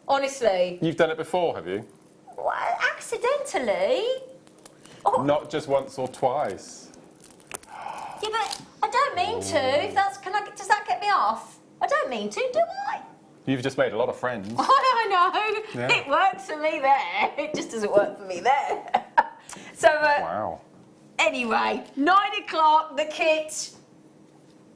Honestly. You've done it before, have you? Well, accidentally. Oh. Not just once or twice. Yeah, but I don't mean to. If that's, does that get me off? I don't mean to, do I? You've just made a lot of friends. I know. Yeah. It works for me there. It just doesn't work for me there. So, Wow. Anyway, 9 o'clock, the kit.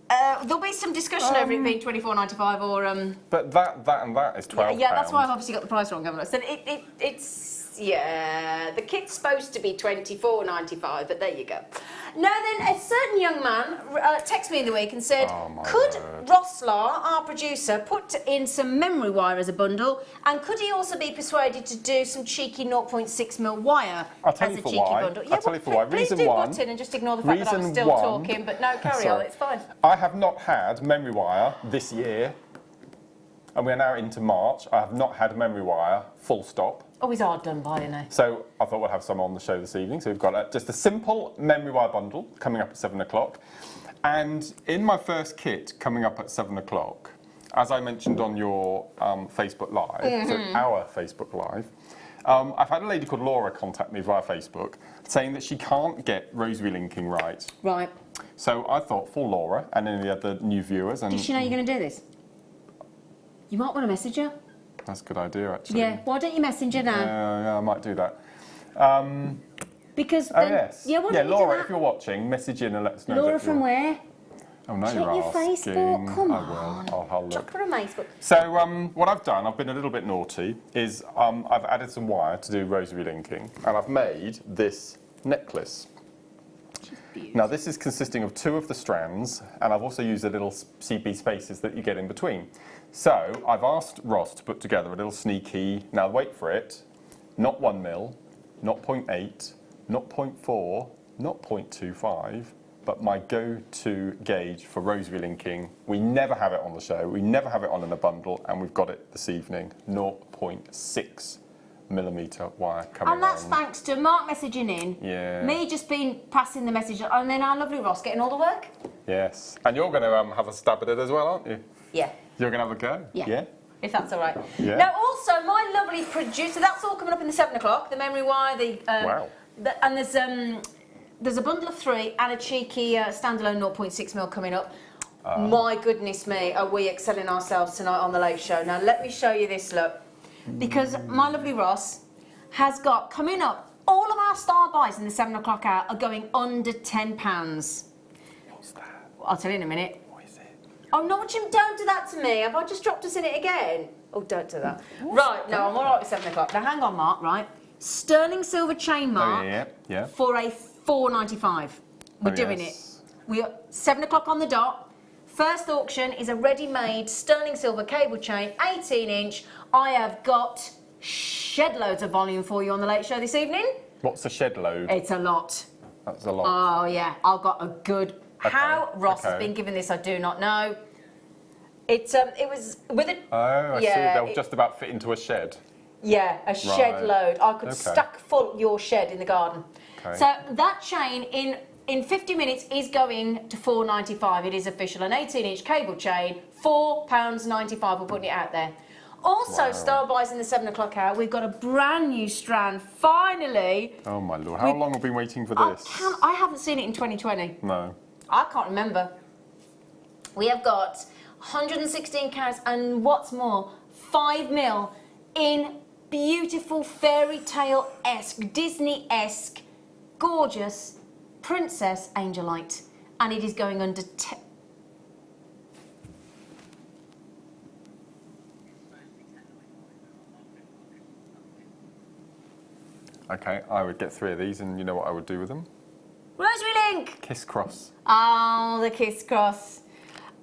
There'll be some discussion over it being $24.95 or But that is £12. Yeah, that's why I've obviously got the price wrong, haven't I? So it's the kit's supposed to be $24.95, but there you go. Now then, a certain young man texted me in the week and said, could Roslar, our producer, put in some memory wire as a bundle, and could he also be persuaded to do some cheeky 0.6mm wire as a cheeky bundle? I'll tell you for why. Please do butt in and just ignore the fact that I'm still talking, but no, carry on, it's fine. I have not had memory wire this year, and we're now into March. I have not had memory wire, full stop. Oh, he's hard done by, isn't he? So I thought we'll have some on the show this evening. So we've got just a simple memory wire bundle coming up at 7 o'clock. And in my first kit coming up at 7 o'clock, as I mentioned on your Facebook Live, so our Facebook Live, I've had a lady called Laura contact me via Facebook saying that she can't get rosary linking right. Right. So I thought for Laura and any other new viewers... and does she know you're going to do this? You might want to message her. That's a good idea, actually. Yeah, why don't you message her now? Yeah, I might do that. Because then, yes. Yeah, why don't you Laura, do if you're watching, message in and let us know. Laura from where? Oh, no, Check you're your asking. Facebook, come I on. will. I'll look. Drop her a Facebook. So what I've done, I've been a little bit naughty, is I've added some wire to do rosary linking, and I've made this necklace. Now this is consisting of 2 of the strands, and I've also used the little CB spaces that you get in between. So I've asked Ross to put together a little sneaky, now wait for it, not 1mm, not 0.8, not 0.4, not 0.25, but my go-to gauge for rosary linking. We never have it on the show, we never have it on in a bundle, and we've got it this evening, 0.6mm wire coming And that's on. thanks to Mark messaging in, Yeah. me just been passing the message, and then our lovely Ross getting all the work. Yes, and you're going to have a stab at it as well, aren't you? Yeah. You're going to have a go? Yeah. If that's all right. Yeah. Now, also, my lovely producer, that's all coming up in the 7 o'clock, the memory wire, Wow. And there's a bundle of 3 and a cheeky standalone 0.6mm coming up. My goodness me, are we excelling ourselves tonight on the Late Show. Now, let me show you this, look. Because my lovely Ross has got, coming up, all of our star buys in the 7 o'clock hour are going under £10. What's that? I'll tell you in a minute. What is it? Oh, no, Jim, don't do that to me. Have I just dropped us in it again? Oh, don't do that. Right, no, I'm all right with 7 o'clock. Now, hang on, Mark, right? Sterling silver chain, Mark, yeah. for a $4.95. We're doing it. We are 7 o'clock on the dot. First auction is a ready-made sterling silver cable chain, 18-inch. I have got shed loads of volume for you on the Late Show this evening. What's a shed load? It's a lot. That's a lot. Oh, yeah. I've got a good... Okay, How Ross has been given this, I do not know. It was with a... Oh, I see. They'll just about fit into a shed. Yeah, a shed load. I could stack full your shed in the garden. Okay. So that chain in 50 minutes is going to $4.95. It is official. An 18-inch cable chain, £4.95. We're putting it out there. Also, star buys in the 7 o'clock hour. We've got a brand new strand, finally. Oh, my Lord. How long have we been waiting for this? I haven't seen it in 2020. No. I can't remember. We have got 116 carats and what's more, 5mm in beautiful fairy tale-esque, Disney-esque, gorgeous Princess Angelite. And it is going under... Okay, I would get 3 of these, and you know what I would do with them? Rosary Link! Kiss cross. Oh, the kiss cross.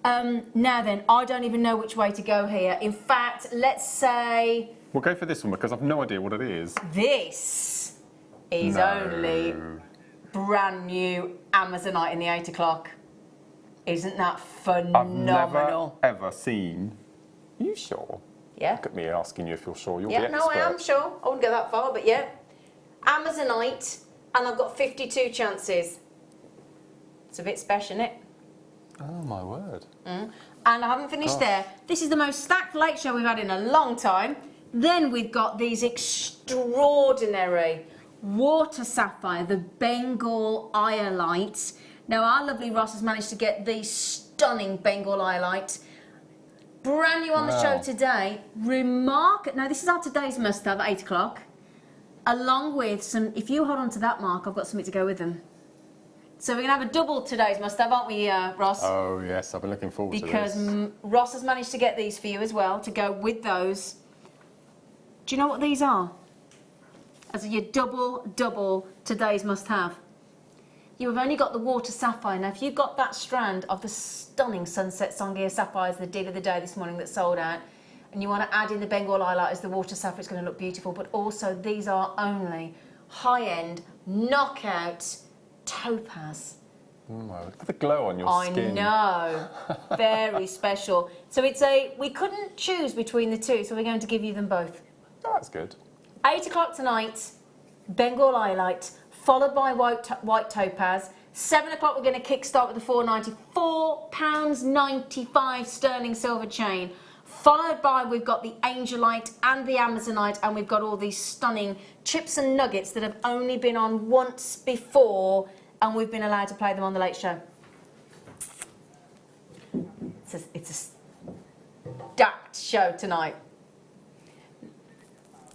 Now then, I don't even know which way to go here. In fact, let's say... We'll go for this one, because I've no idea what it is. This is only brand new Amazonite in the 8 o'clock. Isn't that phenomenal? I've never ever seen... Are you sure? Yeah. Look at me asking you if you're sure. You're the Yeah, expert. no, I am sure. I wouldn't go that far, but yeah. Amazonite, and I've got 52 chances. It's a bit special, isn't it? Oh, my word. And I haven't finished there. This is the most stacked Late Show we've had in a long time, Then we've got these extraordinary water sapphire, the Bengal Iolite. Now our lovely Ross has managed to get these stunning Bengal Iolite. Brand new on the show today. Now this is our today's must-have at 8 o'clock. Along with some, if you hold on to that, Mark, I've got something to go with them. So we're going to have a double today's must-have, aren't we, Ross? Oh, yes, I've been looking forward to this. Because Ross has managed to get these for you as well, to go with those. Do you know what these are? As your double today's must-have. You have only got the water sapphire. Now, if you've got that strand of the stunning Sunset Sangria sapphires, the deal of the day this morning that sold out, and you want to add in the Bengal Iolite as the water sapphire, it's going to look beautiful. But also, these are only high-end, knockout topaz. Look at the glow on your skin. I know. Very special. So we couldn't choose between the two, so we're going to give you them both. Oh, that's good. 8 o'clock tonight, Bengal Iolite, followed by white topaz. 7 o'clock, we're going to kickstart with the £4.95 sterling silver chain. Followed by, we've got the Angelite and the Amazonite, and we've got all these stunning chips and nuggets that have only been on once before, and we've been allowed to play them on the Late Show. It's a stacked show tonight.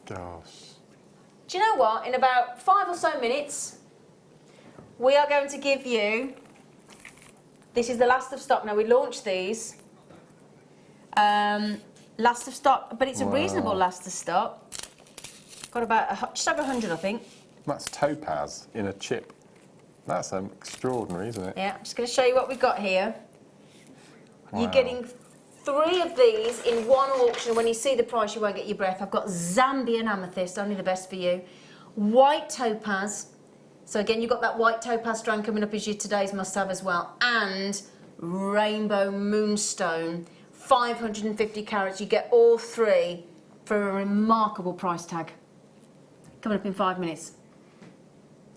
Gosh. Do you know what? In about 5 or so minutes, we are going to give you, this is the last of stock. Now, we launched these. Last of stock, but it's a reasonable last of stock. Got about just over 100, I think. That's topaz in a chip. That's extraordinary, isn't it? Yeah, I'm just going to show you what we've got here. Wow. You're getting 3 of these in one auction. When you see the price, you won't get your breath. I've got Zambian amethyst, only the best for you. White topaz. So again, you've got that white topaz strand coming up as your today's must-have as well. And rainbow moonstone. 550 carats. You get all 3 for a remarkable price tag. Coming up in 5 minutes.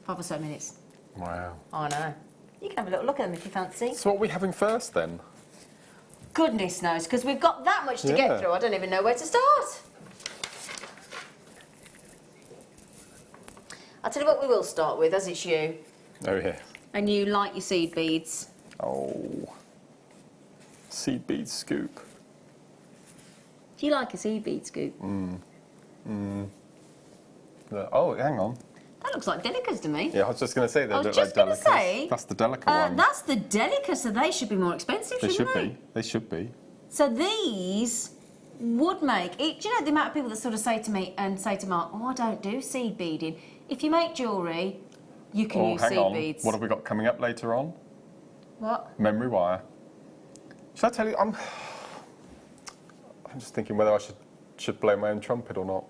5 or so minutes. Wow. I know. You can have a little look at them if you fancy. So what are we having first then? Goodness knows, because we've got that much to get through. I don't even know where to start. I'll tell you what we will start with, as it's you. Oh, yeah. And you like your seed beads. Oh. Seed bead scoop. Do you like a seed bead scoop? Oh, hang on. That looks like Delicas to me. Yeah, I was just going to say they look like just going to Delicas. say... That's the Delica one. That's the Delica, so they should be more expensive, They should shouldn't be. They should be. So these would make... Do you know the amount of people that sort of say to me and say to Mark, oh, I don't do seed beading. If you make jewellery, you can use hang seed on. beads. What have we got coming up later on? What? Memory wire. Should I tell you? I'm just thinking whether I should blow my own trumpet or not.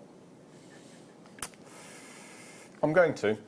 I'm going to.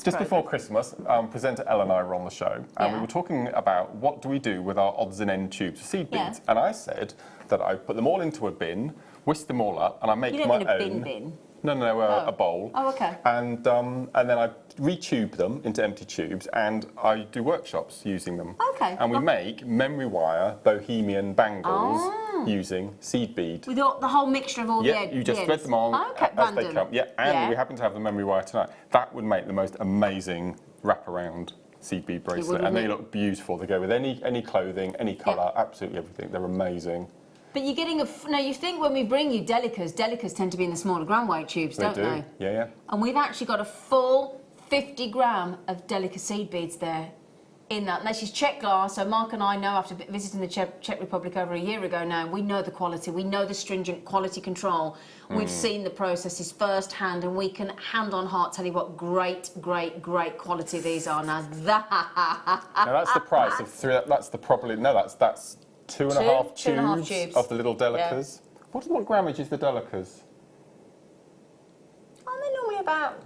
Just before Christmas, presenter Ellen and I were on the show, and we were talking about what do we do with our odds and end tubes of seed beads. And I said that I put them all into a bin, whisk them all up, and I make you don't my mean own. bin? No, a bowl. Oh, okay. And then I retube them into empty tubes, and I do workshops using them. Okay. And we make memory wire bohemian bangles using seed bead. With the whole mixture of all the ends? Yeah, you just thread them on as they come. Yeah, and we happen to have the memory wire tonight. That would make the most amazing wraparound seed bead bracelet, and they look beautiful. They go with any clothing, any colour, absolutely everything. They're amazing. But you're getting now you think when we bring you Delicas tend to be in the smaller gram weight tubes, don't they? Yeah. And we've actually got a full 50 gram of Delica seed beads there in that. And this is Czech glass, so Mark and I know after visiting the Czech Republic over a year ago now, we know the quality, we know the stringent quality control. We've seen the processes firsthand, and we can hand on heart tell you what great quality these are. Now that's the price of 3, that's 2.5 tubes of the little Delicas. Yeah. What grammage is the Delicas? Aren't they normally about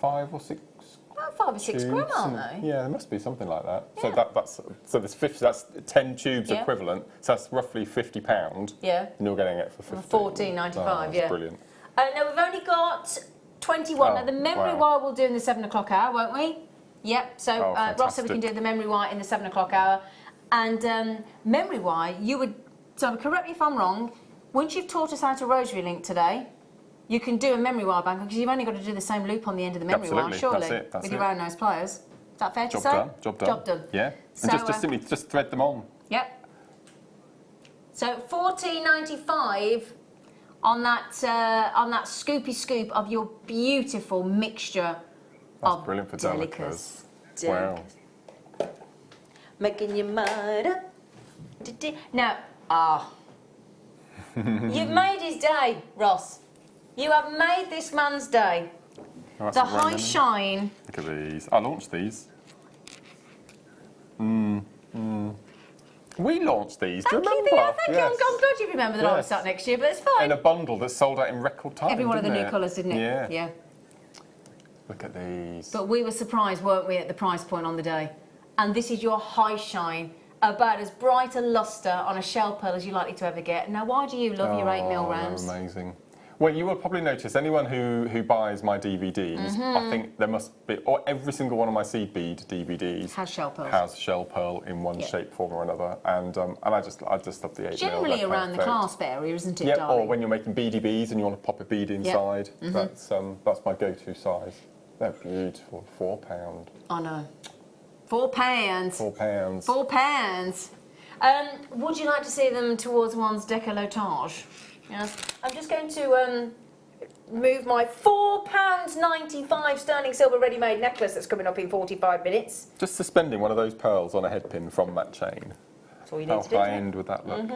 5 or 6? About 5 or 6 gram, aren't they? Yeah, there must be something like that. Yeah. So there's 50. That's 10 tubes equivalent. So that's roughly £50. Yeah. And you're getting it for £14.95. That's brilliant. Now we've only got 21. Now the memory wire we'll do in the 7 o'clock hour, won't we? Yep. So Ross said we can do the memory wire in the 7 o'clock hour. And memory wire, you would, so correct me if I'm wrong, once you've taught us how to rosary link today, you can do a memory wire bangle because you've only got to do the same loop on the end of the memory wire, Absolutely. surely, That's with it. your round nose pliers. Is that fair to Job say? done. Job done. Job done. Yeah. So, And just simply just thread them on. Yep. So $14.95 on that scoopy scoop of your beautiful mixture That's of brilliant for delicas. Wow. Making your mind up. Now, you've made his day, Ross. You have made this man's day. Oh, that's The a high lemon. shine. Look at these. I launched these. We launched these. Thank Do you you, remember? Theo. Thank you. I'm glad you remember that I was Yes. start next year, but it's fine. In a bundle that sold out in record time. Every one of the didn't new it? colours, didn't it? Yeah. Look at these. But we were surprised, weren't we, at the price point on the day? And this is your high shine, about as bright a lustre on a shell pearl as you're likely to ever get. Now, why do you love your 8mm they're rounds? amazing. Well, you will probably notice anyone who buys my DVDs, I think there must be, or every single one of my seed bead DVDs Has shell pearls. has shell pearl in one Yeah. shape, form, or another, and I just love the 8mm. Generally they're around the perfect. clasp area, isn't it, Yeah, darling? or when you're making BDBs and you want to pop a bead inside, that's my go-to size. They're beautiful. £4. I know. £4. £4. £4. Would you like to see them towards one's décolletage? Yes. I'm just going to move my £4.95 sterling silver ready-made necklace that's coming up in 45 minutes. Just suspending one of those pearls on a headpin from that chain. That's all you need How to do. high isn't it? end would that look?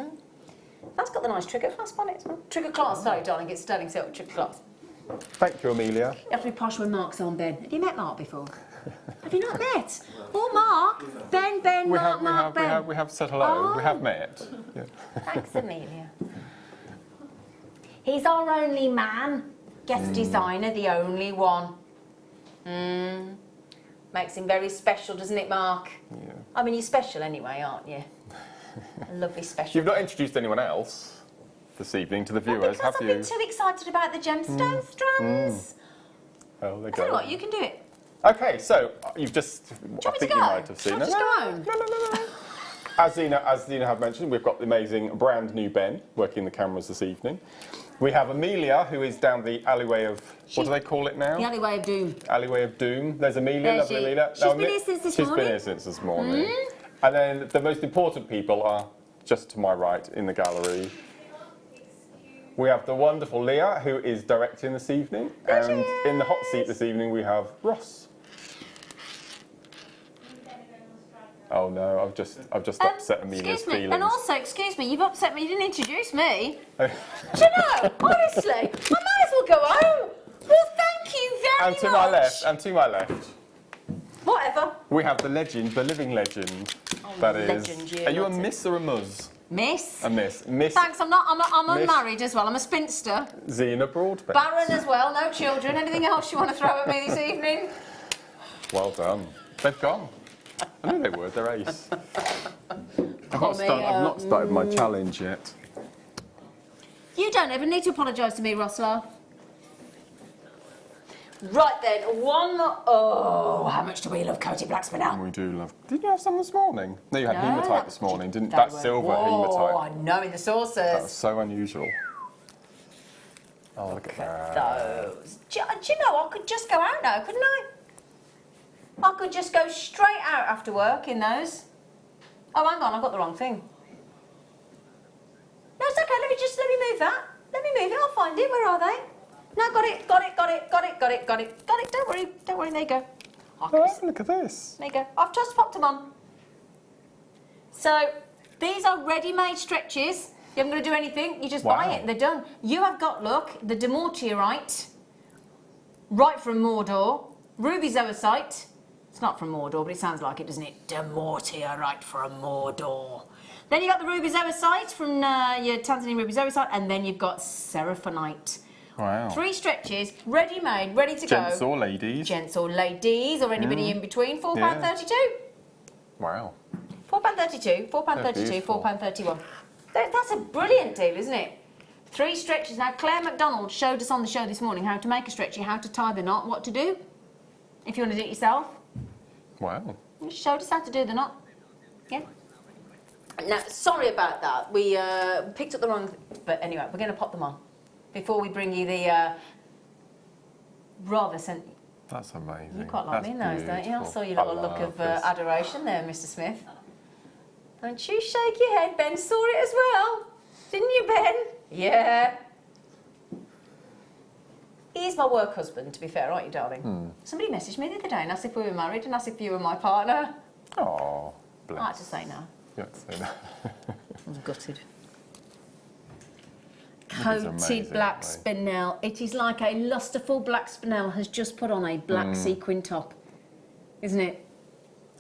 That's got the nice trigger clasp on it. Trigger clasp, sorry, darling, it's sterling silver trigger clasp. Thank you, Amelia. You have to be posh when Mark's on, Ben. Have you met Mark before? Have you not met? Oh, Mark. Ben, Ben. We have said hello. We Oh. have met. Yeah. Thanks, Amelia. He's our only man. Guest designer, the only one. Makes him very special, doesn't it, Mark? Yeah. I mean, you're special anyway, aren't you? A lovely special. You've not introduced anyone else this evening to the Well, viewers, because have I've you? been too excited about the gemstone strands. Oh, there you I tell you go. what, you can do it. Okay, so you've just. Do you I want me think to you go? might have seen Shall I it. just go home? No. As Zena have mentioned, we've got the amazing brand new Ben working the cameras this evening. We have Amelia, who is down the alleyway of, what do they call it now? The alleyway of doom. Alleyway of Doom. There's Amelia, There's lovely she. Amelia. She's been here since this She's morning. been here since this morning. And then the most important people are just to my right in the gallery. We have the wonderful Leah, who is directing this evening. There And she in the hot seat this evening, we have Ross. Oh no, I've just upset Amelia's Excuse me, feelings. and also, excuse me, you've upset me, you didn't introduce me. Do you know, honestly, I might as well go home. Well, thank you very And much. to my left, and to my left, Whatever. we have the legend, the living legend. That is. legend, yeah, Are you a that's it. miss or a muzz? Miss. A miss. Miss Thanks, I'm Miss- unmarried as well, I'm a spinster. Zena Broadbent. Barren as well, no children. Anything else you want to throw at me this evening? Well done. They've gone. I knew they would. They're ace. I've not started my challenge yet. You don't ever need to apologise to me, Roslar. Right then, one more. Oh, how much do we love Coty Blackspinell? We do love. Did you have some this morning? No, you had No, hematite this morning, didn't? They That were- silver Whoa, hematite. I know, in the saucers. That was so unusual. Oh, look at that. Those. Do you know, I could just go out now, couldn't I? I could just go straight out after work in those. Oh, hang on, I've got the wrong thing. No, it's okay, let me move that. Let me move it, I'll find it. Where are they? No, got it. Don't worry, there you go. Oh, look at this. There you go. I've just popped them on. So, these are ready-made stretches. You haven't got to do anything. You just buy Wow. it and they're done. You have got, look, the Demortierite, right from Mordor. Ruby Zoisite. It's not from Mordor, but it sounds like it, doesn't it? Demortierite from Mordor. Then you've got the Ruby Zoisite from your Tanzanian Ruby Zoisite, and then you've got Seraphonite. Wow. 3 stretches, ready-made, ready to Gents go. or ladies? Gents or ladies, or anybody in between. £4.32. Wow. £4.32, £4.32, beautiful. £4.31. That's a brilliant deal, isn't it? 3 stretches. Now, Claire MacDonald showed us on the show this morning how to make a stretchy, how to tie the knot, what to do. If you want to do it yourself. Wow. She showed us how to do the knot. Yeah. Now, sorry about that. We picked up the wrong... But anyway, we're going to pop them on before we bring you the rather... That's amazing. You quite like me in those, don't you? I saw your little look of adoration there, Mr. Smith. Don't you shake your head. Ben saw it as well. Didn't you, Ben? Yeah. He's my work husband, to be fair, aren't you, darling? Somebody messaged me the other day and asked if we were married and asked if you were my partner. Oh, bless. I had to say no. You had to say that. I was gutted. It is Coated amazing, black actually. spinel. It is like a lusterful black spinel has just put on a black sequin top, isn't it?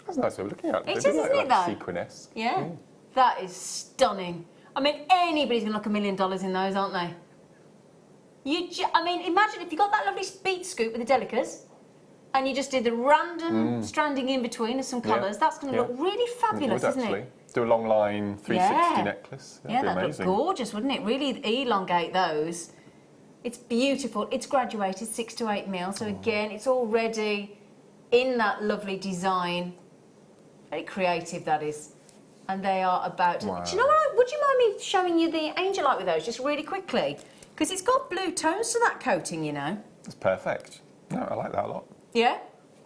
That's a nice way of looking at it. It is, They do isn't it, like though? Sequin-esque. Yeah. That is stunning. I mean, anybody's going to look $1 million in those, aren't they? I mean, imagine if you got that lovely beat scoop with the Delicas and you just did the random stranding in between of some colours. That's going to look really fabulous, It would isn't actually. it? Do a long line 360 necklace. Yeah, That'd be that'd amazing. look gorgeous, wouldn't it? Really elongate those. It's beautiful. It's graduated 6 to 8 mil. So again, it's already in that lovely design. Very creative, that is. And they are about... Wow. Do you know what? Would you mind me showing you the Angelite with those, just really quickly? Because it's got blue tones to that coating, you know. It's perfect. No, I like that a lot. Yeah?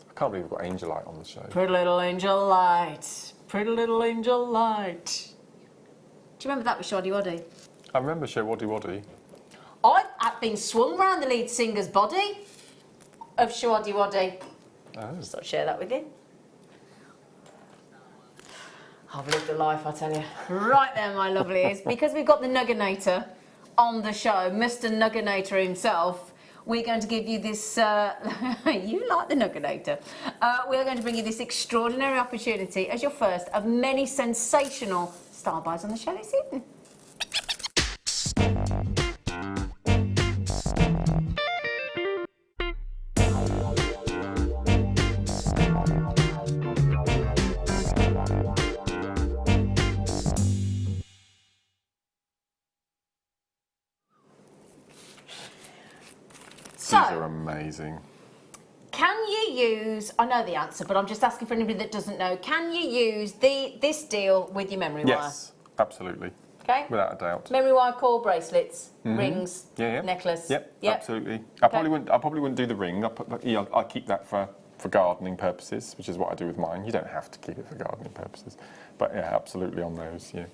I can't believe we've got Angelite on the show. Pretty little angel light. Pretty little angel light. Do you remember that with Shoddy Waddy? I remember Show Waddy Waddy. I've been swung round the lead singer's body of Shoddy Waddy. Oh. Just thought I'd share that with you. I've lived a life, I tell you. Right there, my lovelies. Because we've got the Nugginator on the show, Mr. Nugginator himself, we're going to give you this... you like the Nugginator. We're going to bring you this extraordinary opportunity as your first of many sensational style buys on the show this evening. These are amazing. Can you use, I know the answer, but I'm just asking for anybody that doesn't know, can you use this deal with your memory wire? Yes, absolutely. Okay. Without a doubt. Memory wire core bracelets, rings, Yeah. necklace. Yep, absolutely. I probably wouldn't do the ring. I'll keep that for gardening purposes, which is what I do with mine. You don't have to keep it for gardening purposes. But yeah, absolutely on those, yeah.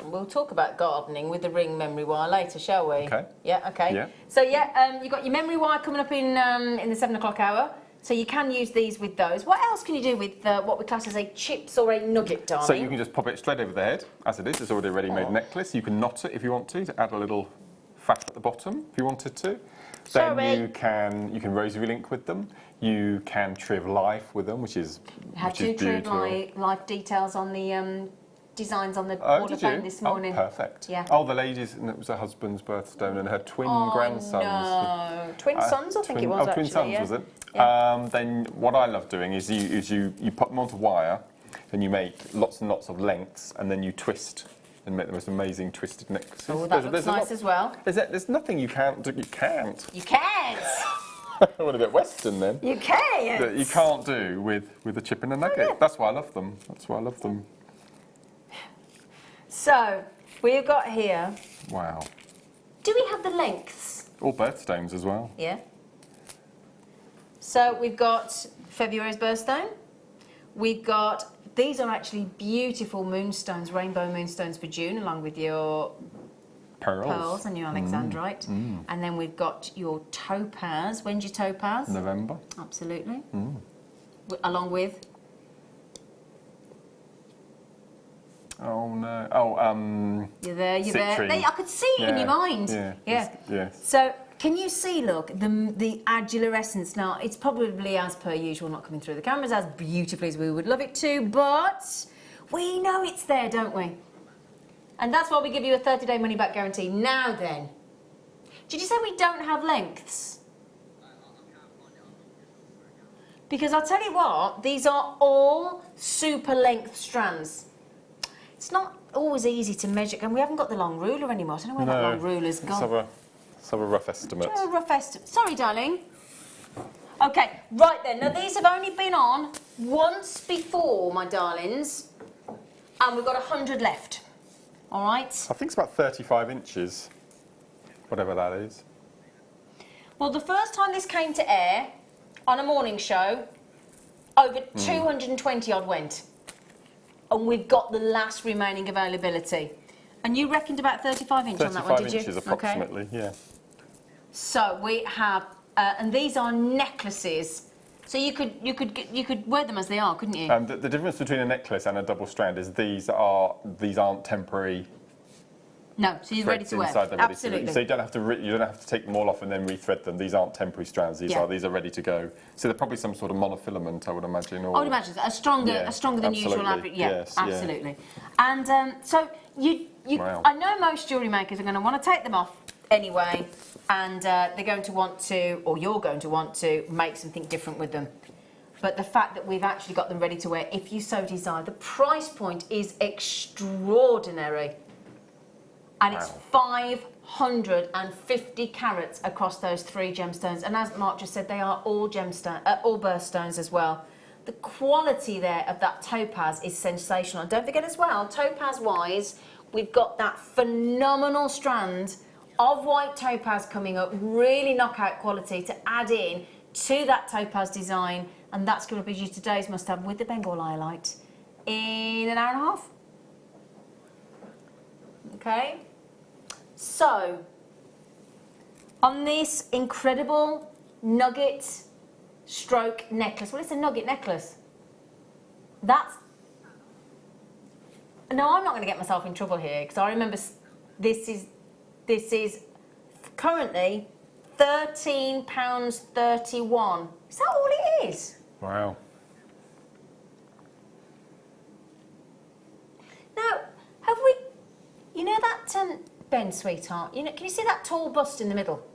We'll talk about gardening with the ring memory wire later, shall we? Okay. Yeah, okay. Yeah. So you've got your memory wire coming up in the 7 o'clock hour. So you can use these with those. What else can you do with what we class as a chips or a nugget, darling? So you can just pop it straight over the head, as it is. It's already a ready-made necklace. You can knot it if you want to add a little fat at the bottom if you wanted to. Then you can rosary link with them. You can Triv Life with them, which is Had two Triv Life details on the designs on the order did you? phone this morning. Oh, perfect. Yeah. Oh, the ladies, and it was her husband's birthstone and her twin grandsons. No. Twin sons, I think it was, twin actually. sons, yeah. was it? Yeah. Then what I love doing is you put them onto wire, and you make lots and lots of lengths, and then you twist and make the most amazing twisted necklaces. Oh, that looks nice as well. There's nothing you can't do. You can't. You can't. I want a bit Western then. You can't. That you can't do with a chip and a nugget. yeah. That's why I love them. That's why I love them. So, we've got here... Wow. Do we have the lengths? All birthstones as well. Yeah. So, we've got February's birthstone. We've got... These are actually beautiful moonstones, rainbow moonstones for June, along with your pearls and your alexandrite. And then we've got your topaz. When's your topaz? November. Absolutely. Along with... Oh no! Oh, You're there. citrine. I could see it in your mind. Yeah. Yes. So, can you see, look, the Adula Essence now, it's probably, as per usual, not coming through the cameras as beautifully as we would love it to, but we know it's there, don't we? And that's why we give you a 30-day money-back guarantee. Now then, did you say we don't have lengths? Because I'll tell you what, these are all super length strands. It's not always easy to measure, and we haven't got the long ruler anymore. I don't know where that long ruler's gone. Let's have a rough estimate. A rough estimate. Sorry, darling. Okay, right then. Now, these have only been on once before, my darlings. and we've got 100 left. All right? I think it's about 35 inches, whatever that is. Well, the first time this came to air on a morning show, over 220 odd went. And we've got the last remaining availability. And you reckoned about 35 inches on that one, did you? 35 inches approximately, yeah. So we have, and these are necklaces. So you could wear them as they are, couldn't you? The difference between a necklace and a double strand is these aren't temporary. No, so you're ready threads to wear. inside them, Absolutely. So you don't have to take them all off and then rethread them. These aren't temporary strands. These are ready to go. So they're probably some sort of monofilament, I would imagine. Or, I would imagine a stronger than usual average. Yeah, yes, absolutely. And so you Wow. I know most jewellery makers are going to want to take them off anyway, and they're going to want to, or you're going to want to, make something different with them. But the fact that we've actually got them ready to wear, if you so desire, the price point is extraordinary. And it's 550 carats across those 3 gemstones. And as Mark just said, they are all all birthstones as well. The quality there of that topaz is sensational. And don't forget as well, topaz-wise, we've got that phenomenal strand of white topaz coming up, really knockout quality to add in to that topaz design. And that's going to be today's must-have with the Bengal Iolite in an hour and a half. Okay? So, on this incredible nugget stroke necklace, well, it's a nugget necklace. That's... No, I'm not going to get myself in trouble here, because I remember this is currently £13.31. Is that all it is? Wow. Now, have we... You know that... Ben, sweetheart, can you see that tall bust in the middle?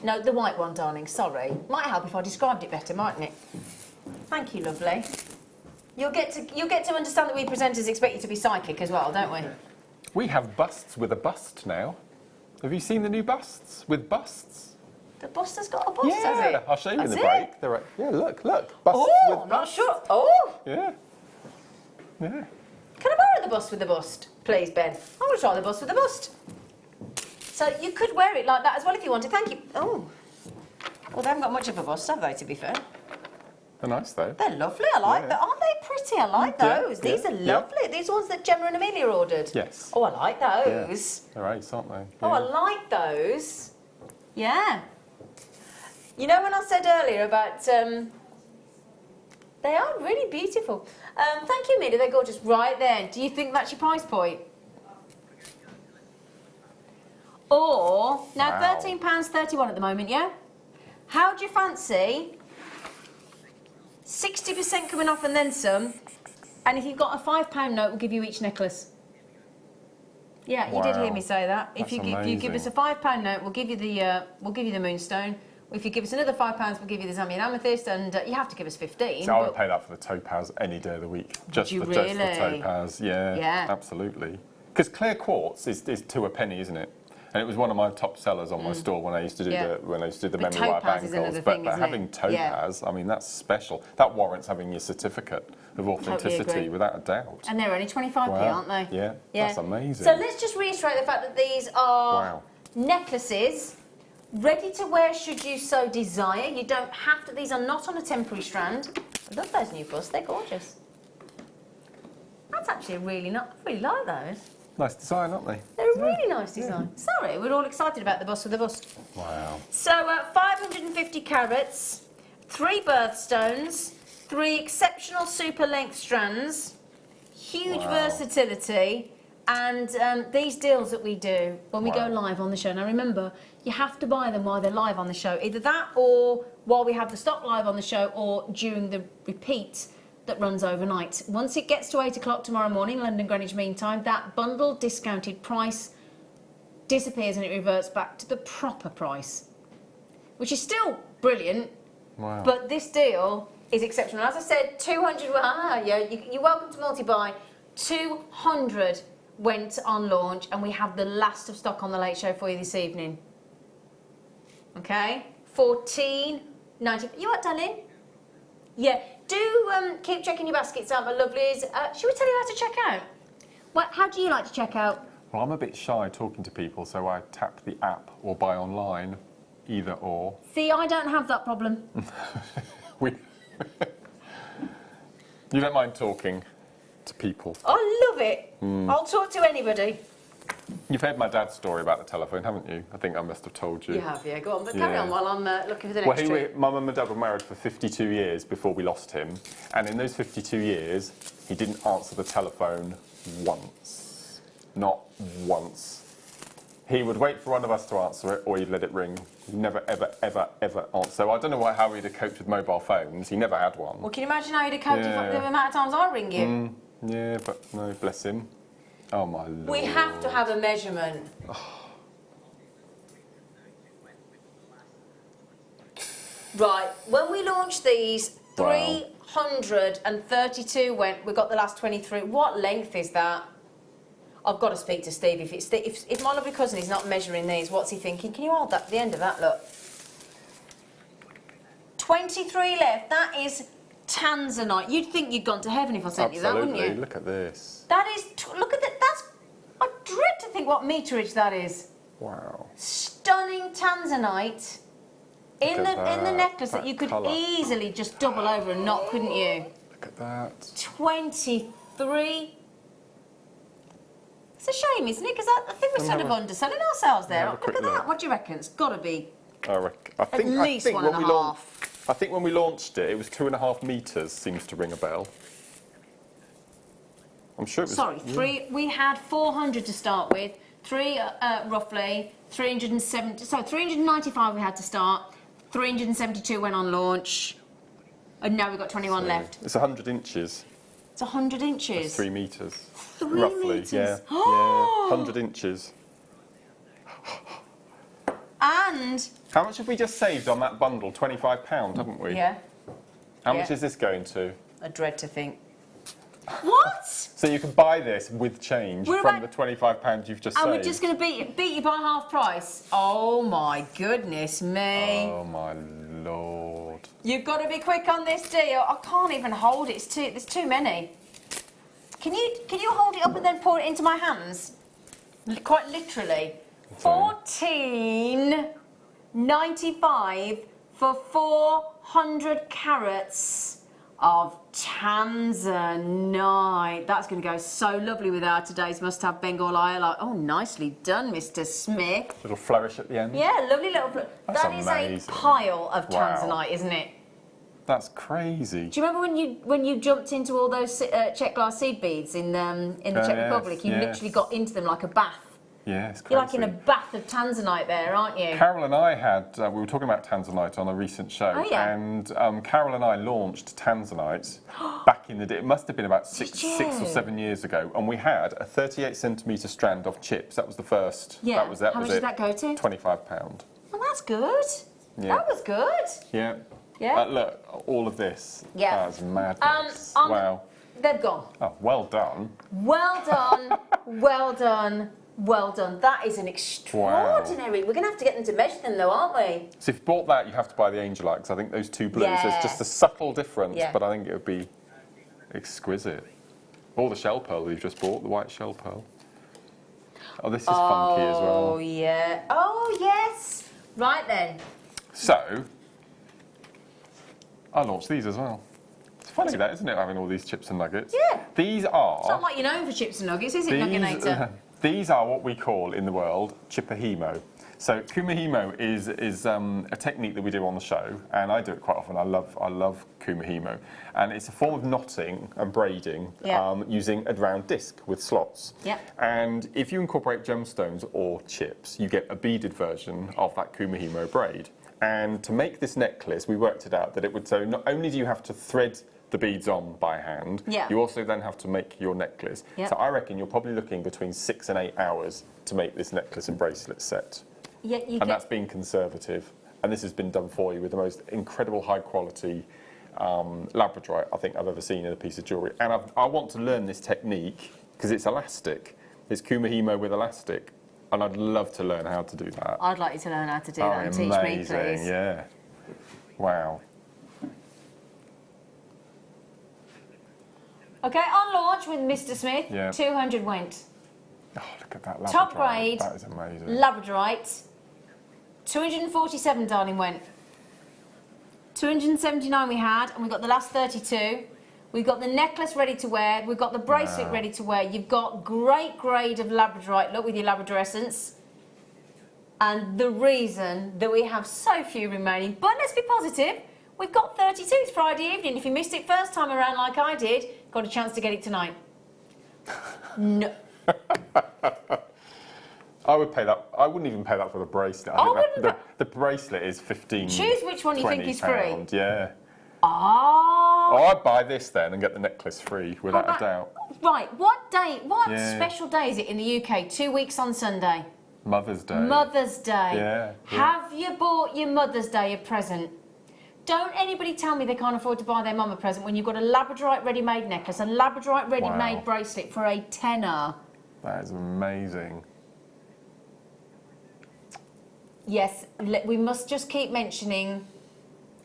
No, the white one, darling, sorry. Might help if I described it better, mightn't it? Thank you, lovely. You'll get to understand that we presenters expect you to be psychic as well, don't we? We have busts with a bust now. Have you seen the new busts with busts? The bust has got a bust, has it? I'll show you in the Has break. it? They're right. Yeah, look. Busts Oh, with I'm not busts. sure. Oh! Yeah. Can I borrow the bust with the bust, please, Ben? I want to try the bust with the bust. So you could wear it like that as well if you wanted. Thank you. Oh. Well, they haven't got much of a bust, have they, to be fair? They're nice, though. They're lovely. I like them. Aren't they pretty? I like those. Yeah, These are yeah. lovely. These ones that Gemma and Amelia ordered. Yes. Oh, I like those. Yeah. They're ace, aren't they? Oh, I like those. Yeah. You know when I said earlier about... they are really beautiful. Thank you, Amelia. They're gorgeous. Right then. Do you think that's your price point? Or, now Wow. £13.31 at the moment, yeah? How do you fancy 60% coming off and then some, and if you've got a £5 note, we'll give you each necklace. Yeah, you did Wow. if you say that. If you give us a £5 note, we'll give you the moonstone. If you give us another £5, we'll give you the Zambian amethyst, and you have to give us 15. So I would pay that for the topaz any day of the week. Just you the really? topaz, yeah. Absolutely. Because clear quartz is to a penny, isn't it? And it was one of my top sellers on my store when I used to do the memory wire topaz is bangles. another But thing, isn't having it? topaz, I mean, that's special. That warrants having your certificate of authenticity, agree. without a doubt. And they're only 25p, Wow. aren't they? Yeah, that's amazing. So let's just reiterate the fact that these are necklaces, ready to wear should you so desire. You don't have to, these are not on a temporary strand. I love those new busts, they're gorgeous. That's actually really nice, I really like those. Nice design, aren't they? They're a really nice design. Sorry, we're all excited about the bust with the bust. Wow. So 550 carats, 3 birthstones, 3 exceptional super length strands, huge versatility, and these deals that we do when we go live on the show. Now remember, you have to buy them while they're live on the show. Either that or while we have the stock live on the show or during the repeat that runs overnight. Once it gets to 8 o'clock tomorrow morning, London Greenwich Mean Time, that bundle discounted price disappears and it reverts back to the proper price, which is still brilliant. Wow. But this deal is exceptional. As I said, 200. You're welcome to multi-buy. 200 went on launch, and we have the last of stock on the Late Show for you this evening. Okay, $14.90. You what, darling? Yeah. Do keep checking your baskets out, my lovelies. Should we tell you how to check out? How do you like to check out? Well, I'm a bit shy talking to people, so I tap the app or buy online, either or. See, I don't have that problem. You don't mind talking to people. I love it. I'll talk to anybody. You've heard my dad's story about the telephone, haven't you? I think I must have told you. You have, yeah. Go on, but carry on while I'm looking for the Well, next tree. my mum and dad were married for 52 years before we lost him. And in those 52 years, he didn't answer the telephone once. Not once. He would wait for one of us to answer it, or he'd let it ring. He'd never, ever, ever, ever answer. So I don't know how he'd have coped with mobile phones. He never had one. Well, can you imagine how you'd have coped with the amount of times I ring you? Yeah, but no, bless him. Oh, my Lord. We have to have a measurement. Right, when we launched these, Wow. 332 went. We've got the last 23. What length is that? I've got to speak to Steve. If my lovely cousin is not measuring these, what's he thinking? Can you hold that? The end of that, look. 23 left. That is Tanzanite. You'd think you'd gone to heaven if I sent you that, wouldn't you? Look at this. That is. Look at that. That's. I dread to think what meterage that is. Wow. Stunning Tanzanite in Look the at necklace that that you could colour. easily just double over and knock, couldn't you? Look at that. 23. It's a shame, isn't it? Because I think we're sort of underselling ourselves there. have a Look quick at that. look. What do you reckon? It's got to be I think least one when and a we half. I think when we launched it, it was 2.5 metres, seems to ring a bell. I'm sure it was... Sorry, we had 400 to start with, roughly, 370, so 395 we had to start, 372 went on launch, and now we've got 21 left. It's 100 inches. It's 100 inches. That's 3 metres. 3 roughly, metres? yeah. Yeah, 100 inches. And... How much have we just saved on that bundle? £25, haven't we? Yeah, How much yeah. is this going to? I dread to think. What? So you can buy this with change We're from about- the £25 you've just And saved. we're just going to beat you by half price? Oh my goodness me. Oh my Lord. You've got to be quick on this deal. I can't even hold it. There's too many. Can you hold it up and then pour it into my hands? Quite literally. $14.95 for 400 carats of Tanzanite. That's going to go so lovely with our today's must-have Bengal highlight. Oh, nicely done, Mr. Smith. Little flourish at the end. Yeah, lovely little. That's That is amazing. a pile of Wow. Tanzanite, isn't it? That's crazy. Do you remember when you jumped into all those check glass seed beads in the Czech yes, Republic? You yes. literally got into them like a bath. Yeah, it's crazy. You're like in a bath of Tanzanite there, aren't you? Carol and I had, we were talking about Tanzanite on a recent show, Oh, yeah. and Carol and I launched Tanzanite back in the day. It must have been about Did 6 you? or 7 years ago, and we had a 38 centimetre strand of chips. That was the first. Yeah. That was How was much it. did that go to? £25. Well, that's good. Yeah. That was good. Yeah. Yeah. Look, all of this. Yeah. That's madness. on the- Wow. They've gone. Oh, well done. Well done. Well done. Well done. That is an extraordinary. We're going to have to get them to measure them, though, aren't we? So if you bought that, you have to buy the Angelite, because I think those two blues, Yeah. there's just a subtle difference, Yeah. but I think it would be exquisite. Or the shell pearl you've just bought, the white shell pearl. Oh, this is funky as Oh, well. yeah. Oh, yes. Right then. So, I launched these as well. It's funny that, isn't it, having all these chips and nuggets? Yeah. These are... It's not like you're known for chips and nuggets, is it, Nugginator? These are what we call in the world chipahimo. So kumahimo is a technique that we do on the show, and I do it quite often. I love kumahimo, and it's a form of knotting and braiding Yeah. using a round disc with slots. Yeah. And if you incorporate gemstones or chips, you get a beaded version of that kumahimo braid. And to make this necklace, we worked it out that it would. So not only do you have to thread the beads on by hand, Yeah. you also then have to make your necklace. Yeah. So I reckon you're probably looking between 6 and 8 hours to make this necklace and bracelet set. Yeah, you And get. that's being conservative. And this has been done for you with the most incredible high quality labradorite I think I've ever seen in a piece of jewellery. And I want to learn this technique because it's elastic. It's kumahimo with elastic. And I'd love to learn how to do that. I'd like you to learn how to do Oh, that and teach me, amazing, please. yeah. Wow. Okay, on launch with Mr. Smith, Yeah. 200 went. Oh, look at that Labradorite. Top grade. That is amazing. Labradorite, 247, darling, went. 279 we had, and we got the last 32. We've got the necklace ready to wear. We've got the bracelet ready to wear. You've got great grade of Labradorite, look, with your Labrador essence. And the reason that we have so few remaining, but let's be positive, we've got 32. It's Friday evening. If you missed it first time around like I did, got a chance to get it tonight. No. I would pay that. I wouldn't even pay that for the bracelet. The bracelet is 15. Choose which one you think is free. £20, yeah. Oh. Oh, I'd buy this then and get the necklace free, without a doubt. Right, what day, what special day is it in the UK? 2 weeks on Sunday. Mother's Day. Mother's Day. Yeah. Have you bought your Mother's Day a present? Don't anybody tell me they can't afford to buy their mum a present when you've got a Labradorite ready-made necklace, a Labradorite ready-made bracelet for a tenner. That is amazing. Yes, we must just keep mentioning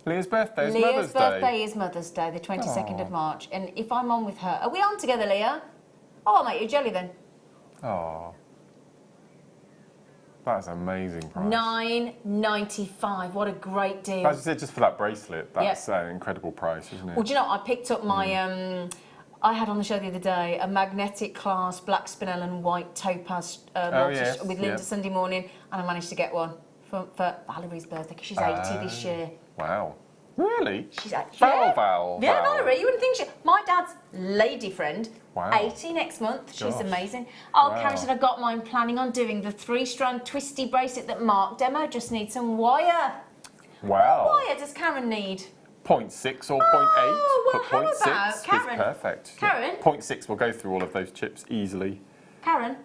Leah's birthday is Leah's Mother's birthday Day. is Mother's Day, the 22nd of March. And if I'm on with her... Are we on together, Leah? Oh, I'll make you a jelly then. Oh. That's an amazing price. $9.95. What a great deal. As you said, just for that bracelet, that's an incredible price, isn't it? Well, do you know, I picked up my... I had on the show the other day a magnetic clasp black spinel and white topaz with Linda Sunday morning, and I managed to get one for Valerie's birthday because she's 80 this year. Wow. Really? She's 80. Val. Yeah, Valerie, you wouldn't think she... My dad's lady friend, Wow. 80 next month. She's Gosh. amazing. Oh, Wow. Carrie said, I got mine, planning on doing the 3-strand twisty bracelet that Mark demoed. Just need some wire. Wow. What wire does Karen need? 0.6 or 0.8? Oh, well, Put how 0.6 about is Karen? perfect. Karen? 0.6 will go through all of those chips easily. Karen,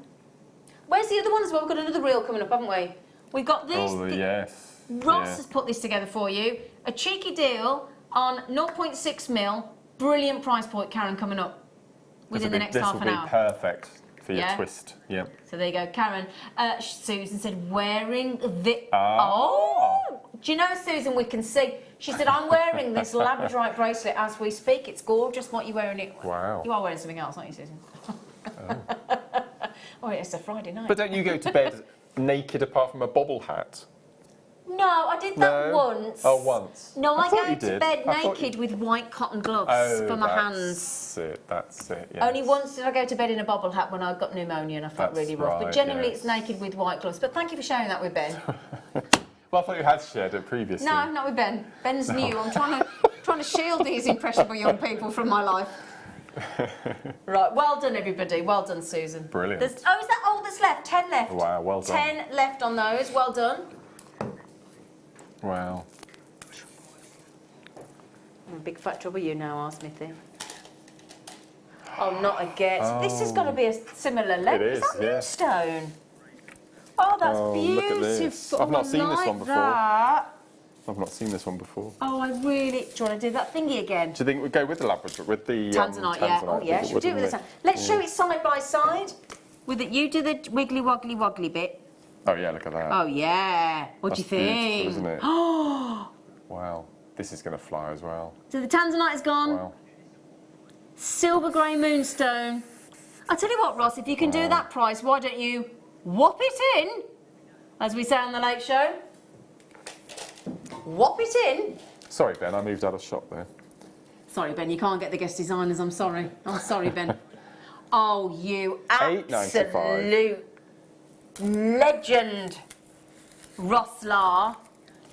where's the other one as well? We've got another reel coming up, haven't we? We've got this. Oh, yes. Ross Yeah. has put this together for you. A cheeky deal on 0.6 mil. Brilliant price point, Karen, coming up within the next half an hour. This will be perfect for your Yeah? twist. Yeah. So there you go, Karen. Susan said, wearing the... Ah. Oh! Do you know, Susan, we can see... She said, I'm wearing this Labradorite bracelet as we speak. It's gorgeous. What are you wearing it? Wow. You are wearing something else, aren't you, Susan? Oh, it's a Friday night. But don't you go to bed naked apart from a bobble hat? No, I did that No? once. Oh, once. No, I thought go you to did. bed I thought naked with white cotton gloves Oh, for my hands. That's it, yes. Only once did I go to bed in a bobble hat when I got pneumonia and I felt That's really rough. But right, generally yes. it's naked with white gloves. But thank you for sharing that with Ben. Well, I thought you had shared it previously. No, not with Ben. Ben's new. I'm trying to shield these impressionable young people from my life. Right, well done everybody. Well done, Susan. Brilliant. Is that all that's left? 10 left. Wow, well done. 10 left on those. Well done. Wow. I'm in big fat trouble you now are, Smithy. Oh, not again. So this has got to be a similar length. It is, that yeah. moonstone? Oh, that's Oh, beautiful. look at this. I've not seen this like one before. that. I've not seen this one before. Oh, I really... Do you want to do that thingy again? Do you think we'd go with the Labrador, with the Tanzanite, yeah. Oh, yeah. Should we do it with this? Let's show it side by side. With it, you do the wiggly woggly woggly bit. Oh, yeah, look at that. Oh, yeah. What do you That's beautiful, think? isn't it? Oh, Wow. This is going to fly as well. so the Tanzanite is gone. Wow. Silver grey moonstone. I'll tell you what, Ross, if you can do that price, why don't you whop it in, as we say on the Late Show? Whop it in. Sorry, Ben, I moved out of shot there. Sorry, Ben, you can't get the guest designers. I'm sorry. I'm sorry, Ben. Oh, you $8.95. absolute legend, Ross Lahr.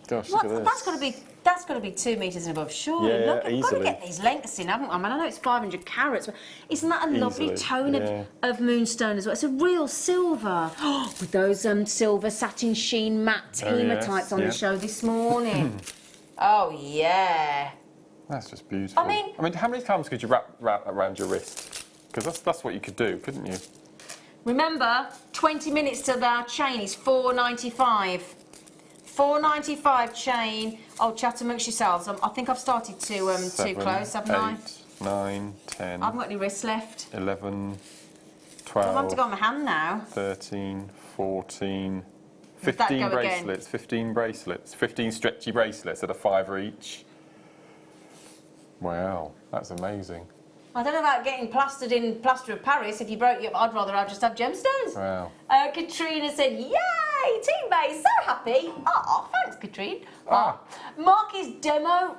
Gosh, look at this. That's got to be 2 metres and above, surely. Yeah, Look, we've got to easily. get these lengths in, haven't we? I mean, I know it's 500 carats, but isn't that a lovely Easily, tone yeah. of moonstone as well? It's a real silver. With those silver satin sheen matte Oh, yes, hematites on yeah. the show this morning. Oh, yeah. That's just beautiful. I mean, how many times could you wrap around your wrist? Because that's what you could do, couldn't you? Remember, 20 minutes till our chain is $4.95. $4.95 chain. Oh, chat amongst yourselves. I think I've started to close, haven't I? 8, 9, 10, I haven't got any wrists left. 11, I'll have to 12, go on my hand now. 13, 14, Does that 15 go again? bracelets, 15 bracelets, 15 stretchy bracelets at a £5 each. Wow, that's amazing. I don't know about getting plastered in plaster of Paris. If you broke your, I'd rather just have gemstones. Wow. Katrina said, "Yay, teammates, so happy." Oh, thanks, Katrina. Ah. Mark is demoing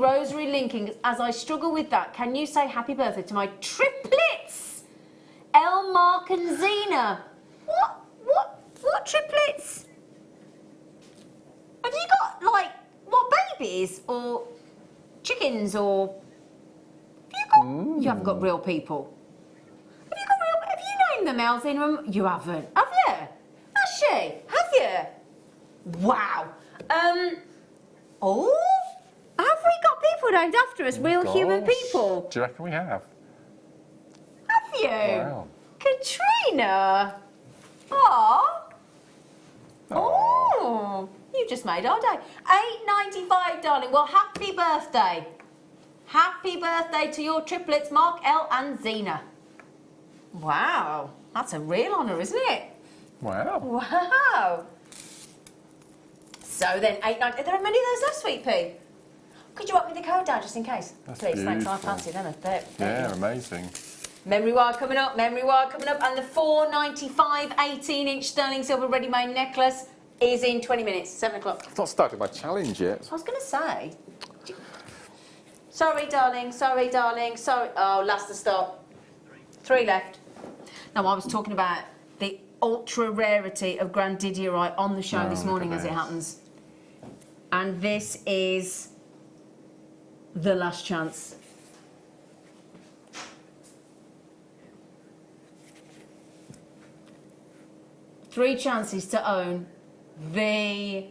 rosary linking. As I struggle with that, can you say happy birthday to my triplets, El, Mark, and Zena? What triplets? Have you got like what babies or chickens or? You haven't got real people. Have you named them Elzina? You haven't. Have you? Has she? Have you? Wow. Oh, have we got people named after us? Real human people? Do you reckon we have? Have you? Wow. Katrina. Aww. Oh, you just made our day. $8.95, darling. Well, happy birthday. Happy birthday to your triplets, Mark, El, and Zena. Wow, that's a real honour, isn't it? Wow. Wow. So then, $8.90. Are there many of those left, Sweet Pea? Could you write me the code down just in case? That's Please, thanks. I beautiful. fancy them. There. Yeah, amazing. Memory wire coming up, and the $4.95 18-inch sterling silver ready-made necklace is in 20 minutes, 7 o'clock. I've not started my challenge yet. I was going to say. Sorry, darling. Sorry. Oh, last to stop. 3 left. Now, I was talking about the ultra rarity of Grandidierite on the show this morning, as it happens. And this is the last chance. Three chances to own the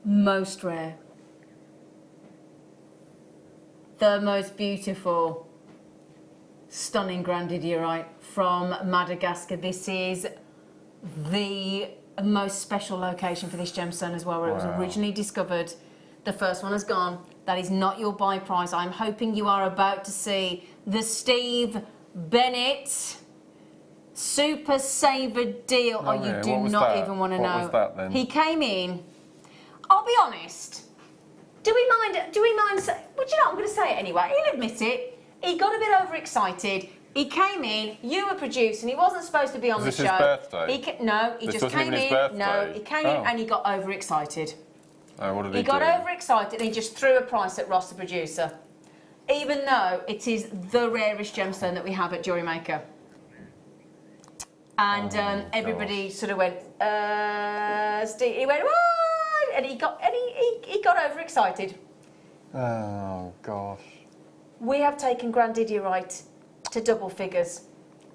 most rare, the most beautiful, stunning Grandidierite from Madagascar. This is the most special location for this gemstone as well, where it was originally discovered. The first one has gone. That is not your buy price. I'm hoping you are about to see the Steve Bennett Super Saver deal. Oh, you do not even want to know. What was that then? He came in. I'll be honest. Do we mind? Well, do you know? I'm going to say it anyway. He'll admit it. He got a bit overexcited. He came in. You were producing. He wasn't supposed to be on the show. Was this his birthday? No, he This just wasn't came even his in. birthday? No, he came in and he got overexcited. Oh, what did He got overexcited and he just threw a price at Ross, the producer, even though it is the rarest gemstone that we have at Jewellery Maker. And everybody sort of went, Steve. He went, what? And he got overexcited. Oh gosh. We have taken Grandidierite to double figures.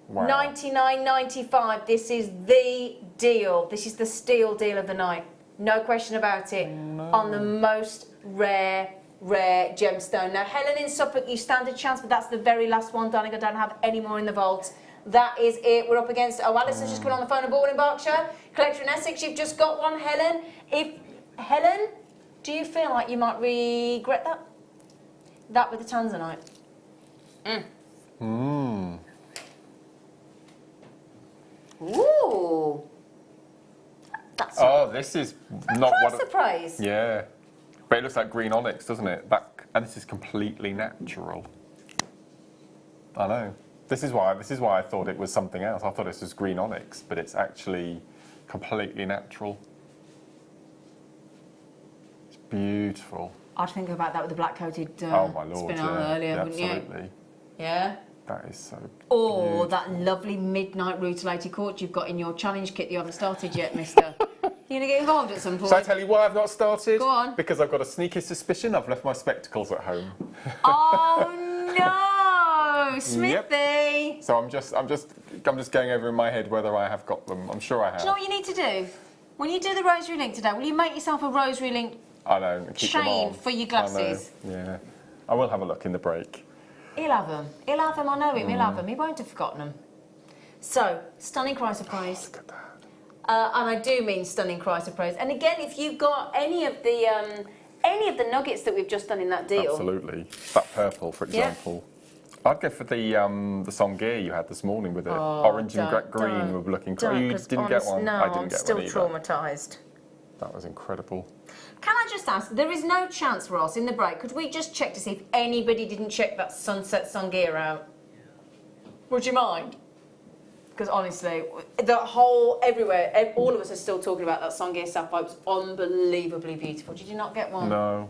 Wow. $99.95. This is the deal. This is the steal deal of the night. No question about it. On the most rare gemstone. Now, Helen in Suffolk, you stand a chance, but that's the very last one, darling. I don't have any more in the vault. That is it. We're up against. Oh, Alison's just put on the phone aboard in Berkshire. Collector in Essex, you've just got one, Helen. Helen, do you feel like you might regret that? That with the Tanzanite. Ooh. That's This is not price what. surprise. Yeah, but it looks like green onyx, doesn't it? And this is completely natural. I know. This is why I thought it was something else. I thought this was green onyx, but it's actually completely natural. It's beautiful. I'd think about that with the black-coated Oh my lord! spinel earlier, yeah, wouldn't you? absolutely. Yeah. That is so. Or beautiful. that lovely midnight rutilated quartz you've got in your challenge kit that you haven't started yet, mister. You gonna get involved at some point? Shall I tell you why I've not started? Go on. Because I've got a sneaky suspicion I've left my spectacles at home. Oh no, Smithy! So I'm just going over in my head whether I have got them. I'm sure I have. Do you know what you need to do? When you do the rosary link today, will you make yourself a rosary link I know. And keep them chain on. for your glasses? I know. Yeah. I will have a look in the break. He'll have them. He'll have them. I know him. He'll have them. He won't have forgotten them. So, stunning cry surprise. Look at that. And I do mean stunning cry surprise. And again, if you've got any of the nuggets that we've just done in that deal, Absolutely. That purple, for example. I'd go for the Songgear you had this morning with it. Orange and green were looking great. You didn't get one. No, I didn't I'm get still one either. traumatised. That was incredible. Can I just ask, there is no chance, Ross, in the break, could we just check to see if anybody didn't check that Sunset Sangria out? Would you mind? Because honestly, the whole, everywhere, all of us are still talking about that Sangria Sapphire. It was unbelievably beautiful. Did you not get one? No.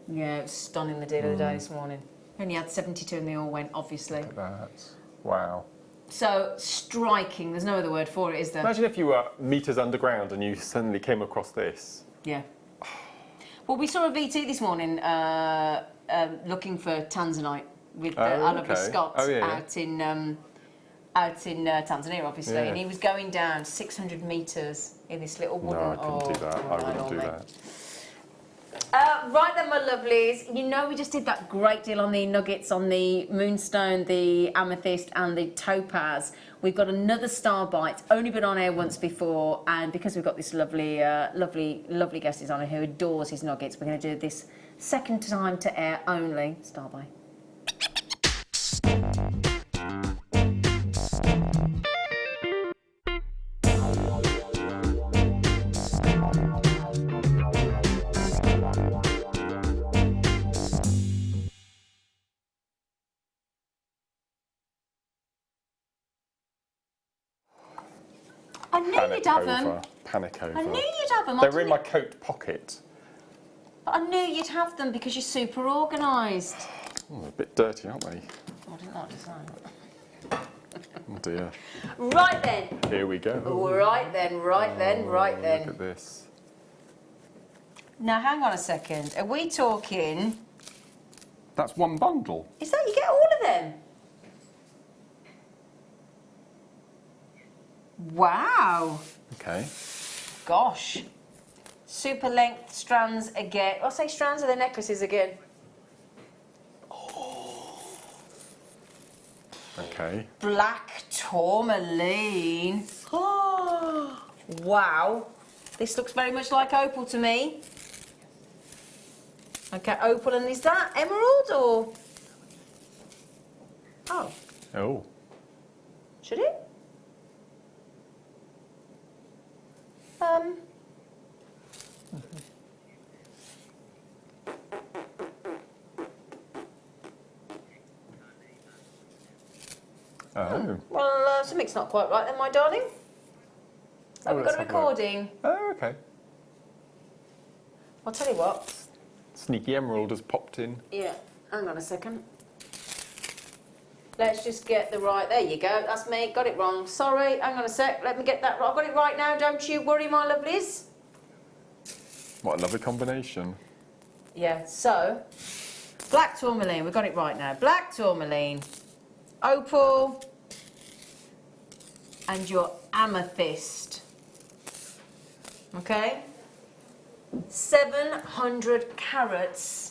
Yeah, it was stunning, the deal of the day this morning. Only had 72 and they all went, obviously. Look at that. Wow. So, striking. There's no other word for it, is there? Imagine if you were meters underground and you suddenly came across this. Yeah. Well, we saw a VT this morning looking for Tanzanite with Oliver Scott out in Tanzania, obviously, and he was going down 600 metres in this little wooden... No, I couldn't do that. I wouldn't do that. Right then, my lovelies, you know we just did that great deal on the nuggets, on the moonstone, the amethyst and the topaz. We've got another star bite, only been on air once before, and because we've got this lovely guest is on here who adores his nuggets, we're going to do this second time to air only. Star bite. I knew you'd have them. Panic over. I knew you'd have them. They were in my coat pocket. But I knew you'd have them because you're super organised. Oh, a bit dirty, aren't they? I didn't like design. Oh dear. Right then. Here we go. Right then, right then. Look at this. Now, hang on a second. Are we talking... That's one bundle. Is that... You get all of them? Wow. Okay. Gosh. Super length strands again. I'll say strands or the necklaces again. Okay. Black tourmaline. Oh, wow. This looks very much like opal to me. Okay, opal, and is that emerald or? Oh. Oh. Should it? Oh. Well, something's not quite right then, my darling. Have we got a recording? Oh, okay. I'll tell you what. Sneaky Emerald has popped in. Yeah, hang on a second. Let's just get the right... There you go, that's me, got it wrong. Sorry, hang on a sec, let me get that right. I've got it right now, don't you worry, my lovelies. What a lovely combination. Yeah, so... Black tourmaline, we've got it right now. Black tourmaline, opal, and your amethyst. Okay? 700 carats.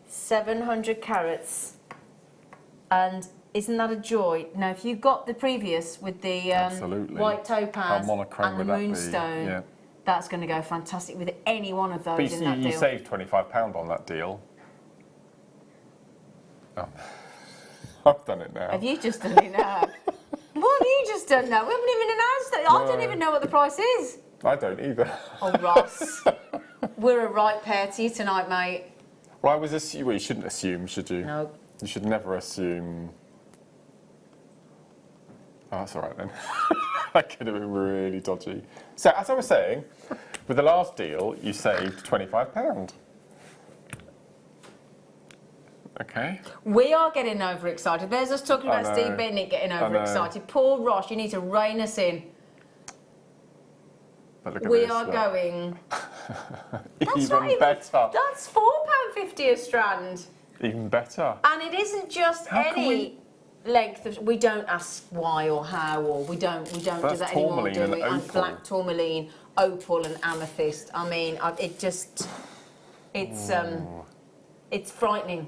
700 carats. And isn't that a joy? Now, if you got the previous with the white topaz and the moonstone, yeah. that's going to go fantastic with any one of those in that deal. You saved £25 on that deal. Oh. I've done it now. Have you just done it now? What have you just done now? We haven't even announced it. I don't even know what the price is. I don't either. Oh, Ross. We're a right pair to you tonight, mate. Well, I was assuming... Well, you shouldn't assume, should you? No. You should never assume... Oh, that's all right then. That could have been really dodgy. So, as I was saying, with the last deal, you saved £25. Okay. We are getting overexcited. There's us talking about Steve Bennett getting overexcited. Poor Ross, you need to rein us in. But look at we this, are look. going... Even better. That's £4.50 a strand. Even better. And it isn't just any length of... We don't ask why or how, or we don't do that anymore, do we? And black tourmaline, opal and amethyst. I mean, it just... It's frightening.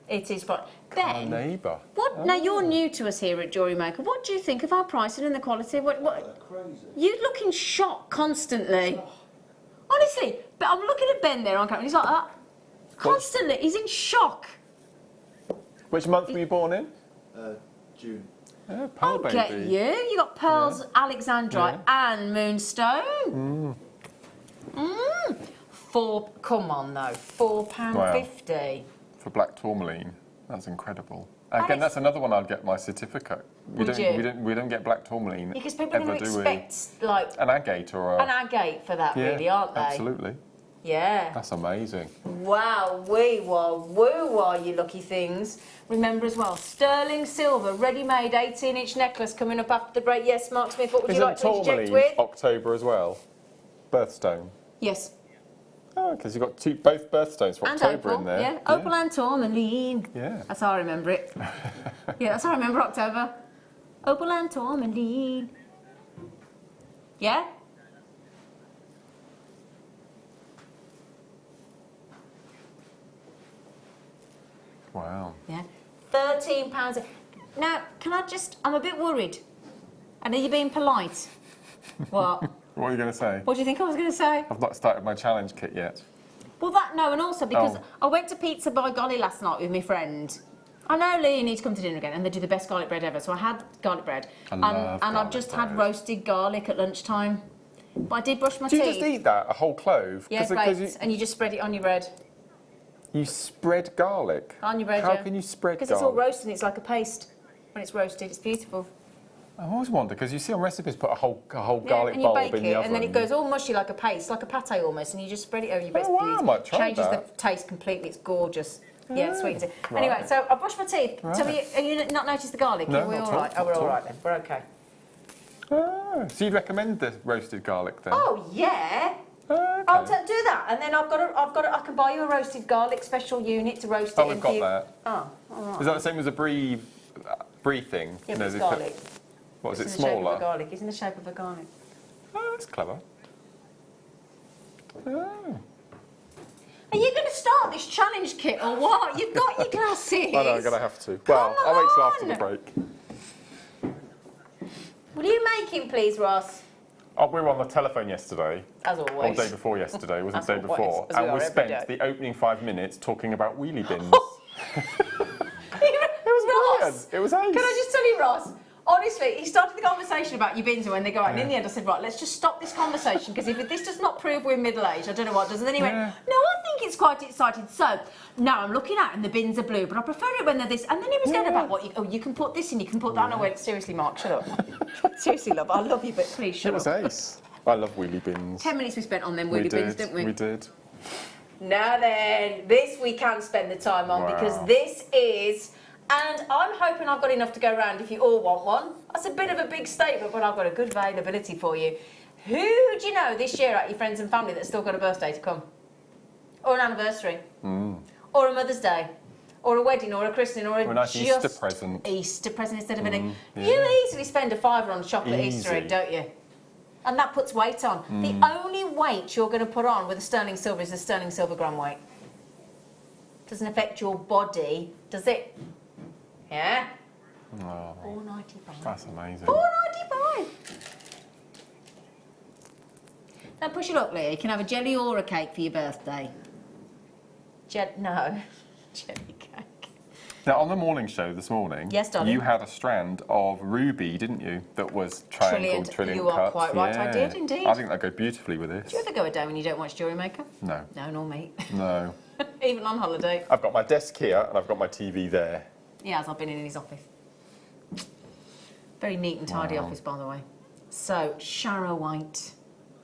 It is frightening. Ben, neighbour. What? Now, you're new to us here at Jewellery Maker. What do you think of our pricing and the quality? What? Crazy. You look in shock constantly. Honestly, but I'm looking at Ben there on camera. He's like that. Constantly. He's in shock. Which month were you born in? June. Yeah, Pearl I'll get Baby. you. You got pearls, alexandrite, and moonstone. Come on though, £4.50. For black tourmaline, that's incredible. And Again, it's- that's another one I'd get my certificate. We Would don't, you? we don't get black tourmaline Because people are ever, going to do we? expect like An agate or a... an agate for that, yeah, really, aren't they? absolutely. Yeah. That's amazing. Wow, woo, you lucky things. Remember as well, sterling silver, ready-made 18-inch necklace coming up after the break. Yes, Mark Smith, what would you like to interject tourmaline with? October as well? Birthstone. Yes. Oh, because you've got both birthstones for And October opal, in there. yeah. Opal and tourmaline. Yeah. That's how I remember it. Yeah, that's how I remember October. Opal and tourmaline. Yeah? Wow. Yeah. £13. Now, can I just... I'm a bit worried. I know you're being polite. What? What are you going to say? What do you think I was going to say? I've not started my challenge kit yet. Well, no, and also because Oh. I went to Pizza by Golly last night with my friend. I know, Lee, you need to come to dinner again, and they do the best garlic bread ever. So I had garlic bread, I and love I've garlic just bread. had roasted garlic at lunchtime. But I did brush my Do you teeth. just eat that, a whole clove? Yeah, 'Cause great. And you just spread it on your bread. you spread garlic? On your bread, How yeah. can you spread Because garlic? it's all roasted, and it's like a paste. When it's roasted, it's beautiful. I always wonder, because you see on recipes put a whole Yeah, garlic and you bulb bake in the it, oven. and then it goes all mushy like a paste, like a pate almost, and you just spread it over your breast. Oh, wow, I might try Changes that. the taste completely. It's gorgeous. Yeah, it's sweet. right. Anyway, so I brushed my teeth. Tell me, have you not noticed the garlic? No, Are we not all at all, right? Oh, not we're at all all. right then. We're okay. Oh, so you'd recommend the roasted garlic then? Oh yeah. Okay. I'll do that, and then I can buy you a roasted garlic special unit to roast it. Oh, we've in got for you. that. Oh, all right. Is that the same as a brie thing? Yeah, You but know, it's they put- garlic. What is It's it, in the shape of a smaller? garlic. It's in the shape of a garlic. Oh, that's clever. Oh. Are you going to start this challenge kit or what? You've got your glasses. I know, I'm going to have to. Well, I'll wait till after the on. break. Will you make him, please, Ross? Oh, we were on the telephone yesterday. As Or always. the day before yesterday, was it As the day always, before? as we And are we every spent day. the opening 5 minutes talking about wheelie bins. It was Brilliant. It was ace. Can I just tell you, Ross? Honestly, he started the conversation about your bins and when they go out. And in the end, I said, right, let's just stop this conversation because if this does not prove we're middle-aged, I don't know what does. And then he went, no, I think it's quite exciting. So now I'm looking at it and the bins are blue, but I prefer it when they're this. And then he was going about what you can put this in, you can put that. And I went, seriously, Mark, shut up. Seriously, love, I love you, but please shut It was up. ace. I love wheelie bins. 10 minutes we spent on them We wheelie bins, did. didn't we? We did. Now then, this we can spend the time on Wow. because this is, and I'm hoping I've got enough to go around if you all want one. That's a bit of a big statement, but I've got a good availability for you. Who do you know this year out your friends and family that's still got a birthday to come? Or an anniversary? Or a Mother's Day? Or a wedding, or a christening, or Or a nice just Easter present. Easter present instead of an egg. yeah. You easily spend a fiver on a chocolate Easter egg, Easy. don't you? And that puts weight on. The only weight you're going to put on with a sterling silver is the sterling silver gram weight. Doesn't affect your body, does it? Yeah? Oh, £4.95. that's amazing. £4.95. Now push it up, Leah. You can have a jelly or a cake for your birthday. No. Jelly cake. Now, on the morning show this morning, Yes, darling. you had a strand of ruby, didn't you? That was triangle, trillion You are cut. quite right, I did indeed. I think that'd go beautifully with this. Do you ever go a day when you don't watch Jewellery Maker? No, No, nor me. no. Even on holiday. I've got my desk here and I've got my TV there. He has, I've been in his office. Very neat and tidy Wow. office, by the way. So, Sharrow White.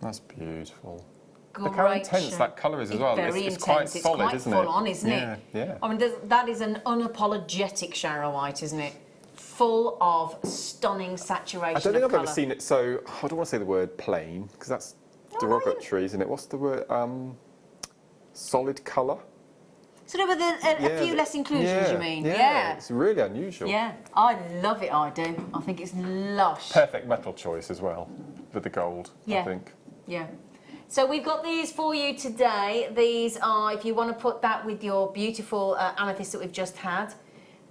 That's beautiful. Great Look how intense shade. that colour is as It's well. very It's intense. quite It's solid, quite isn't full it? on, isn't Yeah, it? yeah. I mean, that is an unapologetic Sharrow White, isn't it? Full of stunning saturation I don't think of I've ever colour. seen it so, I don't want to say the word plain, because that's derogatory, isn't it? What's the word? Solid colour? Sort of with a few less inclusions, you mean? Yeah, it's really unusual. Yeah, I love it, I do. I think it's lush. Perfect metal choice as well, with the gold, Yeah. I think. Yeah. So we've got these for you today. These are, if you want to put that with your beautiful amethyst that we've just had,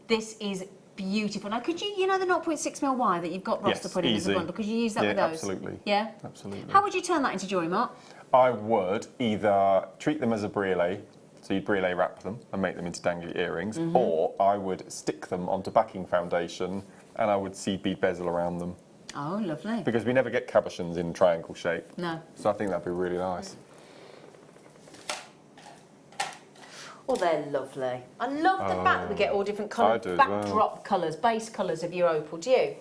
this is beautiful. Now, could you know the 0.6mm wire that you've got, Ross, Yes, to put in as a easy. bundle? Could you use that Yeah, with those? absolutely. Yeah? Absolutely. How would you turn that into jewellery, Mark? I would either treat them as a briolet, so you'd briolet wrap them and make them into dangly earrings, Mm-hmm. or I would stick them onto backing foundation and I would seed bead bezel around them. Oh, lovely. Because we never get cabochons in triangle shape. No. So I think that'd be really nice. Oh, they're lovely. I love the fact that we get all different colour I do as well. backdrop colours, base colours of your opal. Do you?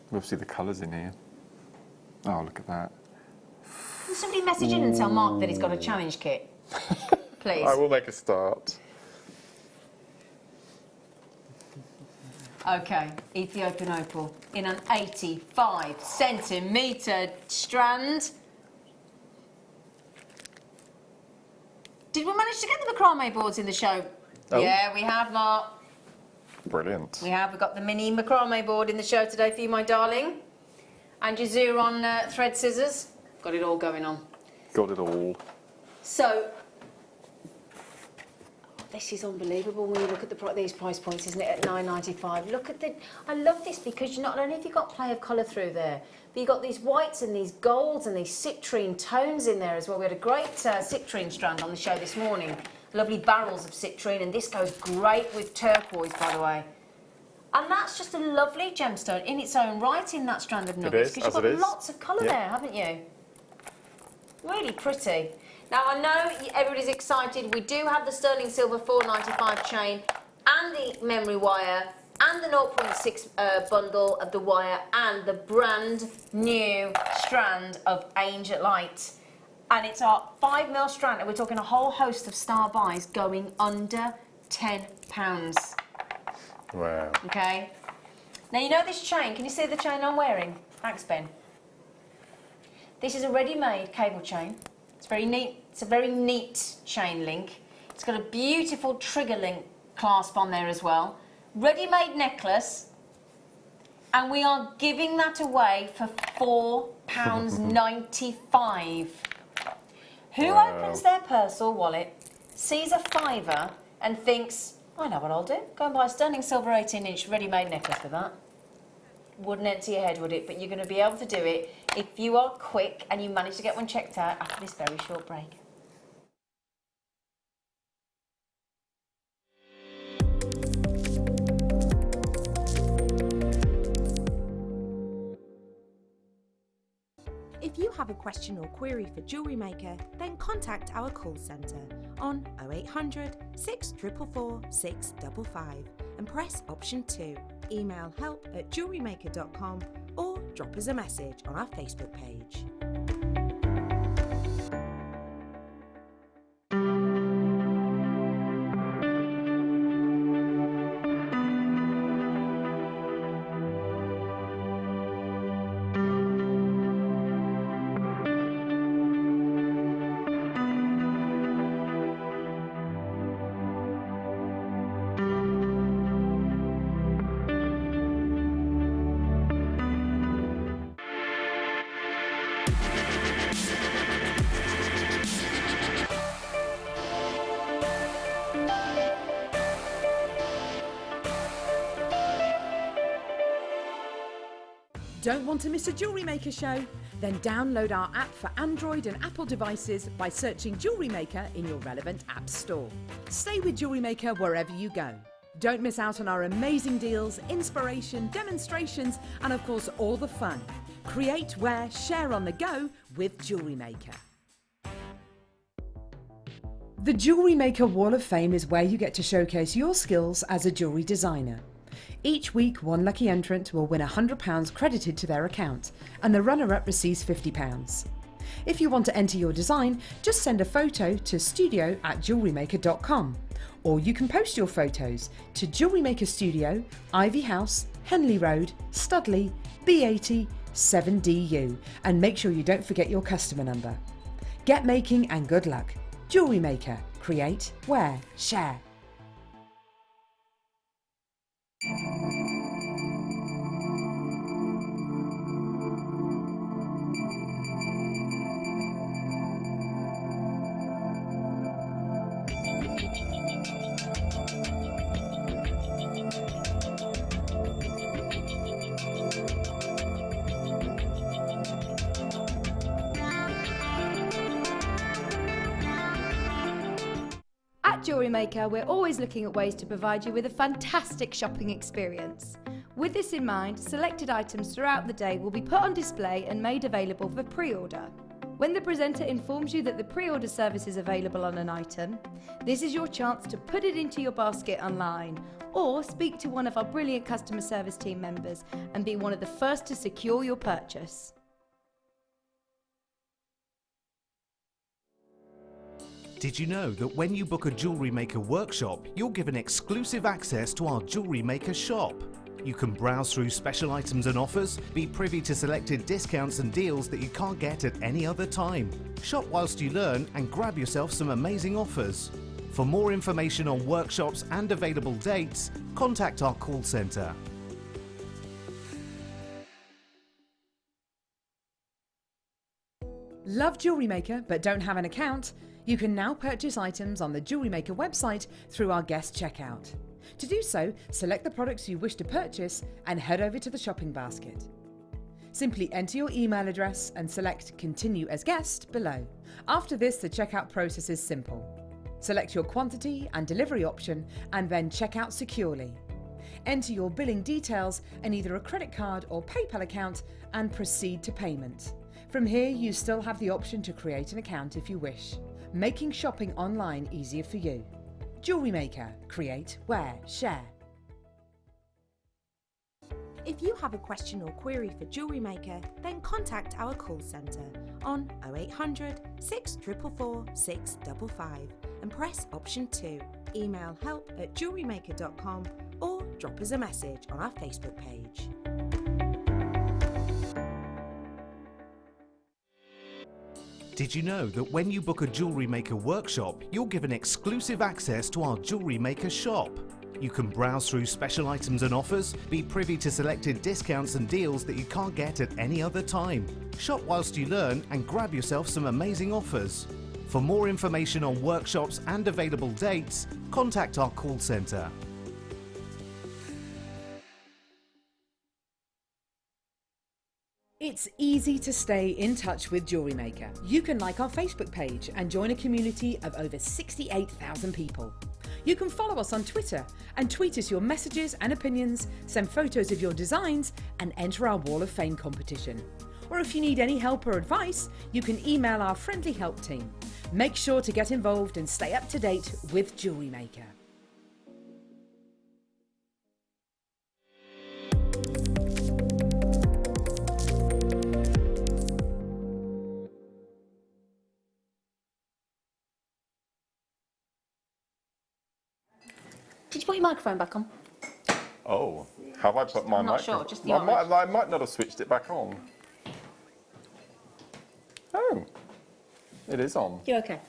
We'll see the colours in here. Oh, look at that. Can somebody message in and tell Mark that he's got a challenge kit? Please. I will make a start. Okay, Ethiopian opal in an 85cm strand. Did we manage to get the macrame boards in the show? Oh. Yeah, we have, Mark. Brilliant. We have. We've got the mini macrame board in the show today for you, my darling. And your Zuron thread scissors. Got it all going on. Got it all. So, this is unbelievable when you look at these price points, isn't it, at $9.95. Look at the... I love this because not only have you got play of colour through there, but you've got these whites and these golds and these citrine tones in there as well. We had a great citrine strand on the show this morning. Lovely barrels of citrine, and this goes great with turquoise, by the way. And that's just a lovely gemstone in its own right in that strand of nuggets. Because you've got lots of colour there, haven't you? Really pretty. Now, I know everybody's excited. We do have the sterling silver 495 chain and the memory wire and the 0.6 bundle of the wire and the brand new strand of Angel Light. And it's our 5mm strand, and we're talking a whole host of star buys going under £10. Wow. Okay. Now, you know this chain. Can you see the chain I'm wearing? Thanks, Ben. This is a ready-made cable chain. It's very neat. It's a very neat chain link. It's got a beautiful trigger link clasp on there as well. Ready-made necklace. And we are giving that away for £4.95. Who opens their purse or wallet, sees a fiver and thinks, I know what I'll do. Go and buy a sterling silver 18-inch ready-made necklace for that. Wouldn't enter your head, would it? But you're going to be able to do it if you are quick and you manage to get one checked out after this very short break. If you have a question or query for Jewellery Maker, then contact our call centre on 0800 644 655 and press option 2. Email help@jewellerymaker.com or drop us a message on our Facebook page. Don't want to miss a Jewellery Maker show? Then download our app for Android and Apple devices by searching Jewellery Maker in your relevant app store. Stay with Jewellery Maker wherever you go. Don't miss out on our amazing deals, inspiration, demonstrations, and of course all the fun. Create, wear, share on the go with Jewellery Maker. The Jewellery Maker Wall of Fame is where you get to showcase your skills as a jewellery designer. Each week, one lucky entrant will win £100 credited to their account, and the runner-up receives £50. If you want to enter your design, just send a photo to studio@jewellerymaker.com, or you can post your photos to Jewellery Maker Studio, Ivy House, Henley Road, Studley, B80 7DU, and make sure you don't forget your customer number. Get making and good luck. Jewellery Maker. Create, wear, share. At Jewellery Maker, we're always looking at ways to provide you with a fantastic shopping experience. With this in mind, selected items throughout the day will be put on display and made available for pre-order. When the presenter informs you that the pre-order service is available on an item, this is your chance to put it into your basket online or speak to one of our brilliant customer service team members and be one of the first to secure your purchase. Did you know that when you book a Jewellery Maker workshop, you're given exclusive access to our Jewellery Maker shop? You can browse through special items and offers, be privy to selected discounts and deals that you can't get at any other time. Shop whilst you learn and grab yourself some amazing offers. For more information on workshops and available dates, contact our call centre. Love Jewellery Maker but don't have an account? You can now purchase items on the Jewellery Maker website through our guest checkout. To do so, select the products you wish to purchase and head over to the shopping basket. Simply enter your email address and select Continue as Guest below. After this, the checkout process is simple. Select your quantity and delivery option and then check out securely. Enter your billing details and either a credit card or PayPal account and proceed to payment. From here, you still have the option to create an account if you wish, making shopping online easier for you. Jewellery Maker. Create, wear, share. If you have a question or query for Jewellery Maker, then contact our call centre on 0800 644 655 and press option 2. Email help@jewellerymaker.com or drop us a message on our Facebook page. Did you know that when you book a Jewellery Maker workshop, you're given exclusive access to our Jewellery Maker shop? You can browse through special items and offers, be privy to selected discounts and deals that you can't get at any other time. Shop whilst you learn and grab yourself some amazing offers. For more information on workshops and available dates, contact our call centre. It's easy to stay in touch with Jewellery Maker. You can like our Facebook page and join a community of over 68,000 people. You can follow us on Twitter and tweet us your messages and opinions, send photos of your designs and enter our Wall of Fame competition. Or if you need any help or advice, you can email our friendly help team. Make sure to get involved and stay up to date with Jewellery Maker. Did you put your microphone back on? Oh, have I put my I'm not microphone? sure, just the I might not have switched it back on. Oh, it is on. You okay?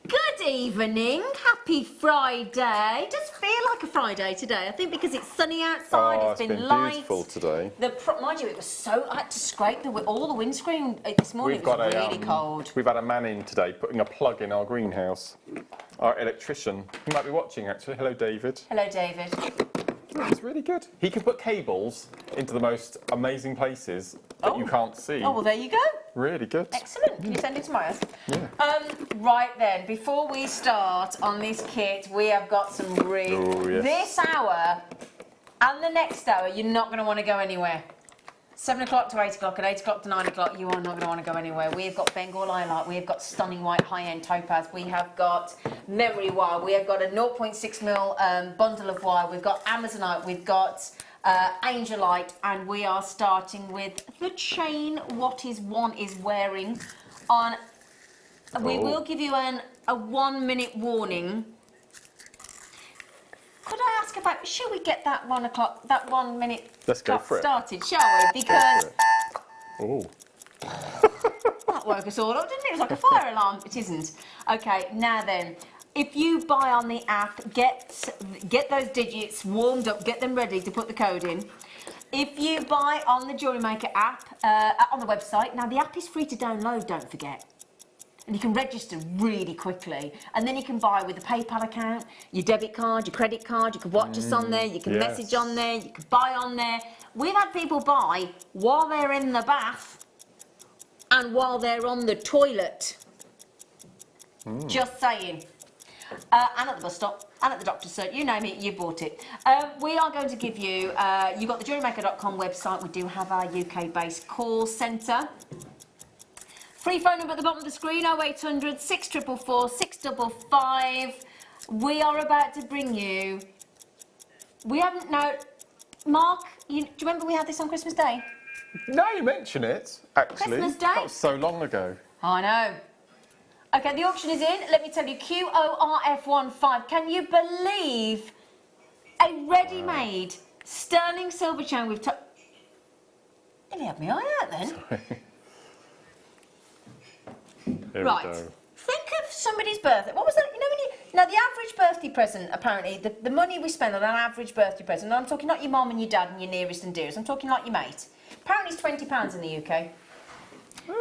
Good evening, happy Friday. It does feel like a Friday today. I think because it's sunny outside, Oh, it's it's been light. beautiful today. Mind you, it was so. I had to scrape all the windscreen this morning. It was really cold. We've had a man in today putting a plug in our greenhouse. Our electrician. He might be watching actually. Hello, David. Hello, David. It's really good. He can put cables into the most amazing places that you can't see. Oh, well, there you go. Really good. Excellent. Can you send it tomorrow? Yeah. Right then, before we start on this kit, we have got some really... Oh, yes. This hour and the next hour, you're not going to want to go anywhere. 7 o'clock to 8 o'clock and 8 o'clock to 9 o'clock, you are not going to want to go anywhere. We've got Bengal Lilac, we've got stunning white high-end topaz, we have got memory wire, we have got a 0.6mm bundle of wire, we've got Amazonite, we've got Angelite, and we are starting with the chain What Is One Is Wearing on... We will give you a 1 minute warning. Could I ask about, should we get that 1 minute Let's go clock for it. started, shall we? Because Oh. that woke us all up, didn't it? It was like a fire alarm. It isn't. Okay, now then, if you buy on the app, get those digits warmed up, get them ready to put the code in. If you buy on the Jewellery Maker app, on the website, now the app is free to download, don't forget. And you can register really quickly. And then you can buy with a PayPal account, your debit card, your credit card, you can watch us on there, you can message on there, you can buy on there. We've had people buy while they're in the bath and while they're on the toilet. Just saying. and at the bus stop, and at the doctor's surgery, you name it, you bought it. We are going to give you, you've got the jewelrymaker.com website. We do have our UK-based call centre. Free phone number at the bottom of the screen, 0800 644 655. We are about to bring you, we haven't, no, Mark, do you remember we had this on Christmas Day? Now you mention it, actually. Christmas Day? That was so long ago. I know. Okay, the auction is in. Let me tell you, QORF15. Can you believe a ready-made sterling silver chain with... Let me have my eye out then. Here Right. we go. Think of somebody's birthday. What was that? You know when you... Now, the average birthday present, apparently, the money we spend on an average birthday present, and I'm talking not your mum and your dad and your nearest and dearest, I'm talking like your mate. Apparently it's £20 in the UK.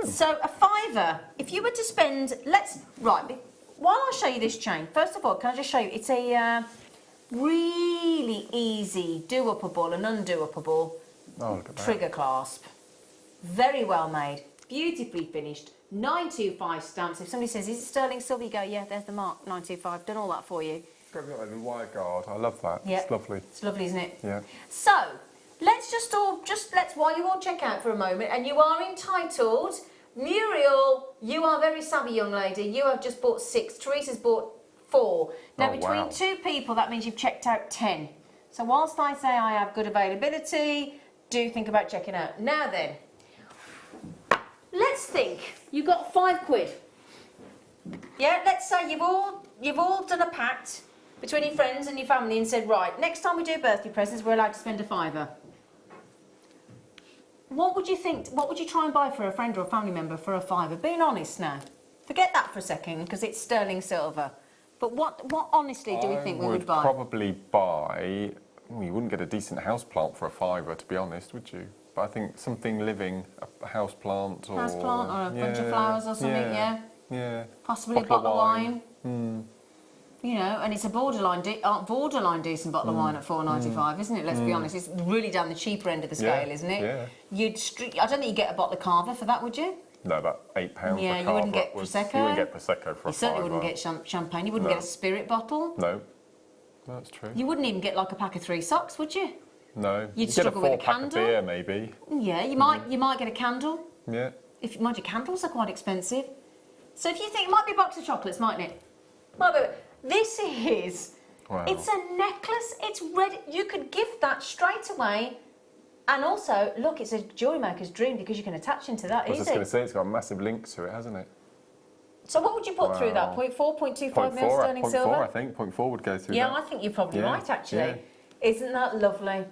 So a fiver, if you were to spend, right, while I show you this chain, first of all, can I just show you, it's a really easy do-uppable and undo-uppable Look at that. trigger clasp. Very well made, beautifully finished, 925 stamps. If somebody says, is it sterling silver? You go, yeah, there's the mark, 925, done all that for you. It's got a little wire guard. I love that. Yeah. It's lovely. It's lovely, isn't it? Yeah. So, let's while you all check out for a moment, and you are entitled, Muriel, you are a very savvy young lady, you have just bought 6, Teresa's bought 4. Now Oh, between wow. 2 people, that means you've checked out 10. So whilst I say I have good availability, do think about checking out. Now then, let's think, you got £5. Yeah, let's say you've all done a pact between your friends and your family and said, right, next time we do birthday presents, we're allowed to spend a £5. What would you think? What would you try and buy for a friend or a family member for a £5? Being honest now. Forget that for a second, because it's sterling silver. But what honestly do we think we would buy? Probably buy... Well, you wouldn't get a decent house plant for a £5, to be honest, would you? But I think something living, a house plant or... House plant or a bunch of flowers or something, yeah. Yeah. Possibly a bottle of wine. You know, and it's a borderline decent bottle of wine at £4.95, isn't it? Let's be honest, it's really down the cheaper end of the scale, isn't it? Yeah. I don't think you'd get a bottle of Carver for that, would you? No, about £8 for Yeah, you wouldn't get upwards. Prosecco. You wouldn't get Prosecco for You a certainly £5. wouldn't get champagne. You wouldn't No. get a spirit bottle. No, that's true. You wouldn't even get like a pack of 3 socks, would you? No. You'd get struggle a with a 4-pack of candle. beer, maybe. Yeah, you might get a candle. Yeah. If mind you, candles are quite expensive. So if you think it might be a box of chocolates, mightn't it? Might be. This is. Wow. It's a necklace. It's ready. You could gift that straight away. And also, look, it's a jewellery maker's dream because you can attach into that I was just easy. going to say, it's got a massive link to it, hasn't it? So what would you put through that? Wow. 0.4, 0.25 mil sterling 0.4, silver? I think. 0.4 would go through Yeah, that. I think you're probably Yeah, right, actually. yeah. Isn't that lovely?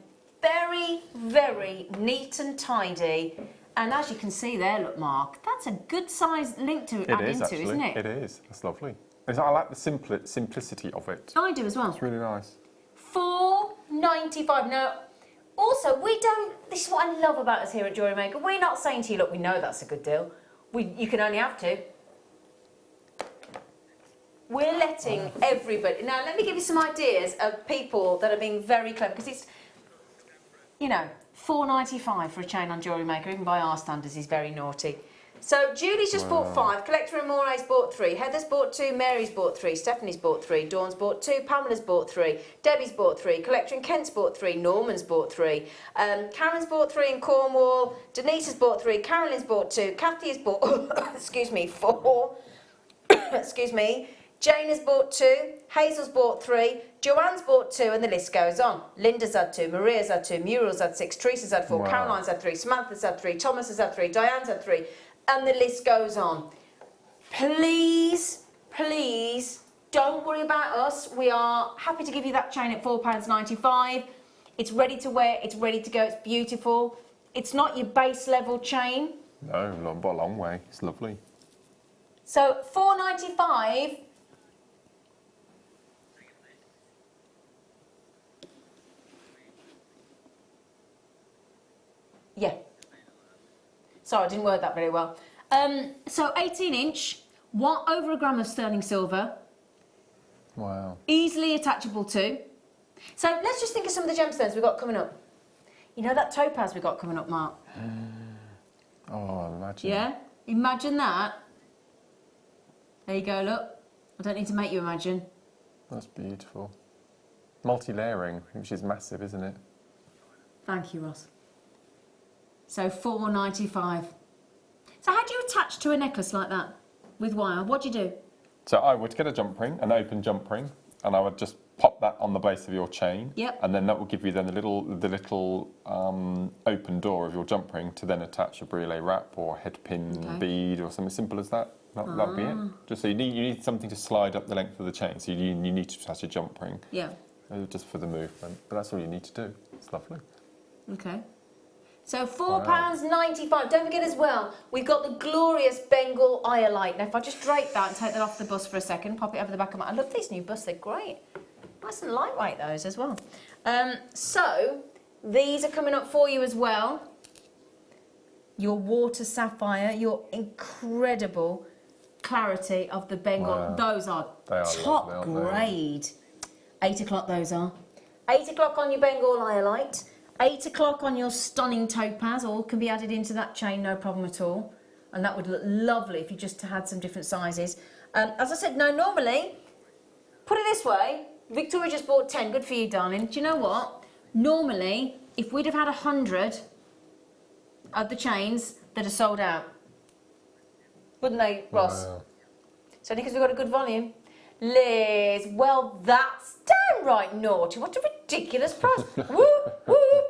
Very, very neat and tidy. And as you can see there, look, Mark, that's a good size link to add into, actually. isn't it? It is. That's lovely. I like the simplicity of it. I do as well. It's really nice. $4.95. Now, also, we don't. This is what I love about us here at Jewellery Maker. We're not saying to you, look, we know that's a good deal. You can only have 2. We're letting everybody. Now, let me give you some ideas of people that are being very clever, because it's, you know, $4.95 for a chain on Jewellery Maker, even by our standards, is very naughty. So Julie's just bought 5, Collector and Moray's bought 3, Heather's bought 2, Mary's bought 3, Stephanie's bought 3, Dawn's bought 2, Pamela's bought 3, Debbie's bought 3, Collector and Kent's bought 3, Norman's bought 3, Karen's bought 3 in Cornwall, Denise has bought 3, Carolyn's bought 2, Kathy has bought, excuse me, 4, excuse me, Jane has bought 2, Hazel's bought 3, Joanne's bought 2, and the list goes on. Linda's had 2, Maria's had 2, Muriel's had 6, Teresa's had 4, Wow. Caroline's had 3, Samantha's had 3, Thomas has had 3, Diane's had 3, and the list goes on. Please, please, don't worry about us. We are happy to give you that chain at £4.95. It's ready to wear, it's ready to go, it's beautiful. It's not your base level chain. No, but a long way. It's lovely. So £4.95. Yeah. Sorry, I didn't word that very well. So 18-inch, over a gram of sterling silver, Wow. easily attachable to. So let's just think of some of the gemstones we've got coming up. You know that topaz we've got coming up, Mark? Oh, imagine. Yeah? Imagine that. There you go, look. I don't need to make you imagine. That's beautiful. Multi-layering, which is massive, isn't it? Thank you, Ross. So $4.95. So how do you attach to a necklace like that with wire? What do you do? So I would get a jump ring, an open jump ring, and I would just pop that on the base of your chain. Yep. And then that will give you then the little open door of your jump ring to then attach a brûlée wrap or head pin bead or something simple as that. That'd be it. Just so you need something to slide up the length of the chain. So you need to attach a jump ring. Yeah. Just for the movement. But that's all you need to do. It's lovely. Okay. So £4.95. Don't forget as well, we've got the glorious Bengal Iolite. Now, if I just drape that and take that off the bus for a second, pop it over the back of my... I love these new busts, they're great. Nice and lightweight, those, as well. So, these are coming up for you as well. Your water sapphire, your incredible clarity of the Bengal. Wow. Those are They are top lovely, aren't they? grade. 8 o'clock those are. 8 o'clock on your Bengal Iolite. 8 o'clock on your stunning topaz, all can be added into that chain, no problem at all. And that would look lovely if you just had some different sizes. As I said, now normally, put it this way, Victoria just bought 10, good for you, darling. Do you know what? Normally, if we'd have had 100 of the chains that are sold out, wouldn't they, Ross? Wow. So because we've got a good volume. Liz, well, that's downright naughty. What a ridiculous price. Whoop, whoop.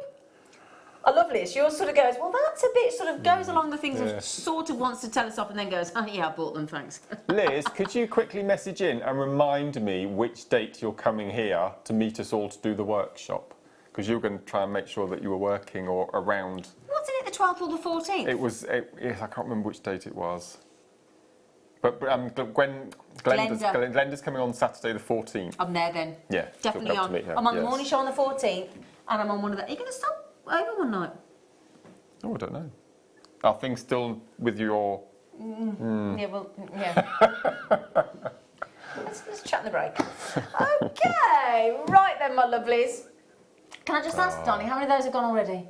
I love Liz. Yours sort of goes, well, that's a bit, sort of goes along the things of sort of wants to tell us off and then goes, oh, yeah, I bought them, thanks. Liz, could you quickly message in and remind me which date you're coming here to meet us all to do the workshop? Because you were going to try and make sure that you were working or around. Wasn't it the 12th or the 14th? It was, yes, I can't remember which date it was. But Glenda's coming on Saturday the 14th. I'm there then. Yeah, Definitely she'll come on. to meet her, I'm on the yes. morning show on the 14th and I'm on one of the... Are you going to stop over one night? Oh, I don't know. Are things still with your... Yeah, well, yeah. let's chat in the break. Okay, right then, my lovelies. Can I just ask, Donnie, how many of those have gone already?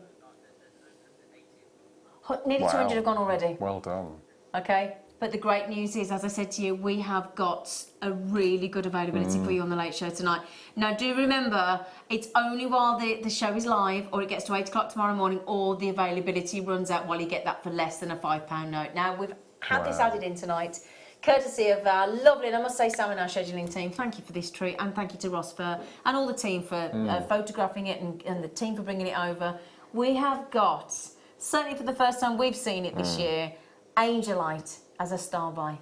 Nearly Wow. 200 have gone already. Well done. Okay, but the great news is, as I said to you, we have got a really good availability for you on the Late Show tonight. Now, do remember, it's only while the show is live, or it gets to 8 o'clock tomorrow morning, or the availability runs out while you get that for less than a £5 note. Now, we've had this added in tonight, courtesy of our lovely, and I must say, Sam and our scheduling team, thank you for this treat, and thank you to Ross and all the team for photographing it, and the team for bringing it over. We have got, certainly for the first time we've seen it this year, Angelite as a star by.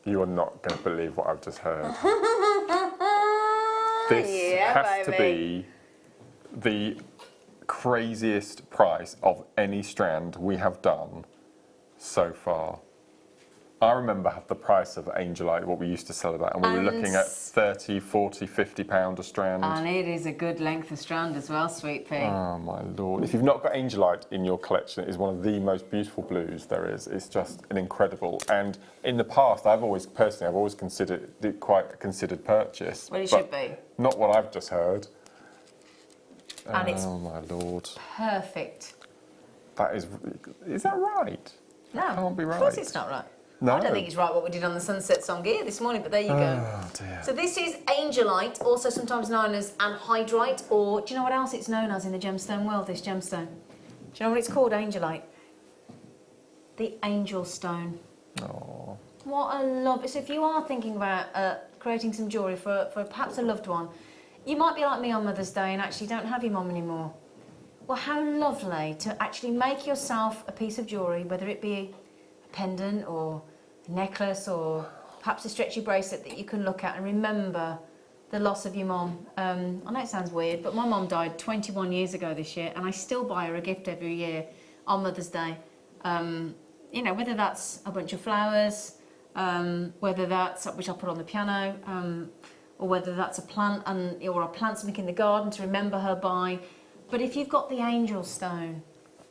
You are not going to believe what I've just heard. This has to be the craziest price of any strand we have done so far. I remember the price of Angelite, what we used to sell it at, and we were looking at 30, 40, 50 pound a strand. And it is a good length of strand as well, sweet pea. Oh my lord. If you've not got Angelite in your collection, it is one of the most beautiful blues there is. It's just an incredible. And in the past, I've always considered it quite a considered purchase. Well, it should be. Not what I've just heard. And it's Oh my lord. perfect. That is that right? No, That can't be right. Of course it's not right. No. I don't think it's right what we did on the Sunset Song here this morning, but there you go. Oh dear. So this is Angelite, also sometimes known as anhydrite, or do you know what else it's known as in the gemstone world, this gemstone? Do you know what it's called, Angelite? The angel stone. Oh. What a love. So if you are thinking about creating some jewellery for perhaps a loved one, you might be like me on Mother's Day and actually don't have your mum anymore. Well, how lovely to actually make yourself a piece of jewellery, whether it be a pendant or a necklace or perhaps a stretchy bracelet that you can look at and remember the loss of your mum. I know it sounds weird, but my mum died 21 years ago this year, and I still buy her a gift every year on Mother's Day. You know, whether that's a bunch of flowers, whether that's, which I put on the piano, or whether that's a plant or a plant something in the garden to remember her by. But if you've got the angel stone,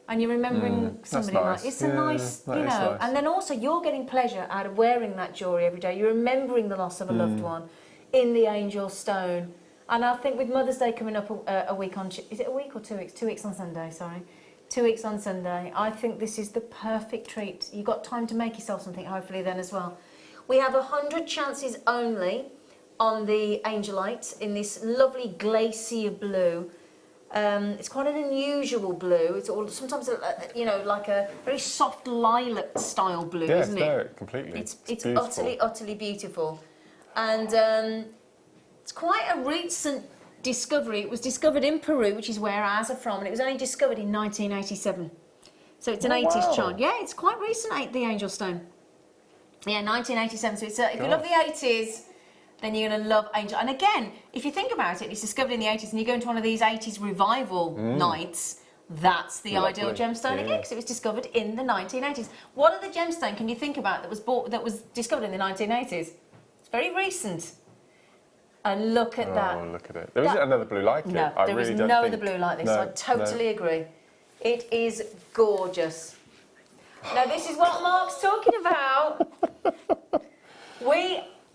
and you're remembering That's somebody nice. like it's a Yeah, nice, that you is know, nice. and then also you're getting pleasure out of wearing that jewellery every day. You're remembering the loss of a loved one in the angel stone. And I think with Mother's Day coming up a week on, is it a week or 2 weeks? 2 weeks on Sunday, sorry. 2 weeks on Sunday. I think this is the perfect treat. You've got time to make yourself something, hopefully, then as well. We have 100 chances only on the Angelite in this lovely glacier blue. It's quite an unusual blue. It's all sometimes, you know, like a very soft lilac style blue, isn't it? Yeah, completely. It's beautiful. utterly beautiful. And it's quite a recent discovery. It was discovered in Peru, which is where ours are from, and it was only discovered in 1987. So it's an 80s wow. charm. Yeah, it's quite recent, the Angel Stone. Yeah, 1987. So it's if you love the 80s, then you're going to love Angel. And again, if you think about it, it's discovered in the 80s, and you go into one of these 80s revival nights, that's the Lovely. ideal gemstone again, Yeah. because it was discovered in the 1980s. What other gemstone can you think about that was discovered in the 1980s? It's very recent. And look at that. Oh, look at it. There isn't another blue like it. No, I there is really don't no think- other blue like this. No, I totally agree. It is gorgeous. Now, this is what Mark's talking about.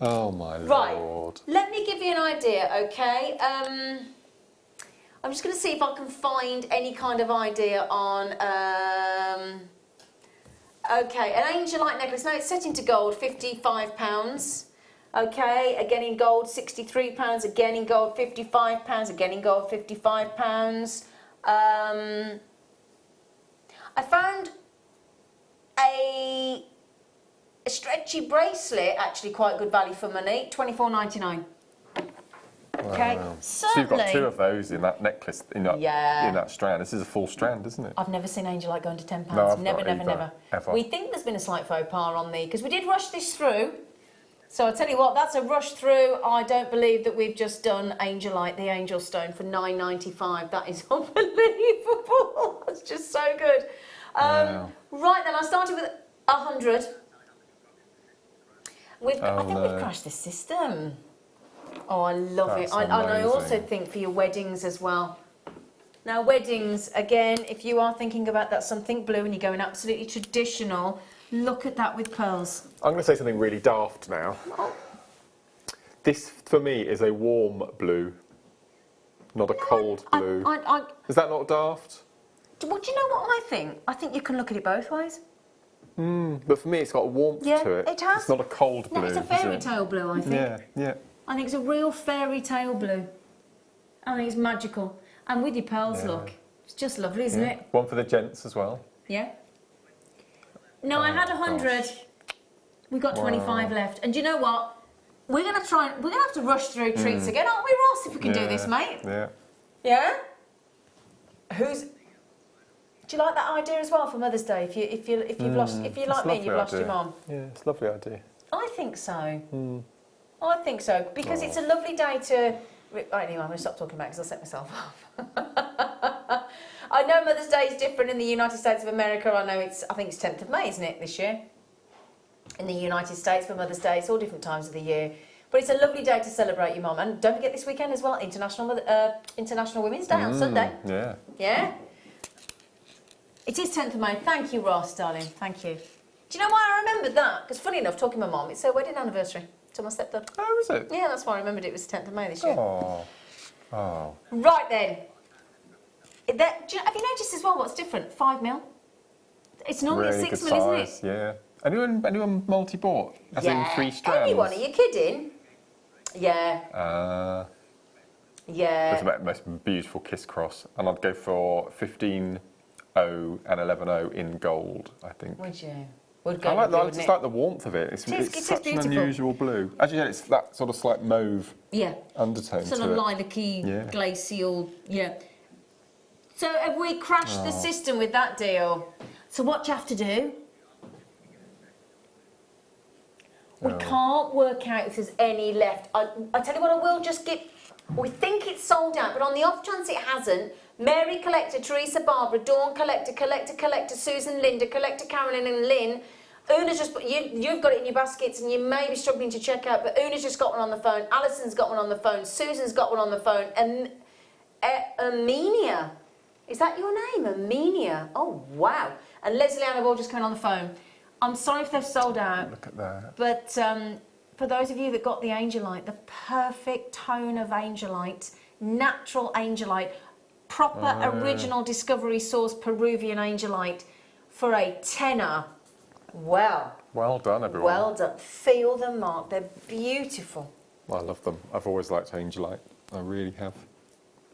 Oh, my Right. Lord. Let me give you an idea, okay? I'm just going to see if I can find any kind of idea on... okay, an Angelite necklace. Now, it's set into gold, £55. Okay, again in gold, £63. Again in gold, £55. Again in gold, £55. I found a stretchy bracelet, actually quite good value for money, £24.99. Okay, Wow. So you've got two of those in that necklace, in that, Yeah. in that strand. This is a full strand, isn't it? I've never seen Angelite going to £10. No, I've never, not never, either, never. ever. We think there's been a slight faux pas on the... Because we did rush this through. So I'll tell you what, that's a rush through. I don't believe that we've just done Angelite, the Angel Stone, for £9.95. That is unbelievable. That's just so good. Wow. Right then, I started with 100. I think no. we've crashed the system. Oh, I love That's it. And I also amazing. think for your weddings as well. Now, weddings, again, if you are thinking about that something blue and you're going absolutely traditional, look at that with pearls. I'm going to say something really daft now. This, for me, is a warm blue, not a cold blue. Is that not daft? Well, do you know what I think? I think you can look at it both ways. But for me, it's got a warmth Yeah, to it. it has. It's not a cold blue. No, it's a is fairy it? tale blue, I think. Yeah, yeah. I think it's a real fairy tale blue. I think it's magical. And with your pearls, Yeah. look. It's just lovely, isn't Yeah. it? One for the gents as well. Yeah. No, I had 100. We got 25 left. And do you know what? We're gonna have to rush through treats again, aren't we, Ross? If we can do this, mate. Yeah. Yeah. Do you like that idea as well for Mother's Day? If you're like me and you've lost your mum. Yeah, it's a lovely idea. I think so. I think so because it's a lovely day to. Right, anyway, I'm going to stop talking about it because I'll set myself off. I know Mother's Day is different in the United States of America. I think it's 10th of May, isn't it, this year? In the United States for Mother's Day, it's all different times of the year. But it's a lovely day to celebrate your mum. And don't forget this weekend as well, International Women's Day on Sunday. Yeah. Yeah? It is 10th of May. Thank you, Ross, darling. Thank you. Do you know why I remembered that? Because funny enough, talking to my mum, it's her wedding anniversary. To my stepdad. Oh, is it? Yeah, that's why I remembered it was 10th of May this year. Oh. Oh. Right then. Have you noticed as well what's different? 5 mil. It's normally Really 6 good mil, isn't size, it? Yeah. Anyone multi-bought? As in 3 strands? Anyone? Are you kidding? Yeah. Yeah. It's the most beautiful kiss cross. And I'd go for 15.0 and 11.0 in gold, I think. Would you? Would go I with blue, just wouldn't like it? the warmth of it. It's It is such an beautiful. unusual blue. As you said, it's that sort of slight mauve Yeah. undertone Sort to of it. lilac-y, Yeah. glacial, yeah. So have we crashed the system with that deal? So what do you have to do? We can't work out if there's any left. I tell you what, I will just give... We think it's sold out, but on the off chance it hasn't, Mary Collector, Teresa Barbara, Dawn Collector, Susan Linda, Collector Carolyn and Lynn. Una's just... You've got it in your baskets and you may be struggling to check out, but Una's just got one on the phone, Alison's got one on the phone, Susan's got one on the phone, and Armenia Is that your name? Armenia. Oh, wow. And Leslie Ann have all just come in on the phone. I'm sorry if they've sold out. Look at that. But for those of you that got the Angelite, the perfect tone of Angelite, natural Angelite, proper original Discovery Source Peruvian Angelite for a tenner. Well done, everyone. Well done. Feel them, Mark. They're beautiful. I love them. I've always liked Angelite. I really have.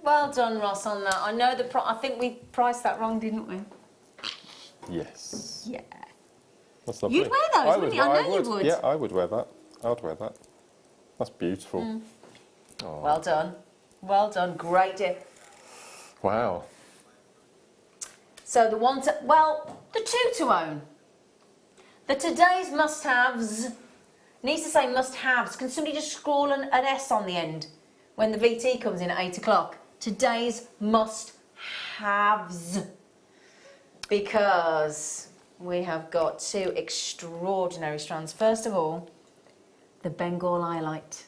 Well done, Ross, on that. I know I think we priced that wrong, didn't we? Yes. Yeah. That's lovely. You'd wear those, wouldn't you? I know you would. Yeah, I would wear that. I'd wear that. That's beautiful. Oh. Well done. Well done. Great deal. Wow. So the the two to own. The today's must-haves. Needs to say must-haves. Can somebody just scroll an S on the end when the VT comes in at 8 o'clock? Today's must-haves. Because we have got two extraordinary strands. First of all, the Bengal Eyelite.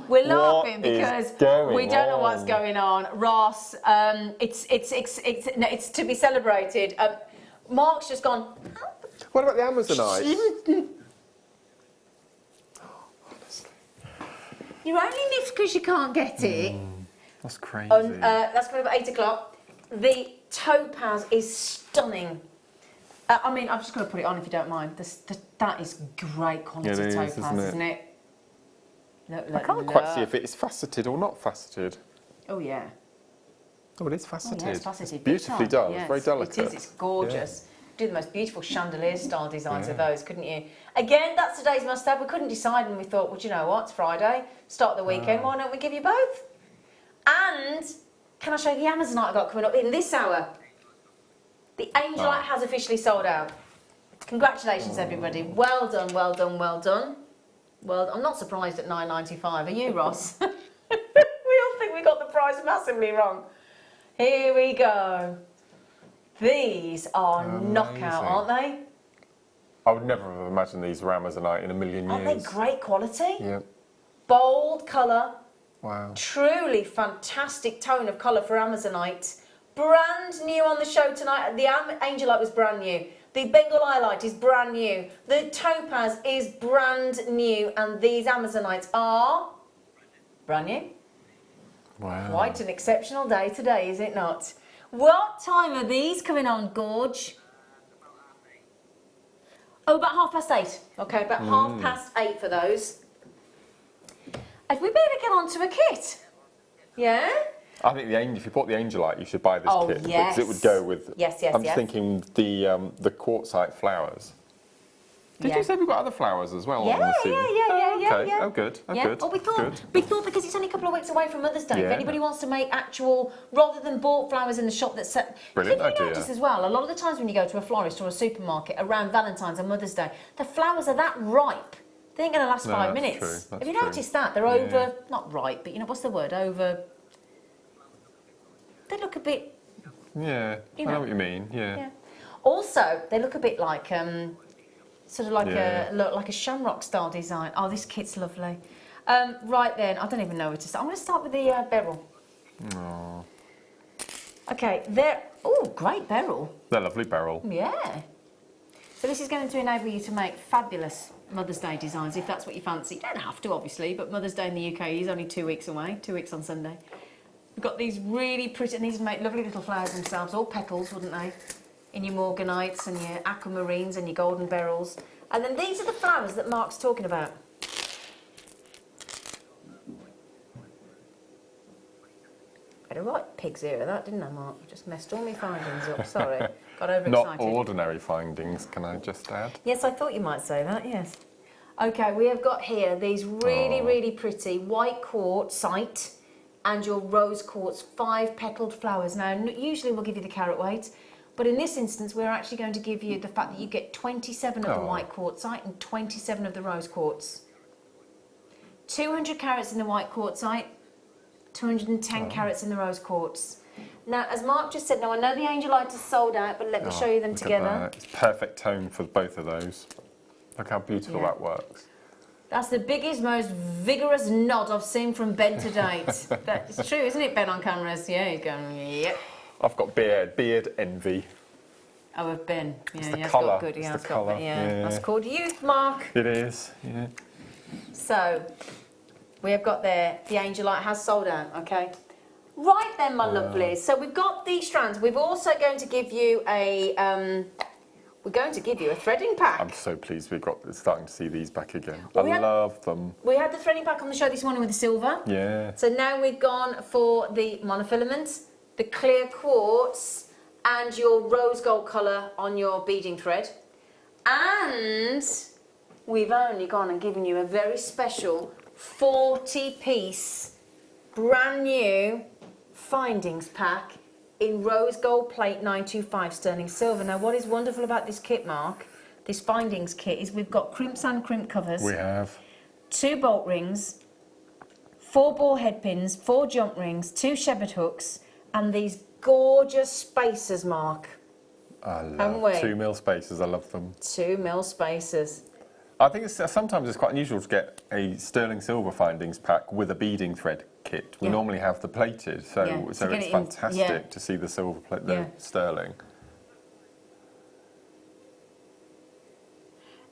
We're laughing because we don't know what's going on. Ross, it's to be celebrated. Mark's just gone. What about the Amazonite? You're only nipped because you can't get it. That's crazy. That's going to be at 8 o'clock. The topaz is stunning. I mean, I'm just going to put it on if you don't mind. That is great quality It is, topaz, isn't it? I can't quite see if it's faceted or not faceted. Oh, yeah. Oh, it is faceted. Oh, yeah, it's faceted. It's beautifully Big time. done. Yes, It's very delicate. It is. It's gorgeous. Do the most beautiful chandelier style designs of those, couldn't you? Again, that's today's must-have. We couldn't decide, and we thought, well, do you know what? It's Friday. Start the weekend. Why don't we give you both? And can I show you the Amazonite I got coming up in this hour? The Angelite has officially sold out. Congratulations, everybody. Well done, well done, well done. Well, I'm not surprised at $9.95. Are you, Ross? We all think we got the price massively wrong. Here we go. These are knockout, aren't they? I would never have imagined these were Amazonite in a million years. Aren't they great quality? Yeah. Bold colour. Wow. Truly fantastic tone of colour for Amazonite. Brand new on the show tonight. The Angelite was brand new. The Bengal Eyelite is brand new. The Topaz is brand new. And these Amazonites are brand new. Wow. Quite an exceptional day today, is it not? What time are these coming on, Gorge? Oh, about 8:30. Okay, about 8:30 for those. And we better get on to a kit. Yeah? I think if you bought the Angelite, you should buy this kit yes. because it would go with. Yes, I'm just thinking the quartzite flowers. Did you say we've got other flowers as well on the scene? Yeah. Okay. Oh, good. Oh, good. Well, we thought because it's only a couple of weeks away from Mother's Day, if Yeah. anybody wants to make actual, rather than bought flowers in the shop that's set. Brilliant Did you idea. notice as well, a lot of the times when you go to a florist or a supermarket around Valentine's and Mother's Day, the flowers are that ripe. They ain't going to last No, 5 that's minutes. true, that's Have you true. noticed that? They're over, not ripe, but what's the word? Over. They look a bit. Yeah, I know what you mean. Yeah. Also, they look a bit like sort of like Yeah. like a shamrock style design. Oh, this kit's lovely. Right then, I don't even know where to start. I'm going to start with the beryl. Oh, Okay, great beryl. they're lovely beryl. Yeah. So this is going to enable you to make fabulous Mother's Day designs if that's what you fancy. You don't have to, obviously, but Mother's Day in the UK is only 2 weeks away. 2 weeks on Sunday. We've got these really pretty, and these make lovely little flowers themselves, all petals, wouldn't they? In your morganites and your aquamarines and your golden beryls. And then these are the flowers that Mark's talking about. Better write pig's ear of that, didn't I, Mark? Just messed all my findings up, sorry. Got overexcited. Not ordinary findings, can I just add? Yes, I thought you might say that, yes. Okay, we have got here these really pretty white quartzite and your rose quartz 5-petaled flowers. Now, usually we'll give you the carat weight, but in this instance, we're actually going to give you the fact that you get 27 of the white quartzite and 27 of the rose quartz. 200 carats in the white quartzite, 210 carats in the rose quartz. Now, as Mark just said, now I know the Angelite is sold out, but let me show you them Look at together. that. It's perfect tone for both of those. Look how beautiful Yeah. that works. That's the biggest, most vigorous nod I've seen from Ben to date. That's true, isn't it, Ben, on cameras? Yeah, you're going, yep. I've got beard envy. Oh, of Ben. Yeah, the he has colour. got good. He It's has the got colour. good. Yeah. Yeah. That's called youth, Mark. It is, yeah. So, we have got there, the Angelite has sold out, okay? Right then, my lovelies. So we've got these strands. We're also going to give you a, threading pack. I'm so pleased we've got starting to see these back again. Well, I love them. We had the threading pack on the show this morning with the silver. Yeah. So now we've gone for the monofilament, the clear quartz, and your rose gold colour on your beading thread. And we've only gone and given you a very special 40-piece, brand new findings pack in rose gold plate 925 sterling silver. Now, what is wonderful about this kit, Mark, this findings kit, is we've got crimps and crimp covers. We have. 2 bolt rings, 4 ball head pins, 4 jump rings, 2 shepherd hooks, and these gorgeous spacers, Mark. I Haven't we? love 2 mil spacers. I love them. 2 mil spacers. I think sometimes it's quite unusual to get a sterling silver findings pack with a beading thread kit. We Yeah. normally have the plated, so Yeah, to so get it's it in- fantastic yeah. to see the silver plate, Yeah. the sterling.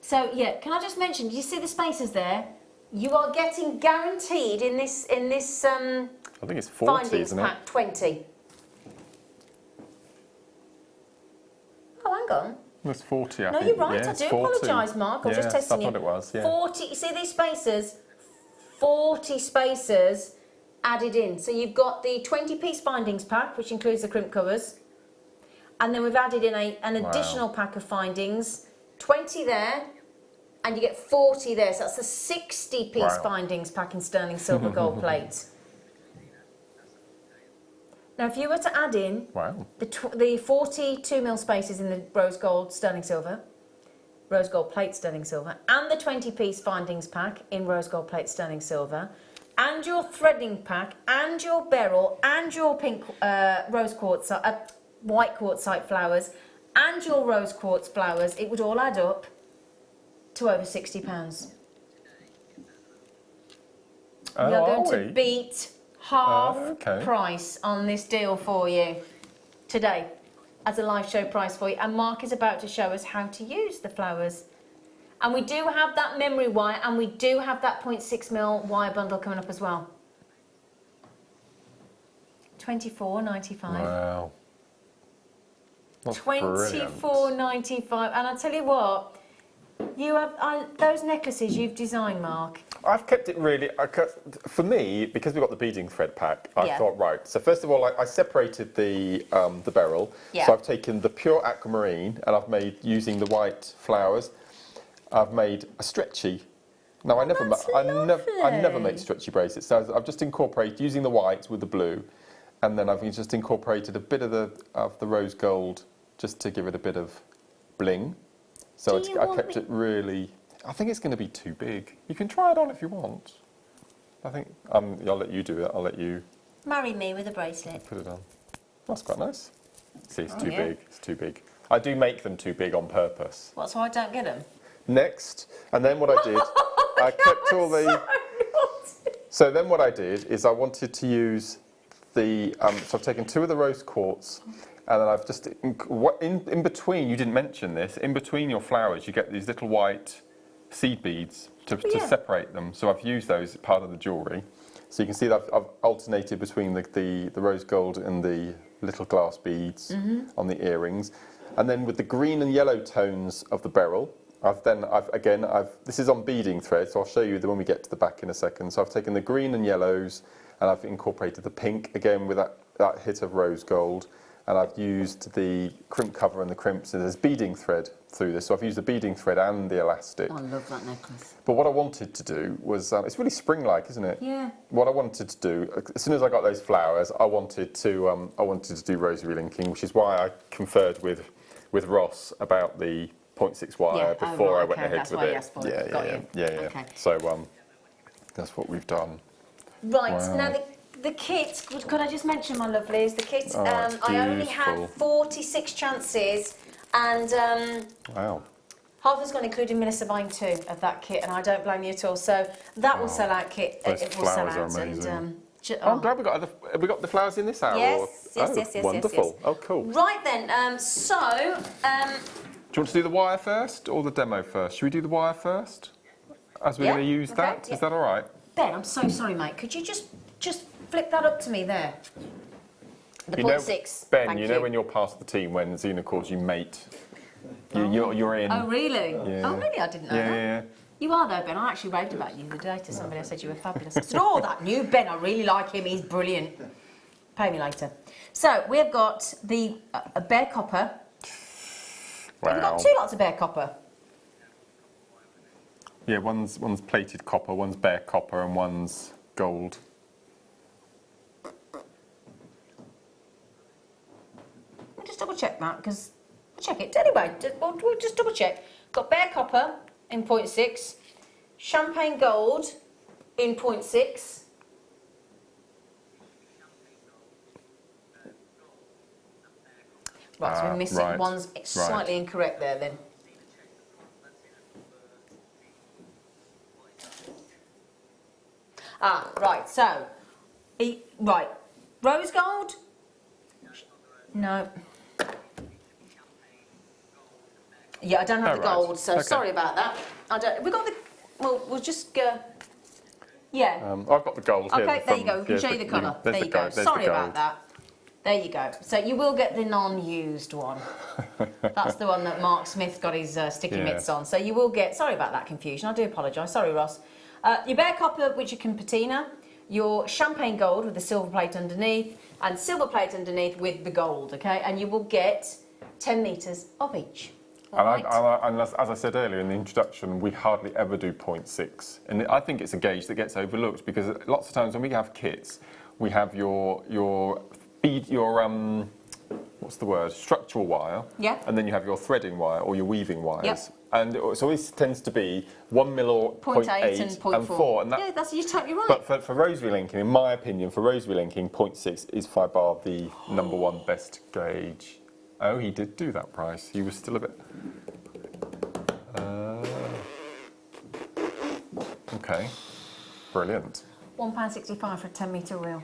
So yeah, can I just mention? Do you see the spacers there? You are getting guaranteed in this I think it's 40, findings isn't it? pack 20. Oh, hang on. It's 40, I No, think. you're right. Yeah, I it's do 40. apologise, Mark. I was just Yeah, testing you. that's what it was, yeah. 40. You see these spacers? 40 spacers added in. So you've got the 20-piece findings pack, which includes the crimp covers, and then we've added in an Wow. additional pack of findings. 20 there, and you get 40 there. So that's a 60-piece Wow. findings pack in sterling silver gold plate. Now, if you were to add in Wow. the 42 mil spaces in the rose gold sterling silver, rose gold plate sterling silver, and the 20-piece findings pack in rose gold plate sterling silver, and your threading pack, and your beryl, and your pink rose quartz, white quartzite flowers, and your rose quartz flowers, it would all add up to over £60. Oh, You're going are to we? beat half okay. price on this deal for you today as a live show price for you. And Mark is about to show us how to use the flowers. And we do have that memory wire, and we do have that 0.6 mil wire bundle coming up as well. $24.95. Wow. That's brilliant. $24.95. And I tell you what, you have those necklaces you've designed, Mark. I've kept it really, for me, because we've got the beading thread pack, I Yeah. thought, right, so first of all, I separated the beryl. Yeah. So I've taken the pure aquamarine and I've made, using the white flowers, I've made a stretchy. Now, I never lovely. make stretchy bracelets. So I've just incorporated, using the white with the blue, and then I've just incorporated a bit of the rose gold just to give it a bit of bling. So Do you I want kept it really... I think it's going to be too big. You can try it on if you want. I think I'll let you do it. I'll let you Marry me with a bracelet. put it on. That's quite nice. See, it's too yeah. big. It's too big. I do make them too big on purpose. What, so I don't get them? Next, and then what I did, I kept all the... So then what I did is I wanted to use the... so I've taken 2 of the rose quartz, and then I've just... In between, you didn't mention this, in between your flowers, you get these little white seed beads to separate them. So I've used those as part of the jewellery. So you can see that I've alternated between the rose gold and the little glass beads on the earrings. And then with the green and yellow tones of the beryl, this is on beading thread, so I'll show you when we get to the back in a second. So I've taken the green and yellows and I've incorporated the pink again with that hit of rose gold. And I've used the crimp cover and the crimps, and there's beading thread through this. So I've used the beading thread and the elastic. I love that necklace. But what I wanted to do was, it's really spring-like, isn't it? Yeah. What I wanted to do, as soon as I got those flowers, I wanted to do rosary linking, which is why I conferred with Ross about the 0.6 wire Yeah. Oh, before right, I went okay, ahead that's with why it. you asked for it. Got you. Yeah. Okay. So that's what we've done. Right, Wow. now the kit, could I just mention, my lovelies, the kit, It's I only had beautiful. 46 chances, and Wow. half has gone, including Melissa buying 2 of that kit, and I don't blame you at all. So that will sell out, kit. Those It will sell flowers out. are amazing. And, I'm glad have we got the flowers in this hour? Yes, or? yes, yes. Wonderful. Oh, cool. Right then, Do you want to do the wire first or the demo first? Should we do the wire first? As we're Yeah, going to use okay, that? yeah. Is that all right? Ben, I'm so sorry, mate. Could you just flip that up to me there? The You point know, 6. Ben, Thank you know when you're part of the team, when Xena calls you mate, you're in. Oh, really? Yeah. Oh, really? I didn't know Yeah, that. yeah, yeah. You are though, Ben. I actually raved about you the other day to somebody. I said you were fabulous. I said, oh, that new Ben, I really like him. He's brilliant. Pay me later. So we've got the bare copper. Wow. We've got 2 lots of bare copper. Yeah, one's plated copper, one's bare copper, and one's gold. We'll just double check that because check it anyway. We'll just double check. Got bare copper in 0.6, champagne gold in 0.6. Right, so we're missing right, one's slightly incorrect there then. Ah, right, so, right, rose gold? No. Yeah, I don't have Oh, the right. gold, so Okay. sorry about that. I don't, we got the, we'll just go, yeah. I've got the gold here. Okay, there you go. We can show you the colour. There you go. Sorry about that. There you go. So you will get the non-used one. That's the one that Mark Smith got his sticky Yeah. mitts on. So you will get. Sorry about that confusion. I do apologise. Sorry, Ross. Your bare copper, which you can patina. Your champagne gold with the silver plate underneath, and silver plate underneath with the gold. Okay, and you will get 10 metres of each. And as I said earlier in the introduction, we hardly ever do 0.6. And I think it's a gauge that gets overlooked because lots of times when we have kits, we have your what's the word? Structural wire. Yeah. And then you have your threading wire or your weaving wires. Yep. And so this tends to be 1 mil or 0.8 and 0.4. and 4. And that, Yeah, you're totally right. but for rosary linking, in my opinion, for rosary linking, 0.6 is by far the number 1 best gauge. Oh, he did do that price. He was still a bit. Okay, brilliant. £1.65 for a 10-metre reel.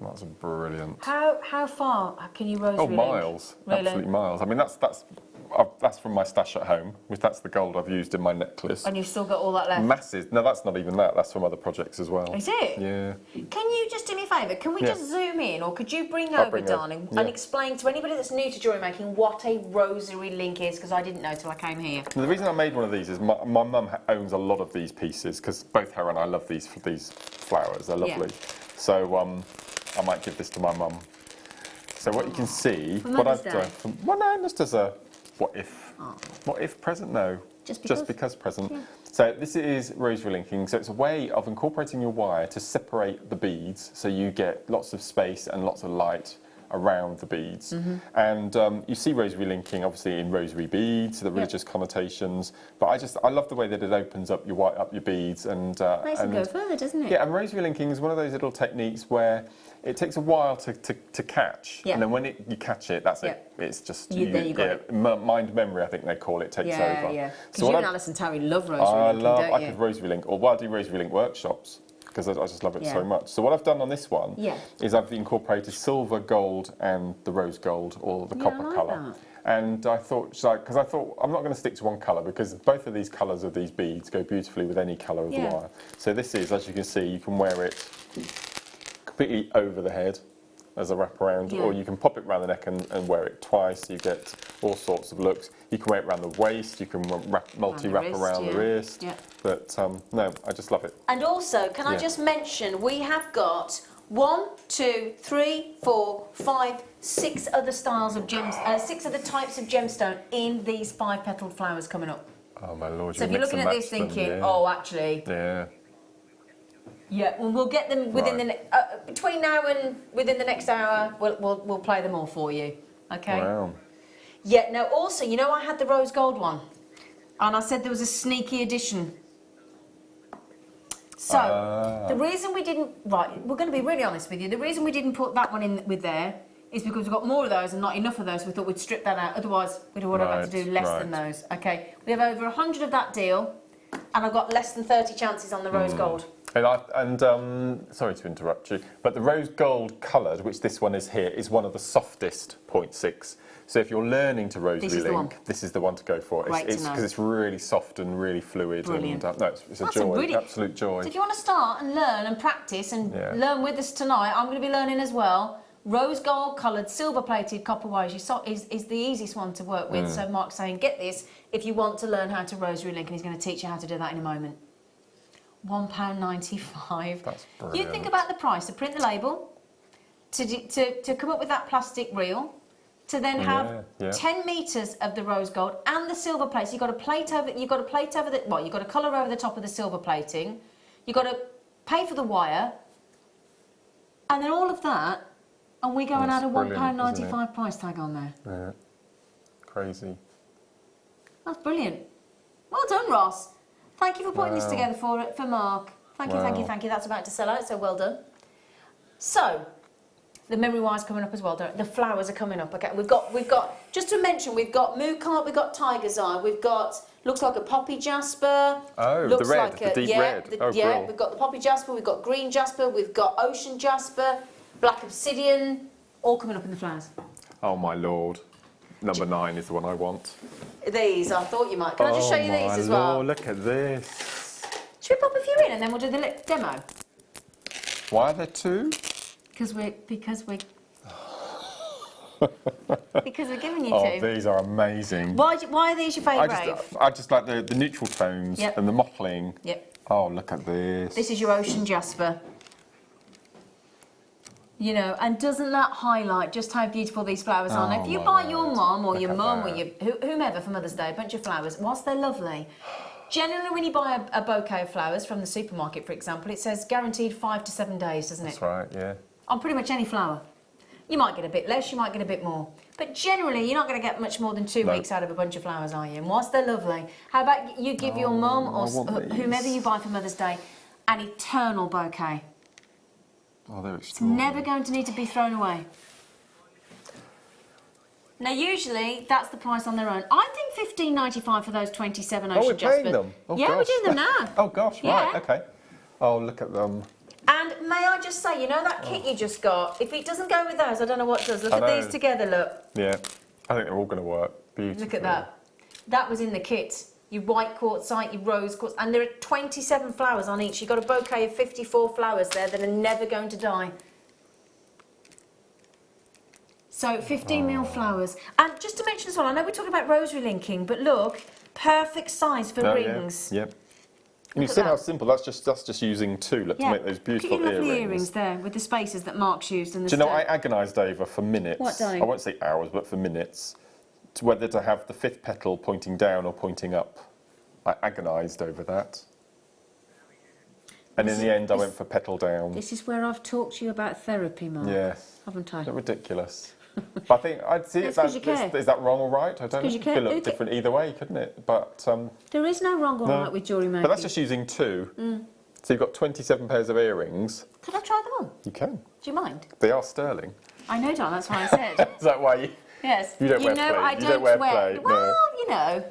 That's brilliant. How far can you rosary Oh, link? miles, Really? absolutely miles. I mean, that's from my stash at home. That's the gold I've used in my necklace. And you've still got all that left? Massive. No, that's not even that. That's from other projects as well. Is it? Yeah. Can you just do me a favour? Can we Yeah. just zoom in, or could you bring I'll over, bring over, darling, yeah. and explain to anybody that's new to jewellery making what a rosary link is? Because I didn't know till I came here. And the reason I made one of these is my mum owns a lot of these pieces because both her and I love these flowers. They're lovely. So I might give this to my mum. So what you can see, For what Mother's I've Day? done. Well, no, just as a what if present? No, Just because? present. Yeah. So this is rosary linking. So it's a way of incorporating your wire to separate the beads, so you get lots of space and lots of light around the beads. Mm-hmm. And you see rosary linking obviously in rosary beads, the religious connotations. But I love the way that it opens up your beads and Makes them go further, doesn't it? yeah, and rosary linking is one of those little techniques where it takes a while to catch, Yeah. and then when you catch it, that's it. It's just Then you got it. mind memory, I think they call it, takes over. Yeah. Because So you what and I Alison Terry love rosary linking, don't I you? could rosary link, or I do rosary link workshops because I just love it Yeah. so much. So what I've done on this one Yeah. is I've incorporated silver, gold, and the rose gold, or the Yeah, copper I like colour. that. And I thought, because I thought I'm not going to stick to one colour because both of these colours of these beads go beautifully with any colour of the Yeah. wire. So this is, as you can see, you can wear it completely over the head as a wraparound, Yeah. or you can pop it around the neck and wear it twice. You get all sorts of looks. You can wear it around the waist. You can multi-wrap wrist, around the yeah. wrist. Yeah. But no, I just love it. And also, can I Yeah. just mention, we have got 1, 2, 3, 4, 5, 6 other styles of gems, 6 other types of gemstone in these 5-petaled flowers coming up. Oh my lord! So if you're mix looking and at this match them, thinking, yeah. oh, actually, Yeah. yeah, well, we'll get them within Right. between now and within the next hour. We'll play them all for you. Okay. Wow. Yeah. Now, also, you know, I had the rose gold one, and I said there was a sneaky addition. So, the reason we didn't, right, we're going to be really honest with you, the reason we didn't put that one in with there is because we've got more of those and not enough of those, so we thought we'd strip that out, otherwise we'd have had to do less than those. Okay, we have over 100 of that deal, and I've got less than 30 chances on the rose gold. Sorry to interrupt you, but the rose gold coloured, which this one is here, is one of the softest 0.6. So if you're learning to rosary link, this is the one to go for. Great It's to know. because it's really soft and really fluid. Brilliant. And, no, it's a That's joy, a really- absolute joy. So if you want to start and learn and practice and learn with us tonight, I'm going to be learning as well. Rose gold coloured, silver plated copper wire is the easiest one to work with. So Mark's saying, get this if you want to learn how to rosary link, and he's going to teach you how to do that in a moment. £1.95. That's You brilliant. think about the price to print the label, to come up with that plastic reel, to then have 10 metres of the rose gold and the silver plates. You've got a plate over. You've got a colour over the top of the silver plating. You've got to pay for the wire, and then all of that, and we go and add a £1.95 price tag on there. Yeah. Crazy. That's brilliant. Well done, Ross. Thank you for putting this together for Mark. Thank you, thank you, thank you. That's about to sell out, so well done. So, the memory wire's coming up as well. The flowers are coming up. Okay, we've got. Just to mention, we've got Mookart, we've got Tiger's Eye, we've got looks like a poppy jasper. Oh, looks the red, like the deep red. Cool. We've got the poppy jasper, we've got green jasper, we've got ocean jasper, black obsidian, all coming up in the flowers. Oh my lord. Number 9 is the one I want. These, I thought you might. Can I just show you these as well? Oh, look at this. Should we pop a few in and then we'll do the demo? Why are there 2? Because we're giving you Oh, two. these are amazing. Why are these your favourite? I just like the neutral tones and the mottling. Yep. Oh, look at this. This is your ocean jasper. You know, and doesn't that highlight just how beautiful these flowers are? Now, if you buy your mum or your mum or your whomever for Mother's Day a bunch of flowers, whilst they're lovely, generally when you buy a bouquet of flowers from the supermarket, for example, it says guaranteed 5 to 7 days, doesn't it? That's right, yeah. On pretty much any flower. You might get a bit less, you might get a bit more. But generally, you're not going to get much more than 2 weeks out of a bunch of flowers, are you? And whilst they're lovely, how about you give your mum or whomever you buy for Mother's Day an eternal bouquet? Oh, they're It's extraordinary. never going to need to be thrown away. Now, usually, that's the price on their own. I think $15.95 for those 27 ocean Oh, we're jaspers. paying them? Oh, yeah, gosh. we're doing them now. Oh, gosh, Yeah. right, okay. Oh, look at them. And may I just say, you know that kit you just got? If it doesn't go with those, I don't know what does. Look I at know. these together, look. Yeah, I think they're all going to work. Beautiful. Look at that. That was in the kit. Your white quartzite, your rose quartz, and there are 27 flowers on each. You've got a bouquet of 54 flowers there that are never going to die. So 15 mil flowers. And just to mention as well, I know we're talking about rosary linking, but look, perfect size for rings. Yeah. And you at see that. how simple, that's just using 2 to make those beautiful Look at your lovely earrings. earrings there with the spaces that Mark's used and the Do you know, I stone. agonised over for minutes. What, darling? I won't say hours, but for minutes, to whether to have the 5th petal pointing down or pointing up. I agonised over that. And in the end, I went for petal down. This is where I've talked to you about therapy, Mark. Yes. Haven't I? They're ridiculous. But I think I'd see It's it. 'cause you care. Is that wrong or right? I don't know. 'cause you It care. could look Look at- different either way, couldn't it? But There is no wrong or no. right with jewellery making. But that's just using 2. So you've got 27 pairs of earrings. Could I try them on? You can. Do you mind? They are sterling. I know, Don, that's what I said. Is that why you? Yes. You don't wear know, plate. I You don't don't wear wear. plate, no. Well, you know.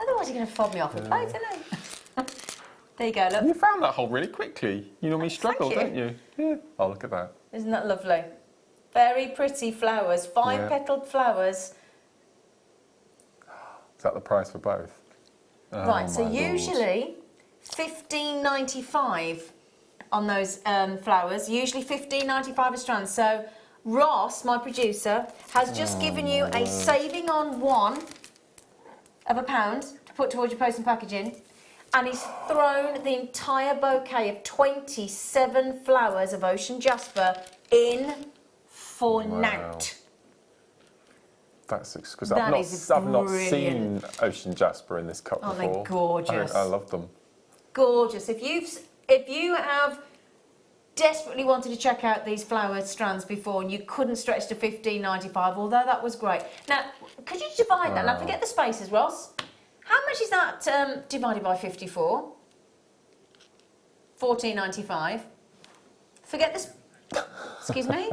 Otherwise, you're going to fob me off with plate, isn't it? There you go, look. You found that hole really quickly. You normally struggle, you. don't you? Yeah. Oh, look at that. Isn't that lovely? Very pretty flowers, 5-petalled flowers. Is that the price for both? Oh, Right, so my Lord. usually $15.95 on those flowers, usually $15.95 a strand. So Ross, my producer, has just given you a saving on one of £1 to put towards your post and packaging, and he's thrown the entire bouquet of 27 flowers of ocean jasper in for naught. That's exquisite. That I've is not brilliant. seen ocean jasper in this cup Aren't they before. gorgeous? I love them. Gorgeous. If you have desperately wanted to check out these flower strands before and you couldn't stretch to $15.95, although that was great. Now, could you divide that? Now, forget the spaces, Ross. How much is that divided by 54? 14.95. Forget this. Excuse me.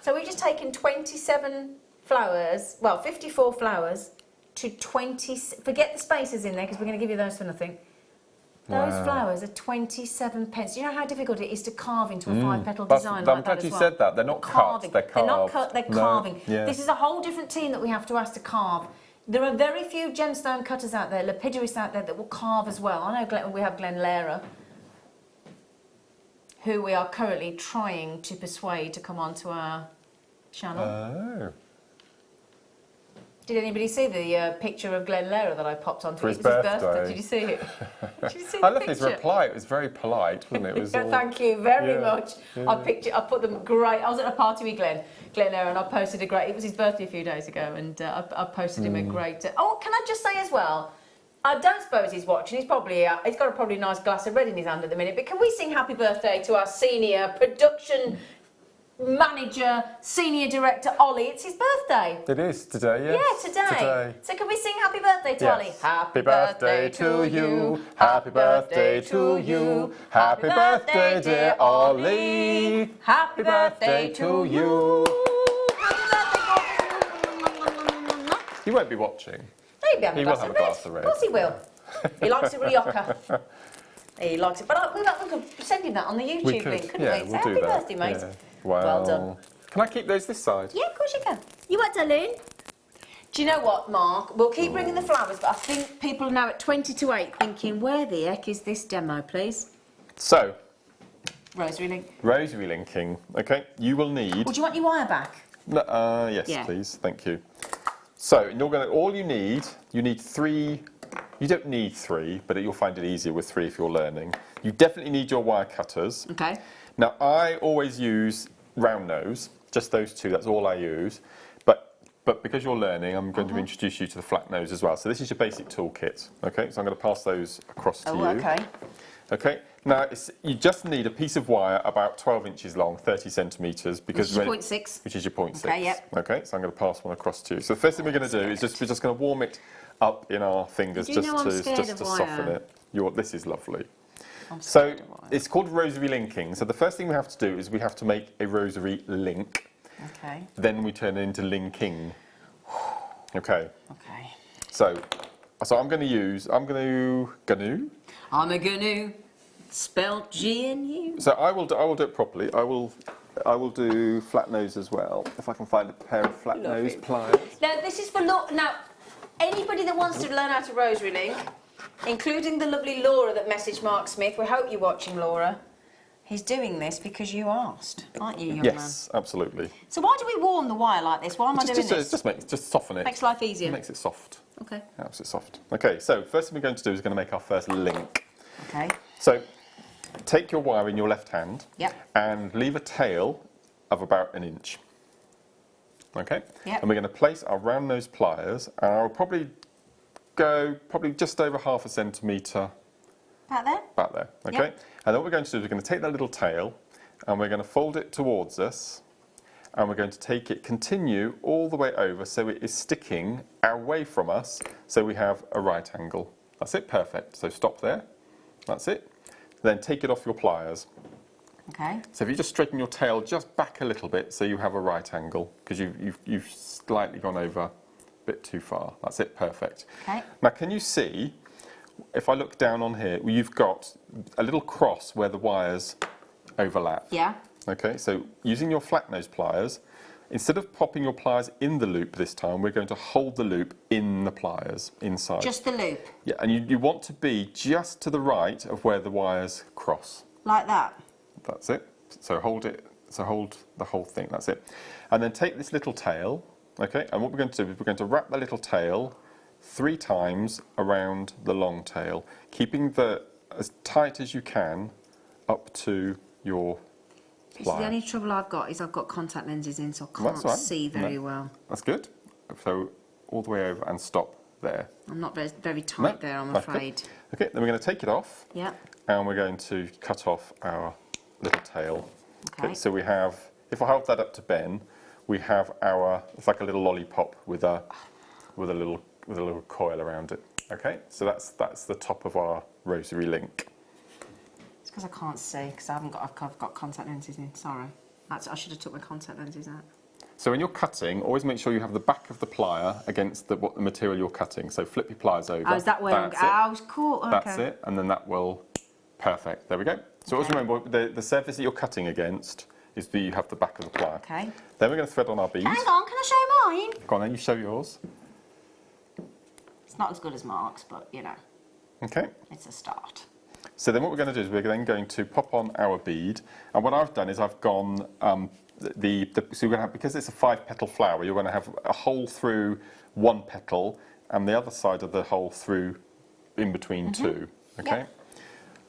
So we've just taken 27 flowers, well, 54 flowers to 20. Forget the spaces in there because we're going to give you those for nothing. Those flowers are 27 pence. Do you know how difficult it is to carve into a 5-petal design like I'm that glad as you well? said that. They're not cut, they're carved. They're not cut, they're No, carving. yeah. This is a whole different team that we have to ask to carve. There are very few gemstone cutters out there, lapidarists out there that will carve as well. I know we have Glenn Lehrer, who we are currently trying to persuade to come onto our channel. Oh. Did anybody see the picture of Glenn Lehrer that I popped onto? For his It was birthday. Did you see it? Did you see I the love his picture? reply. It was very polite, wasn't it? It was Yeah, all- thank you very Yeah, much. yeah. I put them great. I was at a party with Glenn Lehrer, and I posted a great. It was his birthday a few days ago, and I posted him a great. Oh, can I just say as well? I don't suppose he's watching. He's probably he's got a probably nice glass of red in his hand at the minute. But can we sing happy birthday to our senior production manager, senior director Ollie? It's his birthday. It is today, yes. Yeah, today. So can we sing happy birthday to Ollie? Yes. Happy birthday to you. Happy birthday to you. Happy birthday, dear Ollie. Happy birthday to you. He won't be watching. Maybe have He a will glass have of a glass of red. Of course he will. He likes a rioja. He likes it. But we could send him that on the YouTube We could. link, couldn't Yeah, we? we'll Say do happy that. birthday, mate. Yeah. Well done. Can I keep those this side? Yeah, of course you can. You want to learn? Do you know what, Mark? We'll keep bringing the flowers, but I think people are now at 20 to 8 thinking, where the heck is this demo, please? So, Rosary link. rosary linking. Okay, you will need. Or do you want your wire back? No, yes, Yeah. please. Thank you. So you're going to. All you need 3. You don't need 3, but you'll find it easier with 3 if you're learning. You definitely need your wire cutters. Okay. Now I always use round nose, just those 2. That's all I use. But because you're learning, I'm going to introduce you to the flat nose as well. So this is your basic toolkit. Okay. So I'm going to pass those across to you. Okay. Okay. Now you just need a piece of wire about 12 inches long, 30 centimetres, because Which is your 0.6. which is your 0.6. Okay, yep. Okay, so I'm going to pass one across to you. So the first thing we're going to do is we're just going to warm it up in our fingers Do you just know I'm to scared of soften wire? it. This is lovely. I'm So scared of wire. it's called rosary linking. So the first thing we have to do is we have to make a rosary link. Okay. Then we turn it into linking. Okay. Okay. So I'm going to I'm a gnu. Spelled G-N-U. So I will do it properly. I will do flat nose as well. If I can find a pair of flat nose pliers. Now, this is for now, anybody that wants to learn how to rosary link, including the lovely Laura that messaged Mark Smith. We hope you're watching, Laura. He's doing this because you asked, aren't you, young man? Yes, absolutely. So why do we warm the wire like this? Why am I doing this? Just soften it. Makes life easier. It makes it soft. Okay. Absolutely soft. Okay, so first thing we're going to do is going to make our first link. Okay. So take your wire in your left hand Yep. and leave a tail of about 1 inch. Okay? Yep. And we're going to place our round nose pliers, and I'll probably go just over 1/2 centimetre About there? back there. Okay? Yep. And then what we're going to do is we're going to take that little tail and we're going to fold it towards us, and we're going to continue all the way over so it is sticking away from us so we have a right angle. That's it, perfect. So stop there. That's it. Then take it off your pliers. Okay. So if you just straighten your tail just back a little bit so you have a right angle, because you've slightly gone over a bit too far. That's it, perfect. Okay. Now can you see, if I look down on here, you've got a little cross where the wires overlap. Yeah. Okay, so using your flat nose pliers, instead of popping your pliers in the loop this time, we're going to hold the loop in the pliers, inside. Just the loop. Yeah, and you want to be just to the right of where the wires cross. Like that. That's it. So hold the whole thing, that's it. And then take this little tail, okay, and what we're going to do is we're going to wrap the little tail 3 times around the long tail, keeping as tight as you can up to your See, plier. the only trouble I've got is I've got contact lenses in, so I can't That's all right. see very No. well. That's good. So all the way over and stop there. I'm not very tight No, there, I'm that's good. afraid. Okay, then we're going to take it off. Yeah. And we're going to cut off our little tail. Okay. So we have, if I hold that up to Ben, we have it's like a little lollipop with a little coil around it. Okay, so that's the top of our rosary link. because I can't see, because I've got contact lenses in. Sorry, I should have took my contact lenses out. So when you're cutting, always make sure you have the back of the plier against the material you're cutting. So flip your pliers over. Oh, is that where That's it. I was cool. Okay. That's it, and then that will, perfect. There we go. So always remember, the surface that you're cutting against is that you have the back of the plier. Okay. Then we're going to thread on our bead. Hang on, can I show mine? Go on then, you show yours. It's not as good as Mark's, but you know, Okay. it's a start. So then what we're going to do is we're then going to pop on our bead, and what I've done is I've gone so you're going to have, because it's a 5-petal flower, you're going to have a hole through one petal and the other side of the hole through in between two. Okay. Yep.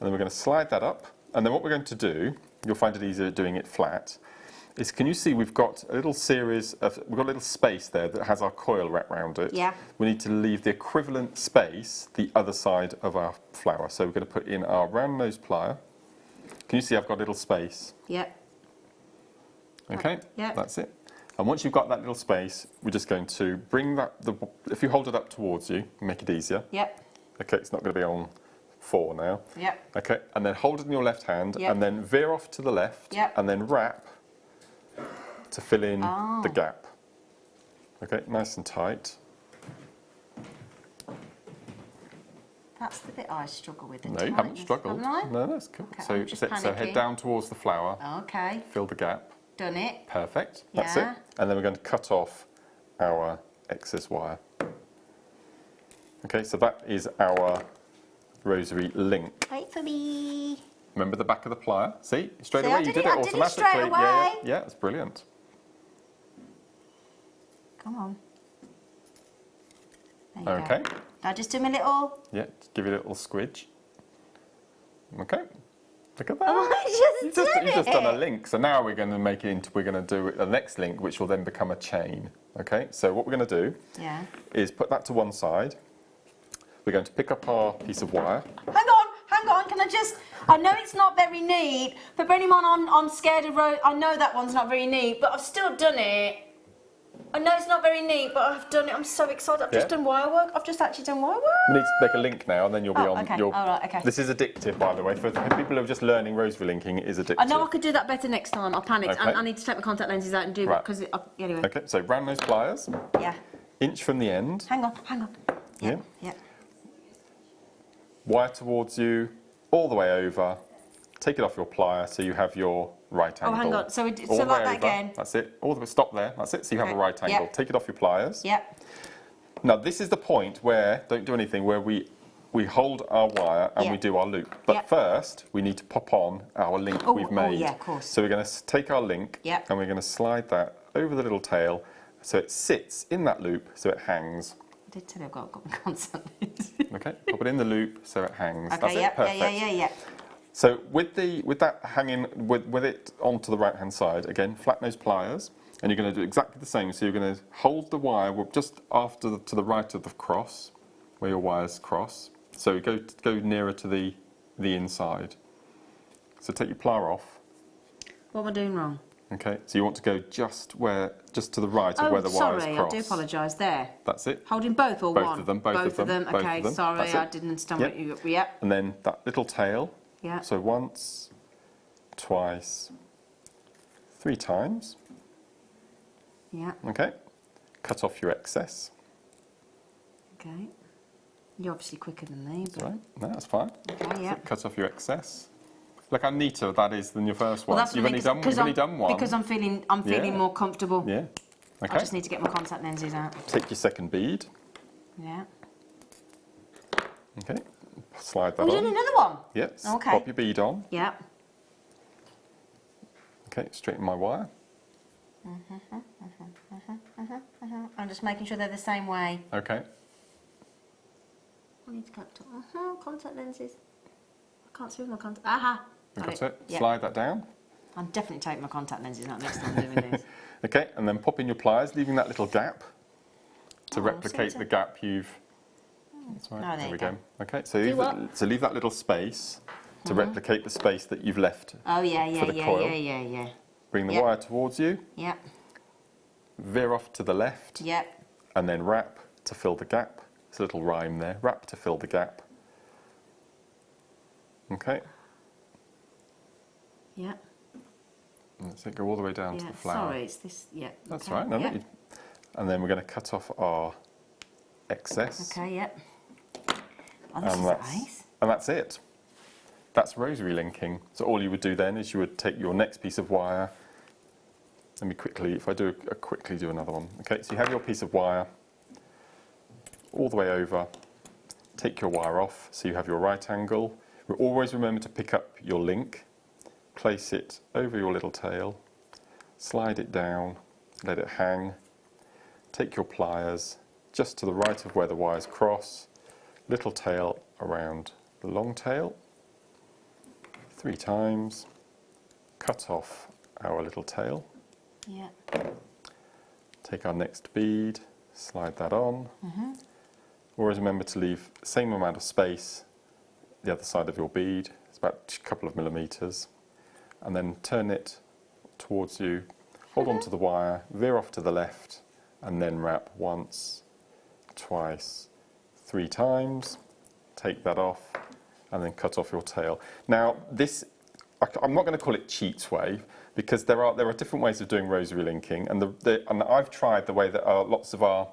And then we're going to slide that up, and then what we're going to do, you'll find it easier doing it flat, is can you see we've got a little space there that has our coil wrapped around it. Yeah. We need to leave the equivalent space the other side of our flower. So we're going to put in our round nose plier. Can you see I've got a little space? Yep. Okay, Yeah. that's it. And once you've got that little space, we're just going to bring that, if you hold it up towards you, make it easier. Yep. Okay, it's not going to be on 4 now. Yep. Okay, and then hold it in your left hand, Yep. and then veer off to the left, Yep. and then wrap to fill in Oh. the gap. Okay, nice and tight. That's the bit I struggle with. No, you haven't struggled. Haven't I? No, that's cool. Okay, So, I'm just so head panicking. down towards the flower, Okay, fill the gap. done it. Perfect. That's Yeah. it. And then we're going to cut off our excess wire. Okay, so that is our rosary link. Wait for me. Remember the back of the plier? See? Straight See, away, I you did did it- it I did it automatically. straight Yeah, away. yeah, that's brilliant. Come on. There you Okay. go. I just do my little. Yeah, just give it a little squidge. Okay. Look at that. Oh, I You've just did you've just done a it. link. So now we're going to make it into, we're going to do the next link, which will then become a chain. Okay, so what we're going to do Yeah. is put that to one side. We're going to pick up our piece of wire. Hang on, can I just... I know it's not very neat, but bearing in mind I'm scared of road... I know that one's not very neat, but I've still done it. I know it's not very neat, but I've done it. I'm so excited. I've just Yeah. done wire work. I've just actually done wire work. We need to make a link now, and then you'll be Oh, on. okay. You'll, All right, okay. This is addictive, by the way. For people who are just learning rosary linking, it is addictive. I know I could do that better next time. I panicked. Okay. I need to take my contact lenses out and do it Right. because... Anyway. Okay, so round nose pliers, Yeah. inch from the end. Hang on. Yeah. Yeah. Wire towards you, all the way over. Take it off your plier so you have your right angle. Oh, hang on. So All like the way that over. again. That's it. All the way. Stop there. That's it. So you have a Okay. right Yeah. angle. Take it off your pliers. Yep. Now this is the point where don't do anything. Where we hold our wire and Yeah. we do our loop. But Yeah. first we need to pop on our link Oh, we've oh, made. yeah, of course. So we're going to take our link Yeah. and we're going to slide that over the little tail so it sits in that loop so it hangs. I did tell you I've got my contact lenses. Okay, pop it in the loop so it hangs. That's Okay, it. yeah, Perfect. yeah. So with that hanging with it onto the right hand side, again flat nose pliers, and you're going to do exactly the same. So you're going to hold the wire just after to the right of the cross, where your wires cross. So go nearer to the inside. So take your plier off. What am I doing wrong? Okay, so you want to go just to the right of where the wires sorry, cross. I do apologise. There. That's it. Holding both or Both one? of them, both of them, both Okay, of them. sorry, That's I it. didn't understand Yep. what you... Yep. And then that little tail. Yeah. So once, twice, 3 times. Yeah. Okay. Cut off your excess. Okay. You're obviously quicker than me, That's but... right. No, that's fine. Okay, yeah. So cut off your excess. Look how neater that is than your first Well, one. that's You've only done one. Because I'm feeling Yeah. more comfortable. Yeah. I Okay. just need to get my contact lenses out. Take your second bead. Yeah. Okay. Slide that Oh, we're on. doing another one? Yes. Okay. Pop your bead on. Yeah. Okay. Straighten my wire. I'm just making sure they're the same way. Okay. I need to cut contact lenses. I can't see with my contact... Aha! Got it. Yeah. Slide that down. I'm definitely taking my contact lenses out next time doing this. Okay. And then pop in your pliers, leaving that little gap to Oh, replicate so the gap you've. That's right. Oh, there there you we go. go. Okay. So what? leave that little space to replicate the space that you've left. Oh, yeah, For the coil. yeah. Bring the Yep. wire towards you. Yep, Veer off to the left. yep. And then wrap to fill the gap. There's a little rhyme there. Wrap to fill the gap. Okay. Yeah. Let's go all the way down to Yeah. the flower. Sorry, it's this. Yeah. That's okay, right. No, yeah. and then we're going to cut off our excess. Okay. Yep. Oh, this And is that's, nice. and that's it. That's rosary linking. So all you would do then is you would take your next piece of wire. Let me quickly, if I do quickly do another one. Okay, so you have your piece of wire all the way over. Take your wire off, so you have your right angle. Always remember to pick up your link, place it over your little tail, slide it down, let it hang. Take your pliers just to the right of where the wires cross, little tail around the long tail, 3 times, cut off our little tail, Yeah. take our next bead, slide that on. Always remember to leave the same amount of space the other side of your bead, it's about a couple of millimeters, and then turn it towards you, hold on to the wire, veer off to the left, and then wrap once, twice, 3 times, take that off, and then cut off your tail. Now this, I'm not going to call it cheats way, because there are different ways of doing rosary linking, and and I've tried the way that lots of our,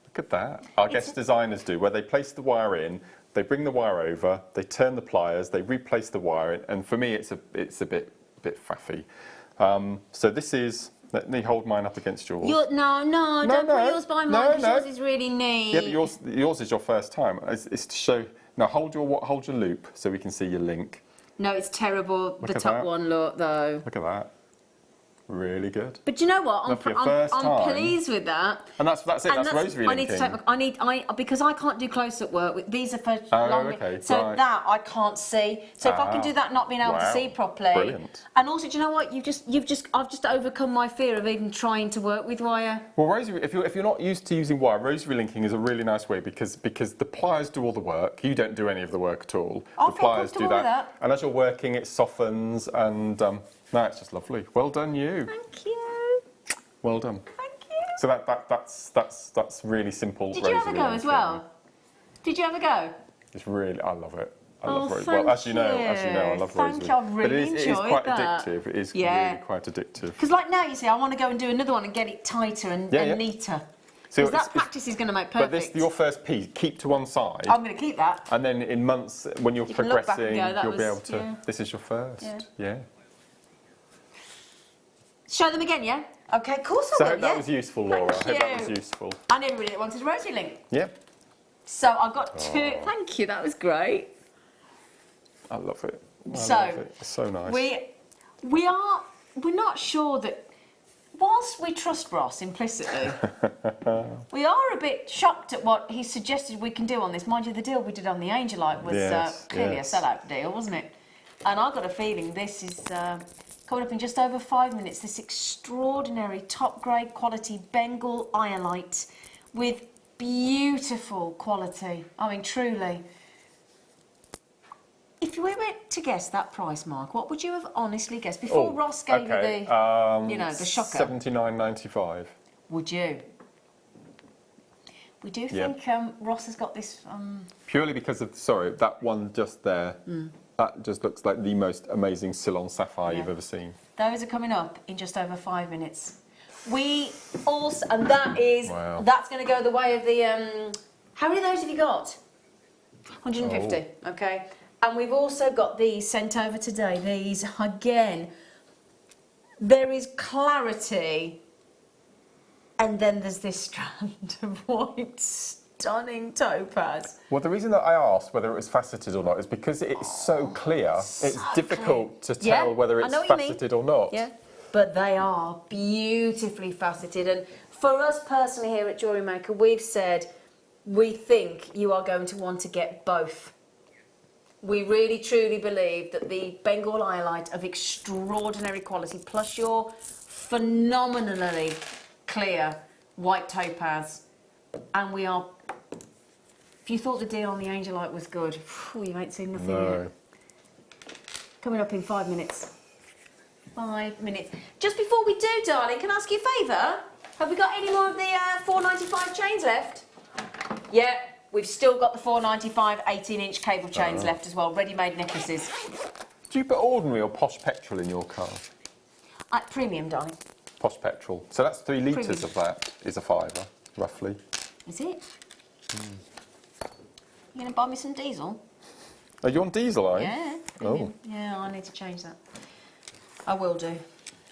look at that, our guest designers do, where they place the wire in, they bring the wire over, they turn the pliers, they replace the wire in, and for me it's a bit faffy. So this is, let me hold mine up against yours. No, don't put yours by mine, because yours is really neat. Yeah, but yours is your first time. It's to show. Now hold your loop so we can see your link. No, it's terrible. Look The at top that. one, look though. Look at that. Really good. But you know what? Now for your first I'm time- pleased with that. And that's it. And That's rosary I need linking. to take. Because I can't do close-up work. These are for Oh, long. okay, so right. that I can't see. So if I can do that, not being able to Wow, see properly. brilliant. And also, do you know what? I've just overcome my fear of even trying to work with wire. Well, rosary, if you're not used to using wire, rosary linking is a really nice way because the pliers do all the work. You don't do any of the work at all. I The feel pliers do comfortable with that. And as you're working, it softens, and no, it's just lovely. Well done, you. Thank you. Well done. Thank you. So that's really simple. Did you have a rosary go as linking. well? Did you have a go? It's really, I love it. I Oh, love rosary. thank Well, as you know, I love Thank rosary. you, I've But really it is enjoyed quite that. addictive. It is Yeah. really quite addictive. Because like now, you see, I want to go and do another one and get it tighter and neater. So Because that practice is going to make perfect. But your first piece, keep to one side. I'm going to keep that. And then in months, when you're You can look back and progressing, go, that you'll be able was- to. yeah. This is your first. Yeah. Show them again, yeah? Okay, of course So I I will, hope that yeah. was useful, Laura. I hope that was you. useful. And everybody that wanted a rosary link. Yeah. So I've got two. Thank you, that was great. I love it. I So, love it. It's so nice. We're not sure that, whilst we trust Ross implicitly, we are a bit shocked at what he suggested we can do on this. Mind you, the deal we did on the Angelite was Yes, clearly yes. a sellout deal, wasn't it? And I've got a feeling this is coming up in just over 5 minutes, this extraordinary top-grade quality Bengal iolite with beautiful quality. I mean, truly. If we were to guess that price, Mark, what would you have honestly guessed before Ross gave you the, the shocker? $79.95. Would you? We do Yeah. think Ross has got this. Purely because of that one just there. That just looks like the most amazing Ceylon sapphire Yeah. you've ever seen. Those are coming up in just over 5 minutes. We also, and that is, Wow. that's going to go the way of the. How many of those have you got? 150. Okay. And we've also got these sent over today. These, again, there is clarity, and then there's this strand of white, stunning topaz. Well, the reason that I asked whether it was faceted or not is because it's so clear. It's difficult to Yeah, tell whether I it's know what you mean. faceted or not. Yeah, but they are beautifully faceted. And for us personally here at Jewellery Maker, we've said we think you are going to want to get both. We really truly believe that the Bengal iolite of extraordinary quality, plus your phenomenally clear white topaz, and we are. If you thought the deal on the Angelite was good, you ain't seen nothing yet. Coming up in 5 minutes. 5 minutes. Just before we do, darling, can I ask you a favour? Have we got any more of the $4.95 chains left? Yeah, we've still got the $4.95 18-inch cable chains left as well, ready-made necklaces. Do you put ordinary or posh petrol in your car? Premium, darling. Posh petrol. So that's 3 litres Premium. of that is a £5, roughly. Is it? You going to buy me some diesel? Are you on diesel, are you? Yeah. Oh. Yeah, I need to change that. I will do.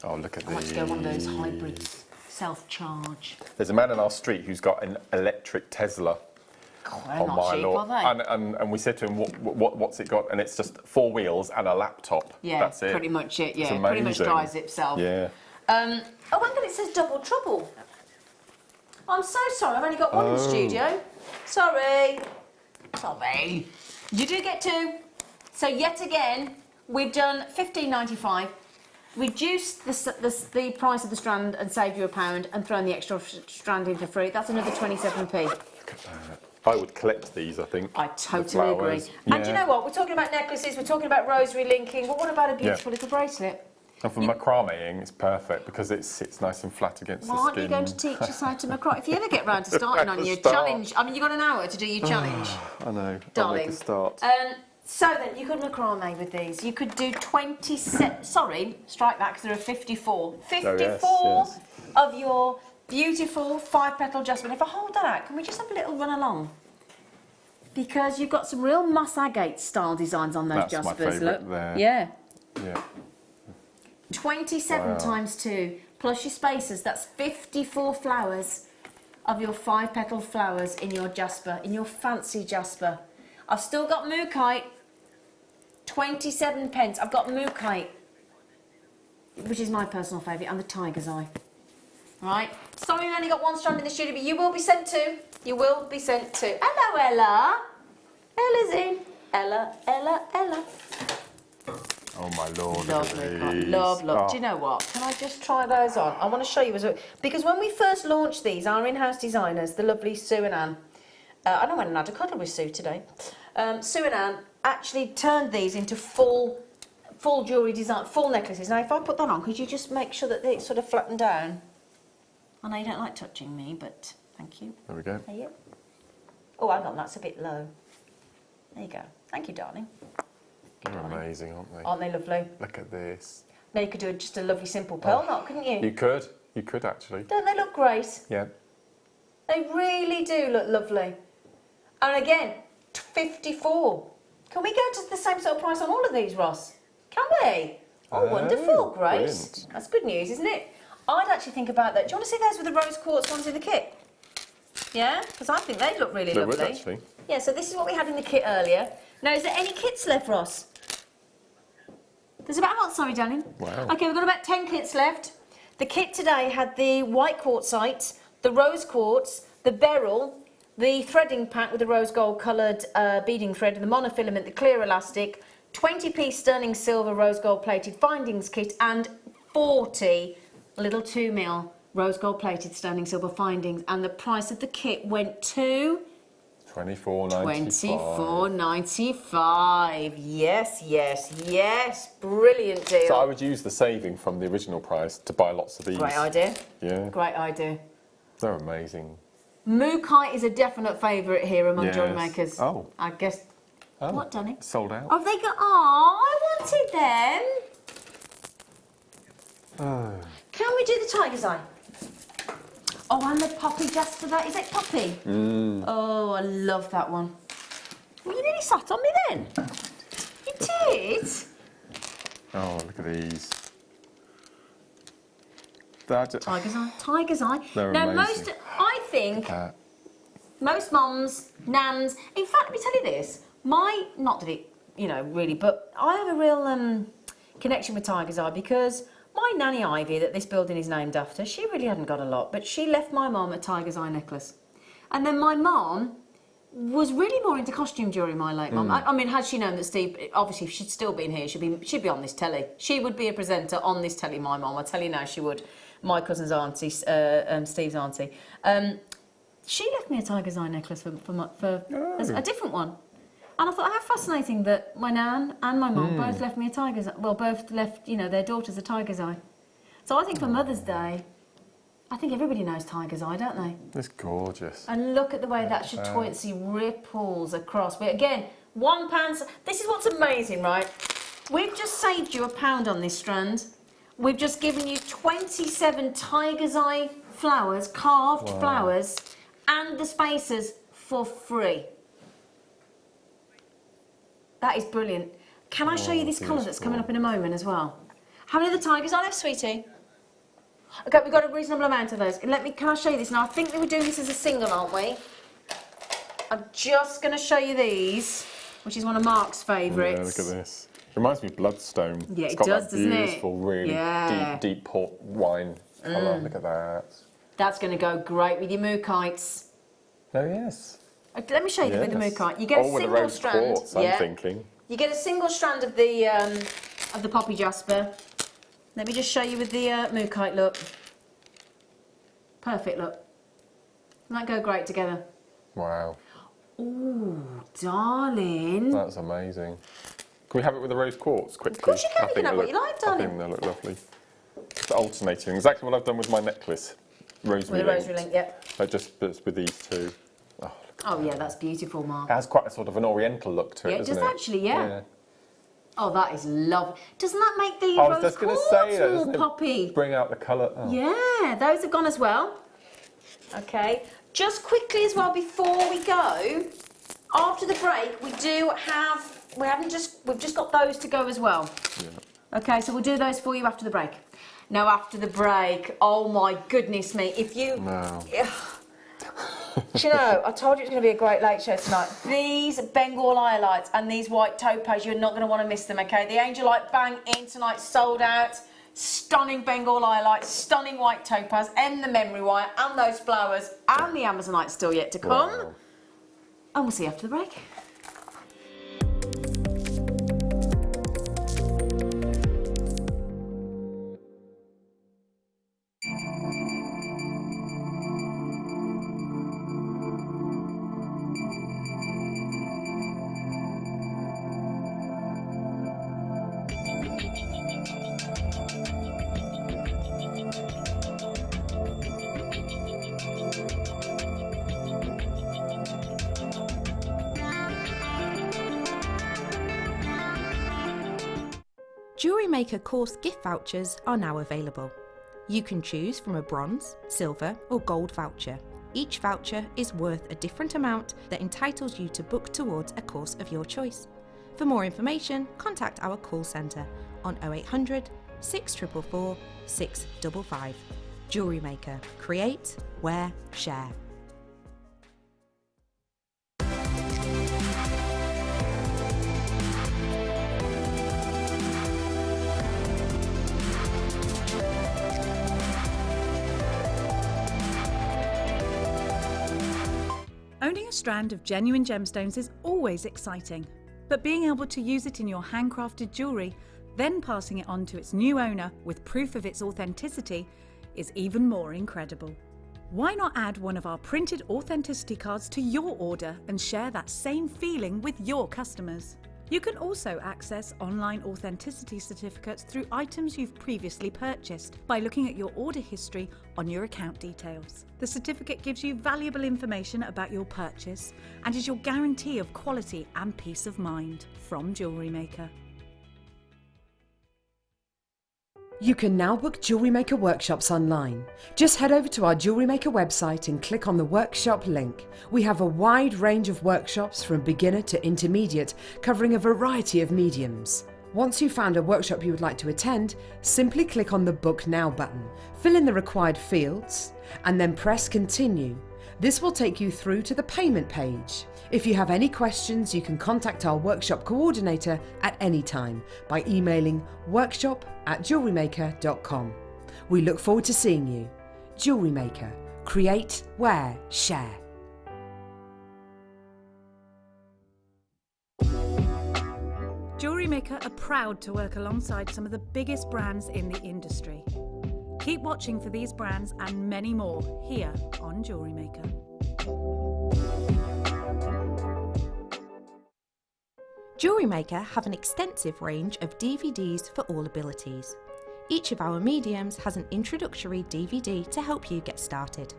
Oh, look at I want these. to go one of those hybrids, self-charge. There's a man in our street who's got an electric Tesla. Oh, they're Oh not my cheap, lord! are they? And we said to him, what's it got? And it's just 4 wheels and a laptop. Yeah, That's it. pretty much it. Yeah, It's pretty much amazing. drives itself. Yeah. Oh, one that it says double trouble. I'm so sorry. I've only got one in the studio. Sorry. Sorry. You do get 2. So yet again, we've done $15.95. Reduced the price of the strand and saved you £1 and thrown the extra strand in for free. That's another 27p. Look at that. I would collect these, I think. I the totally agree. flowers. And do you know what? We're talking about necklaces, we're talking about rosary linking, but what about a beautiful little bracelet? And for macrameing, it's perfect because it sits nice and flat against Why the aren't skin. you going to teach us how to macrame? If you ever get round to starting on your Start. challenge, I mean, you've got an hour to do your challenge, I know. darling. I'll make a start. So then, you could macrame with these. You could do 27, sorry, strike that because there are 54. 54 yes. of your beautiful 5-petal jasmine. If I hold that out, can we just have a little run along? Because you've got some real Moss Agate style designs on those That's my jaspers. favourite Look. there. Yeah. Yeah. 27 Wow. times 2 plus your spacers, that's 54 flowers of your 5-petal flowers in your jasper, in your fancy jasper. I've still got Mookite, 27 pence. I've got Mookite, which is my personal favourite, and the Tiger's Eye. Right? Sorry we only got 1 strand in the studio, but you will be sent 2. You will be sent 2. Hello, Ella. Ella's in. Ella, Ella, Ella. Oh my lord. Lovely, look at Carl. these. Love. Oh, Do you know what? Can I just try those on? I want to show you as well. Because when we first launched these, our in-house designers, the lovely Sue and Anne, I know I went and had a cuddle with Sue today. Sue and Anne actually turned these into full jewellery design, full necklaces. Now, if I put that on, could you just make sure that they sort of flatten down? I know you don't like touching me, but thank you. There we go. Are you? Oh, hang on, that's a bit low. There you go. Thank you, darling. They're amazing, aren't they? Aren't they lovely? Look at this. Now you could do just a lovely simple pearl knot, couldn't you? You could. You could actually. Don't they look great? Yeah. They really do look lovely. And again, 54. Can we go to the same sort of price on all of these, Ross? Can we? Oh, wonderful, Grace. brilliant. That's good news, isn't it? I'd actually think about that. Do you want to see those with the rose quartz ones in the kit? Yeah? Because I think they look really They lovely. would actually. Yeah, so this is what we had in the kit earlier. Now, is there any kits left, Ross? There's about what, sorry, darling? Wow. Okay, we've got about 10 kits left. The kit today had the white quartzite, the rose quartz, the beryl, the threading pack with the rose gold coloured beading thread, and the monofilament, the clear elastic, 20p sterling silver rose gold plated findings kit, and 40 little 2mm rose gold plated sterling silver findings. And the price of the kit went to $24.95. Yes, yes, yes. Brilliant deal. So I would use the saving from the original price to buy lots of these. Great idea. Yeah. Great idea. They're amazing. Mookite is a definite favourite here among Yes. jewellery makers. Oh. I guess. Oh. What, Danny? Sold out. Oh, they got. Oh, I wanted them. Oh. Can we do the tiger's eye? Oh, and the poppy just for that. Is it poppy? Oh, I love that one. Well, you nearly sat on me then. You did. Oh, look at these. That, Tiger's eye. Tiger's eye. They're now, amazing. I think most mums, nans. In fact, let me tell you this. Not that it, really, but I have a real connection with Tiger's Eye because my nanny Ivy, that this building is named after, she really hadn't got a lot, but she left my mum a Tiger's Eye necklace. And then my mum was really more into costume jewellery, my late mum. I mean, had she known that Steve, obviously, if she'd still been here, she'd be on this telly. She would be a presenter on this telly, my mum. I tell you now, she would. My cousin's auntie, Steve's auntie. She left me a Tiger's Eye necklace as a different one. And I thought, how fascinating that my nan and my mum both left me a Tiger's Eye. Well, both left, their daughters a Tiger's Eye. So I think for Mother's Day, I think everybody knows Tiger's Eye, don't they? It's gorgeous. And look at the way that chatoyancy ripples across. But again, £1. This is what's amazing, right? We've just saved you £1 on this strand. We've just given you 27 tiger's eye flowers, carved flowers, and the spacers for free. That is brilliant. Can I show you this colour that's coming up in a moment as well? How many of the tigers are left, sweetie? Okay, we've got a reasonable amount of those. Can I show you this now? I think that we're doing this as a single, aren't we? I'm just going to show you these, which is one of Mark's favourites. Yeah, look at this. Reminds me of Bloodstone. Yeah, it's it got does, that doesn't it? beautiful, really deep port wine colour. Look at that. That's going to go great with your mookites. Oh, yes. Let me show you with the mookite. You get a with single rose strand. quartz, I'm thinking. You get a single strand of the poppy jasper. Let me just show you with the mookite look. Perfect look. Might go great together. Wow. Ooh, darling. That's amazing. Can we have it with the rose quartz quickly? Of course you can. You can have what you like, darling. I think they look lovely. It's alternating. Exactly what I've done with my necklace. Rosary With a rosary link, yep. Just with these two. Oh yeah, that's beautiful, Mark. It has quite a sort of an oriental look to it, doesn't it? Yeah, it does actually, yeah. Oh, that is lovely. Doesn't that make the I was rose just going to quartz say that, more doesn't it poppy? bring out the colour. Oh. Yeah, those have gone as well. Okay, just quickly as well before we go, after the break we've just got those to go as well. Yeah. Okay, so we'll do those for you after the break. Now after the break, oh my goodness me, if you... No. Do you know, I told you it was going to be a great late show tonight. These Bengal Iolites and these white topaz, you're not going to want to miss them, okay? The Angelite Bang in tonight, sold out. Stunning Bengal Iolites, stunning white topaz, and the memory wire, and those flowers, and the Amazonite still yet to come. Wow. And we'll see you after the break. Jewellery Maker course gift vouchers are now available. You can choose from a bronze, silver or gold voucher. Each voucher is worth a different amount that entitles you to book towards a course of your choice. For more information, contact our call centre on 0800 644 655. Jewellery Maker. Create, wear, share. Owning a strand of genuine gemstones is always exciting, but being able to use it in your handcrafted jewellery, then passing it on to its new owner with proof of its authenticity, is even more incredible. Why not add one of our printed authenticity cards to your order and share that same feeling with your customers? You can also access online authenticity certificates through items you've previously purchased by looking at your order history on your account details. The certificate gives you valuable information about your purchase and is your guarantee of quality and peace of mind from Jewellery Maker. You can now book Jewellery Maker workshops online. Just head over to our Jewellery Maker website and click on the workshop link. We have a wide range of workshops from beginner to intermediate, covering a variety of mediums. Once you've found a workshop you would like to attend, simply click on the Book Now button, fill in the required fields, and then press Continue. This will take you through to the payment page. If you have any questions, you can contact our workshop coordinator at any time by emailing workshop@jewellerymaker.com. We look forward to seeing you. Jewellery Maker. Create, wear, share. Jewellery Maker are proud to work alongside some of the biggest brands in the industry. Keep watching for these brands and many more here on Jewellery Maker. Jewellery Maker have an extensive range of DVDs for all abilities. Each of our mediums has an introductory DVD to help you get started.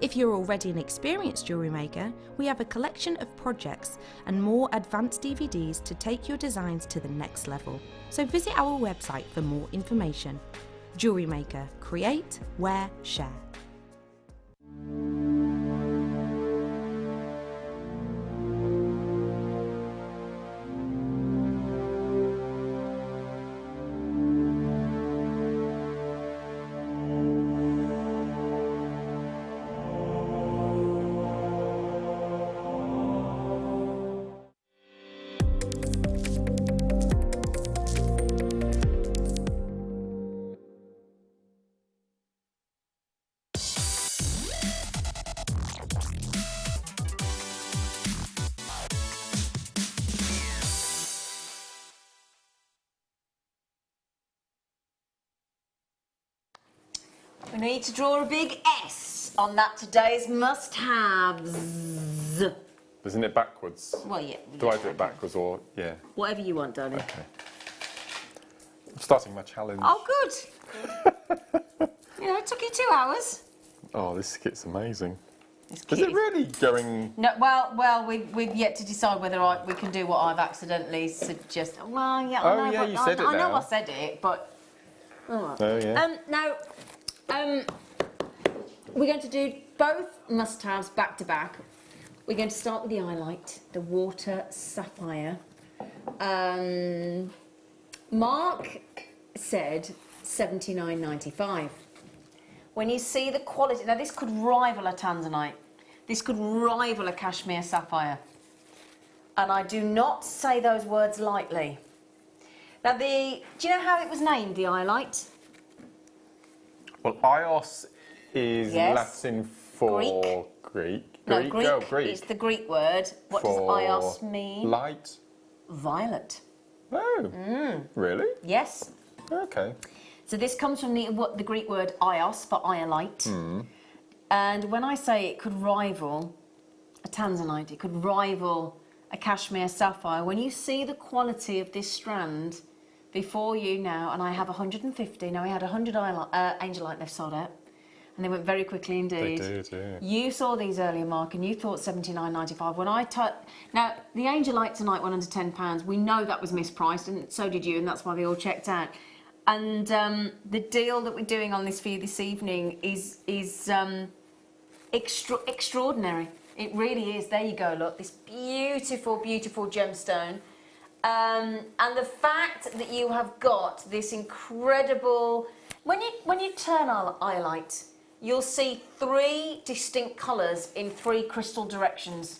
If you're already an experienced jewellery maker, we have a collection of projects and more advanced DVDs to take your designs to the next level. So visit our website for more information. Jewellery Maker. Create, wear, share. We need to draw a big S on that today's must-haves. Isn't it backwards? Well, yeah. Do I do it backwards or, yeah? Whatever you want, darling. Okay. I'm starting my challenge. Oh, good. You know, it took you 2 hours. Oh, this kit's amazing. This Is kit it really going... No, well, we've yet to decide whether we can do what I've accidentally suggested. Well, yeah, I Oh, know, yeah, but you said it I know now. I said it, but... Oh, Oh, yeah. Now, we're going to do both must-haves back to back. We're going to start with the eye light, the water sapphire. Mark said $79.95. When you see the quality, now this could rival a tanzanite. This could rival a cashmere sapphire. And I do not say those words lightly. Now do you know how it was named, the eye light? Well, Ios is Yes. Latin for Greek. No, Greek. Oh, Greek. It's the Greek word. What does for Ios mean? Light. Violet. Oh, really? Yes. Okay. So this comes from the Greek word Ios for iolite. And when I say it could rival a tanzanite, it could rival a cashmere sapphire, when you see the quality of this strand before you now, and I have 150, now we had 100 angelite left sold out, and they went very quickly indeed. They did, yeah. You saw these earlier, Mark, and you thought $79.95. When I now the angelite tonight went under £10. We know that was mispriced, and so did you, and that's why they all checked out. And the deal that we're doing on this for you this evening is extraordinary. It really is. There you go. Look, this beautiful, beautiful gemstone. And the fact that you have got this incredible... When you turn eye light, you'll see 3 distinct colours in 3 crystal directions.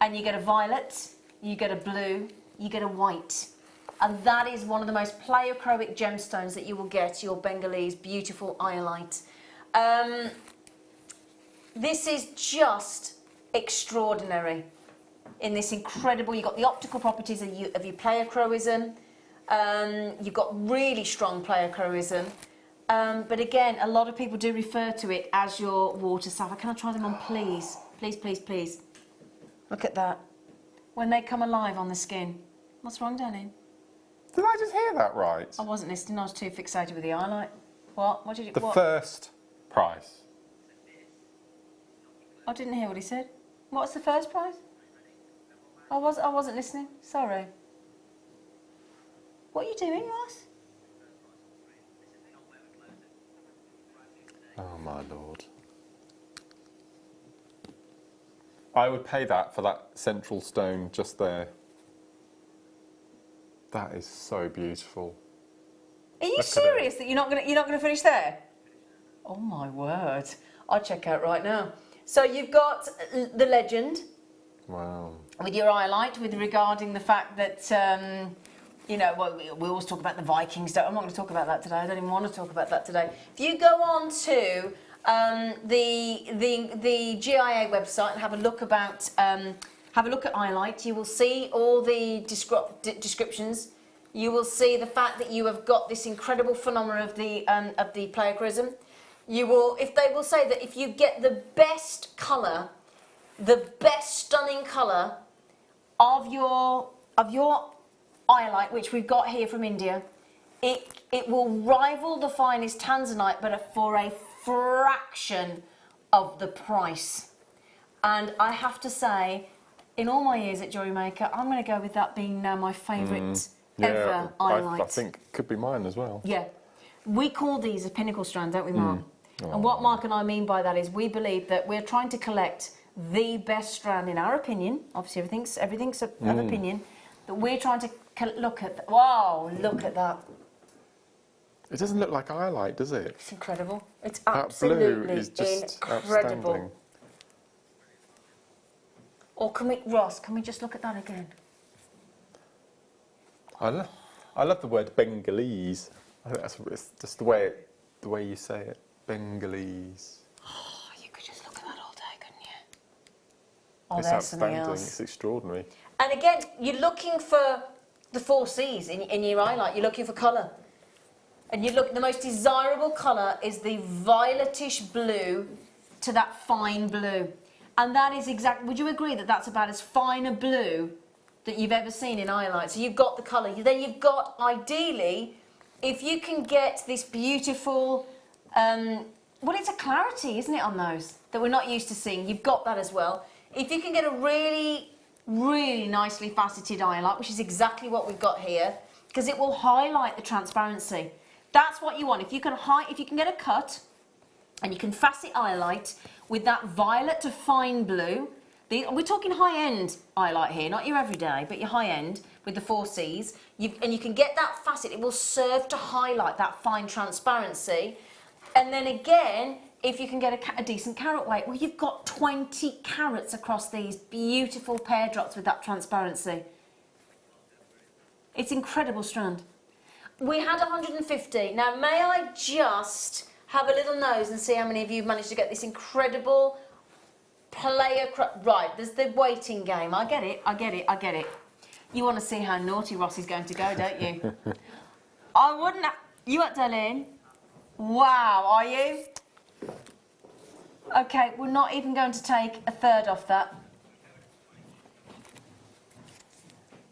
And you get a violet, you get a blue, you get a white. And that is one of the most pleochroic gemstones that you will get, your Bengalese beautiful iolite. This is just extraordinary. In this incredible, you've got the optical properties of your pleochroism. You've got really strong pleochroism. But again, a lot of people do refer to it as your water sapphire. Can I try them on, please? Please, please, please. Look at that. When they come alive on the skin. What's wrong, darling? Did I just hear that right? I wasn't listening. I was too fixated with the highlight. What? What did you? The What? first price. I didn't hear what he said. What's the first prize? I wasn't listening. Sorry. What are you doing, Ross? Oh my lord. I would pay that for that central stone just there. That is so beautiful. Are you Look at serious that you're not gonna finish there? Oh my word! I'll check out right now. So you've got the legend Wow. with your highlight with regarding the fact that you know, well, we always talk about the Vikings. I'm not going to talk about that today. I don't even want to talk about that today. If you go on to the GIA website and have a look at highlight, you will see all the descriptions. You will see the fact that you have got this incredible phenomenon of the pleochroism. You will, if they will say that if you get the best colour, the best stunning colour of your highlight, which we've got here from India, it will rival the finest tanzanite, but for a fraction of the price. And I have to say, in all my years at Jewellery Maker, I'm going to go with that being now my favourite ever highlight. I think it could be mine as well. Yeah. We call these a pinnacle strand, don't we, Mark? And what Mark and I mean by that is we believe that we're trying to collect the best strand in our opinion. Obviously, everything's an opinion. But we're trying to look at... Wow, look at that. It doesn't look like I highlight, does it? It's incredible. It's That absolutely blue is just incredible. outstanding. Or Ross, can we just look at that again? I love the word Bengalese. I think it's just the way you say it. Bengalese. Oh, you could just look at that all day, couldn't you? Oh, It's there's something outstanding. else. It's extraordinary. And again, you're looking for the 4 C's in your highlight. You're looking for colour. And the most desirable colour is the violetish blue to that fine blue. And that is exactly, would you agree that that's about as fine a blue that you've ever seen in highlight? So you've got the colour. Then you've got, ideally, if you can get this beautiful, well, it's a clarity, isn't it, on those, that we're not used to seeing. You've got that as well. If you can get a really, really nicely faceted highlight, which is exactly what we've got here, because it will highlight the transparency. That's what you want. If you can get a cut and you can facet highlight with that violet to fine blue, we're talking high-end highlight here, not your everyday, but your high-end with the 4 C's, and you can get that facet, it will serve to highlight that fine transparency. And then again, if you can get a decent carat weight, well, you've got 20 carats across these beautiful pear drops with that transparency. It's incredible strand. We had 150. Now, may I just have a little nose and see how many of you managed to get this incredible player... Right, there's the waiting game. I get it. You want to see how naughty Ross is going to go, don't you? I wouldn't... You what, Darlene? Wow, are you? OK, we're not even going to take a third off that.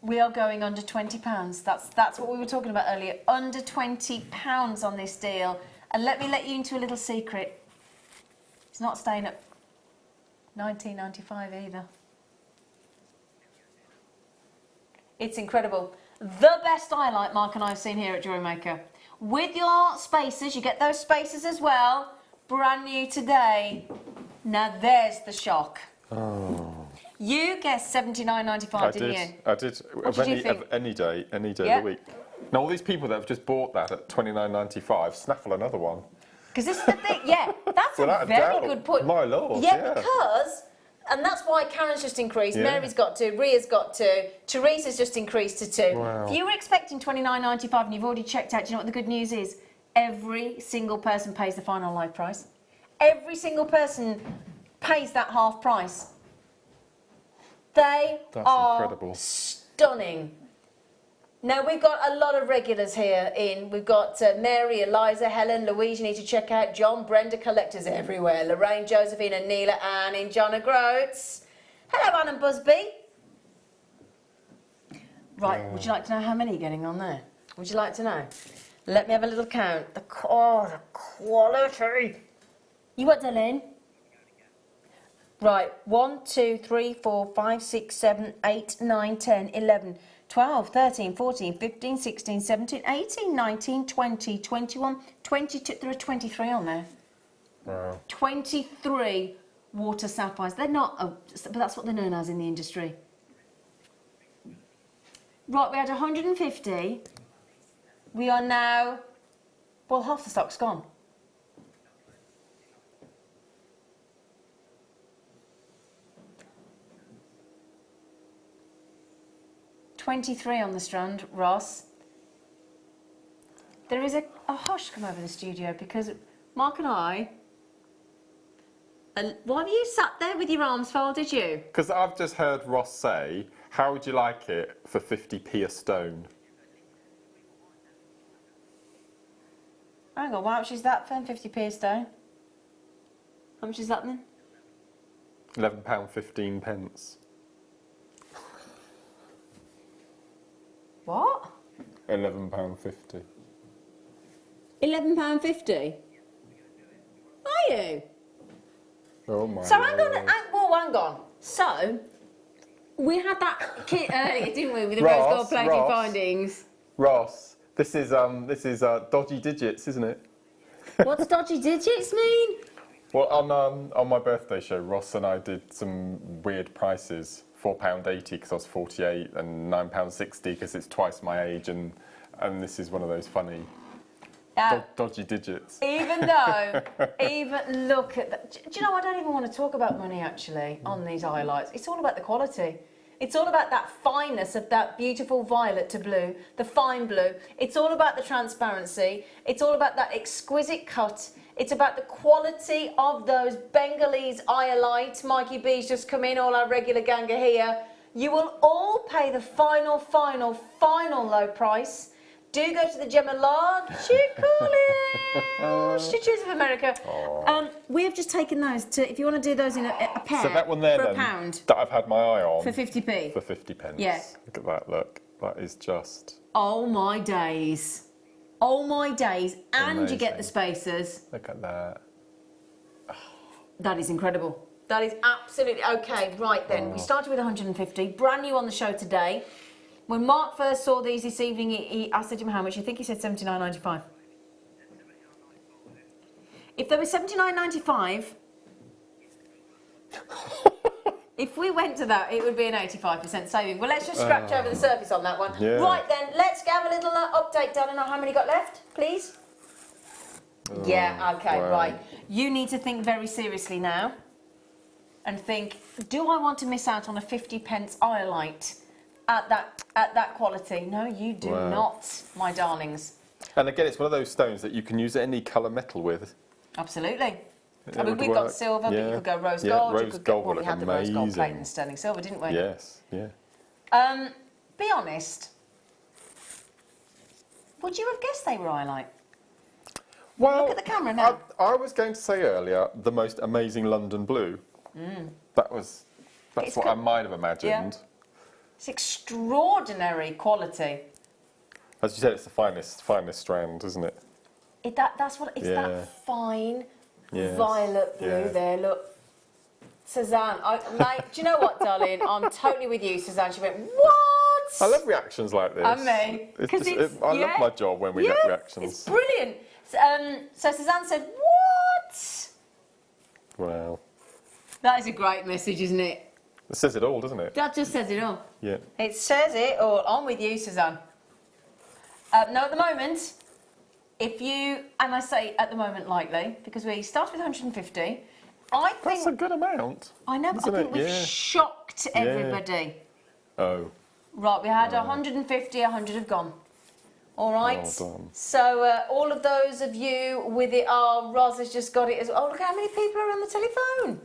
We are going under £20. That's what we were talking about earlier. Under £20 on this deal. And let me let you into a little secret. It's not staying at £19.95 either. It's incredible. The best highlight Mark and I have seen here at Jewellery Maker. With your spacers, you get those spacers as well. Brand new today. Now there's the shock. Oh. You guessed $79.95, didn't you? I did. What did you think? Any day of the week. Now all these people that have just bought that at $29.95, snaffle another one. Because this is the thing, yeah, that's a very good point. My lord, yeah. Because, and that's why Karen's just increased, Mary's got 2, Ria's got 2, Teresa's just increased to 2. Wow. If you were expecting $29.95 and you've already checked out, do you know what the good news is? Every single person pays the final live price. Every single person pays that half price. That's incredible. Stunning. Now, we've got a lot of regulars here in. We've got Mary, Eliza, Helen, Louise, you need to check out. John, Brenda, collectors everywhere. Lorraine, Josephine, and Neela, Anne, and Jonna Groats. Hello, Anne and Busby. Right, would you like to know how many you're getting on there? Would you like to know? Let me have a little count. The quality. You what, Darlene? Right, 1, 2, 3, 4, 5, 6, 7, 8, 9, 10, 11, 12, 13, 14, 15, 16, 17, 18, 19, 20, 21, 22. There are 23 on there. Wow. 23 water sapphires. They're not, but that's what they're known as in the industry. Right, we had 150. We are now, well, half the stock's gone. $23 on the strand, Ross. There is a hush come over the studio because Mark and I... why have you sat there with your arms folded, you? Because I've just heard Ross say, how would you like it for 50p a stone? Hang on, how much is that then? 50p a stone? How much is that then? £11.15 pence. What? £11.50. £11.50? Are you? Oh my So hang Lord. on, hang on. So we had that kit earlier, didn't we, with the Ross, rose gold plated Ross. findings? Ross, this is dodgy digits, isn't it? What's dodgy digits mean? Well, on my birthday show, Ross and I did some weird prices. £4.80 because I was 48, and £9.60 because it's twice my age, and this is one of those funny dodgy digits. Even though, look at that. Do you know, I don't even want to talk about money actually on these highlights. It's all about the quality. It's all about that fineness of that beautiful violet to blue, the fine blue. It's all about the transparency. It's all about that exquisite cut. It's about the quality of those Bengalese iolite. Mikey B's just come in, all our regular gang are here. You will all pay the final low price. Do go to the Gemma Stitches of America. We have just taken those to, if you want to do those in a pair, So that one there, for then, £1 that I've had my eye on for 50p. for 50 pence. Yeah. Look at that. Look, that is just Oh my days. Oh my days. And you get the Amazing. spacers. look at that. That is incredible. That is absolutely okay. Right then, we started with 150, brand new on the show today. When Mark first saw these this evening, I said to him, how much? I think he said $79.95. If they were $79.95, if we went to that, it would be an 85% saving. Well, let's just scratch over the surface on that one. Yeah. Right then, let's have a little update, darling, on how many got left, please. Yeah, okay, wow. right. You need to think very seriously now and think, do I want to miss out on a 50 pence iolite at that quality? No, you do Wow. not, my darlings. And again, it's one of those stones that you can use any colour metal with. Absolutely. It I mean, would we've got work. silver, but you Yeah. could go rose Yeah, gold. You rose could gold go, would we look had the rose gold plate amazing. and sterling silver, didn't we? Yes, yeah. Be honest. Would you have guessed they were iolite? Well, Look at the camera now. I was going to say earlier the most amazing London blue. That's It's what got- I might have imagined. It's extraordinary quality. As you said, it's the finest strand, isn't it? That's what it's Yeah. that fine Yes. violet blue Yeah. there. Look, Suzanne. Mate, do you know what, darling? I'm totally with you, Suzanne. She went, what? I love reactions like this. And me. I love my job when we get reactions. It's brilliant. So Suzanne said, what? Wow. That is a great message, isn't it? It says it all, doesn't it? That just says it all. Yeah. It says it all. I'm with you, Suzanne. No, at the moment, if you, and I say at the moment lightly, because we started with 150, I That's a think, good amount. I know, but I isn't think it? we've Yeah. shocked everybody. Oh. Right, we had 150, 100 have gone. All right. Well done. So all of those of you with it, Roz has just got it as well. Oh, look how many people are on the telephone.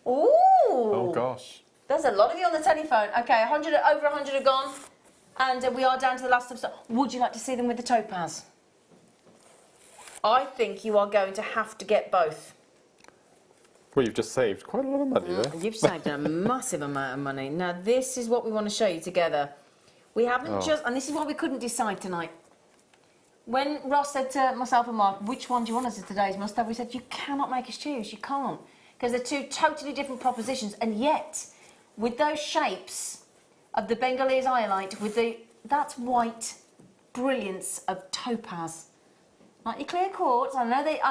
Ooh. Oh gosh. There's a lot of you on the telephone. Okay, over 100 have gone. And we are down to the last of... Would you like to see them with the topaz? I think you are going to have to get both. Well, you've just saved quite a lot of money there. You've saved a massive amount of money. Now, this is what we want to show you together. We haven't just... And this is why we couldn't decide tonight. When Ross said to myself and Mark, which one do you want as today's must-have? We said, you cannot make us choose. You can't. Because they're two totally different propositions. And yet, with those shapes of the Bengalese iolite, with that white brilliance of topaz. Like your clear quartz, I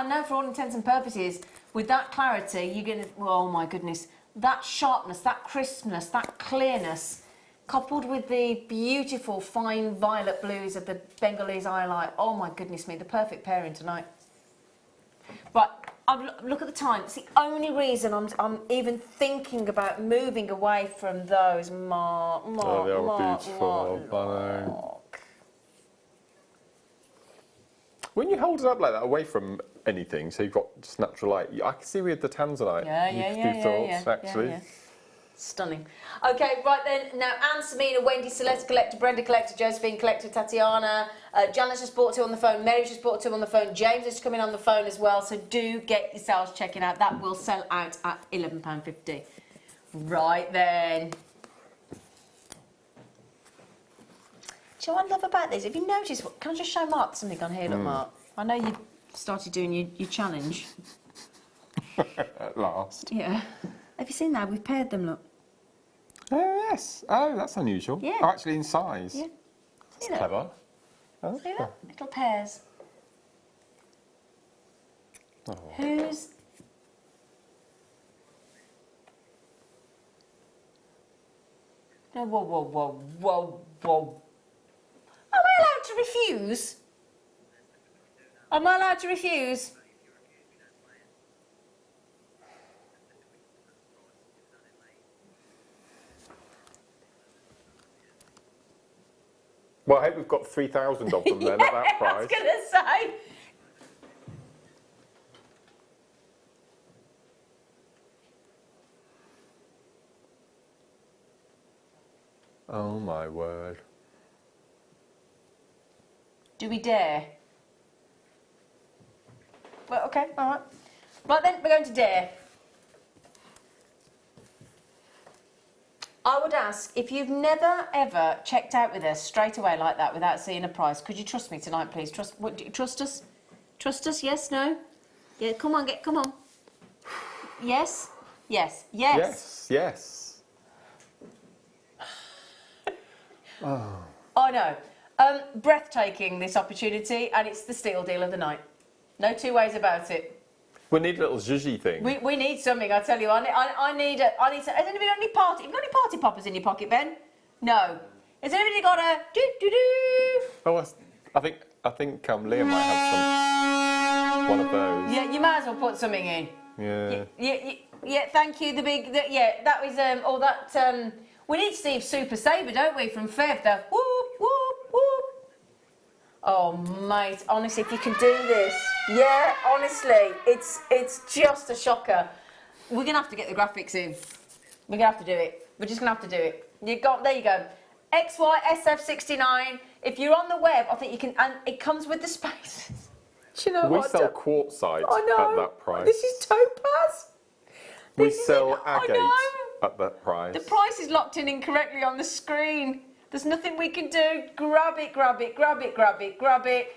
know for all intents and purposes, with that clarity, you're going to, oh my goodness, that sharpness, that crispness, that clearness, coupled with the beautiful fine violet blues of the Bengalese iolite, oh my goodness me, the perfect pairing tonight. Right, look at the time. It's the only reason I'm even thinking about moving away from those. Mark, Oh, they are beautiful. I know. When you hold it up like that, away from anything, so you've got just natural light, I can see with the tanzanite. Thoughts, actually. Yeah. Stunning. Okay, right then. Now, Anne, Samina, Wendy, Celeste Collector, Brenda Collector, Josephine Collector, Tatiana, Janice just bought two on the phone, Mary just bought two on the phone, James is coming on the phone as well, so do get yourselves checking out. That will sell out at £11.50. Right then. Do you know what I love about this? Have you noticed, can I just show Mark something on here? Look, Mark, I know you've started doing your challenge. At last. Yeah. Have you seen that? We've paired them, look. Oh, yes. Oh, that's unusual. Yeah. Oh, actually in size. Yeah. That's See that? clever. Oh. See that? Little pairs. Oh. Who's... No, whoa, whoa, whoa, whoa, whoa. Am I allowed to refuse? Am I allowed to refuse? Well, I hope we've got 3,000 of them then at that price. I was going to say. Oh my word. Do we dare? Well, okay, all right. Right then, we're going to dare. I would ask, if you've never ever checked out with us straight away like that without seeing a price, could you trust me tonight, please? Trust us? Trust us? Yes? No? Yeah. Come on, come on. Yes? Yes. Yes. Yes, yes. I know. Breathtaking, this opportunity, and it's the steal deal of the night. No two ways about it. We need a little zhuzhy thing. We need something, I tell you. I need some. Has anybody got any party? Have you got any party poppers in your pocket, Ben? No. Has anybody got a do-do-do? Oh, I think Liam might have one of those. Yeah, you might as well put something in. Yeah. Yeah, thank you. That was we need Steve Super Sabre, don't we, from Fev? The whoop whoop whoop. Oh, mate, honestly, if you can do this, yeah, honestly, it's just a shocker. We're gonna have to get the graphics in. We're gonna have to do it. We're just gonna have to do it. There you go. XYSF69. If you're on the web, I think you can, and it comes with the spaces. Do you know We what? sell quartzite I know. at that price. This is topaz. We This is sell it. I agate know. at that price. The price is locked in incorrectly on the screen. There's nothing we can do. Grab it, grab it, grab it, grab it, grab it.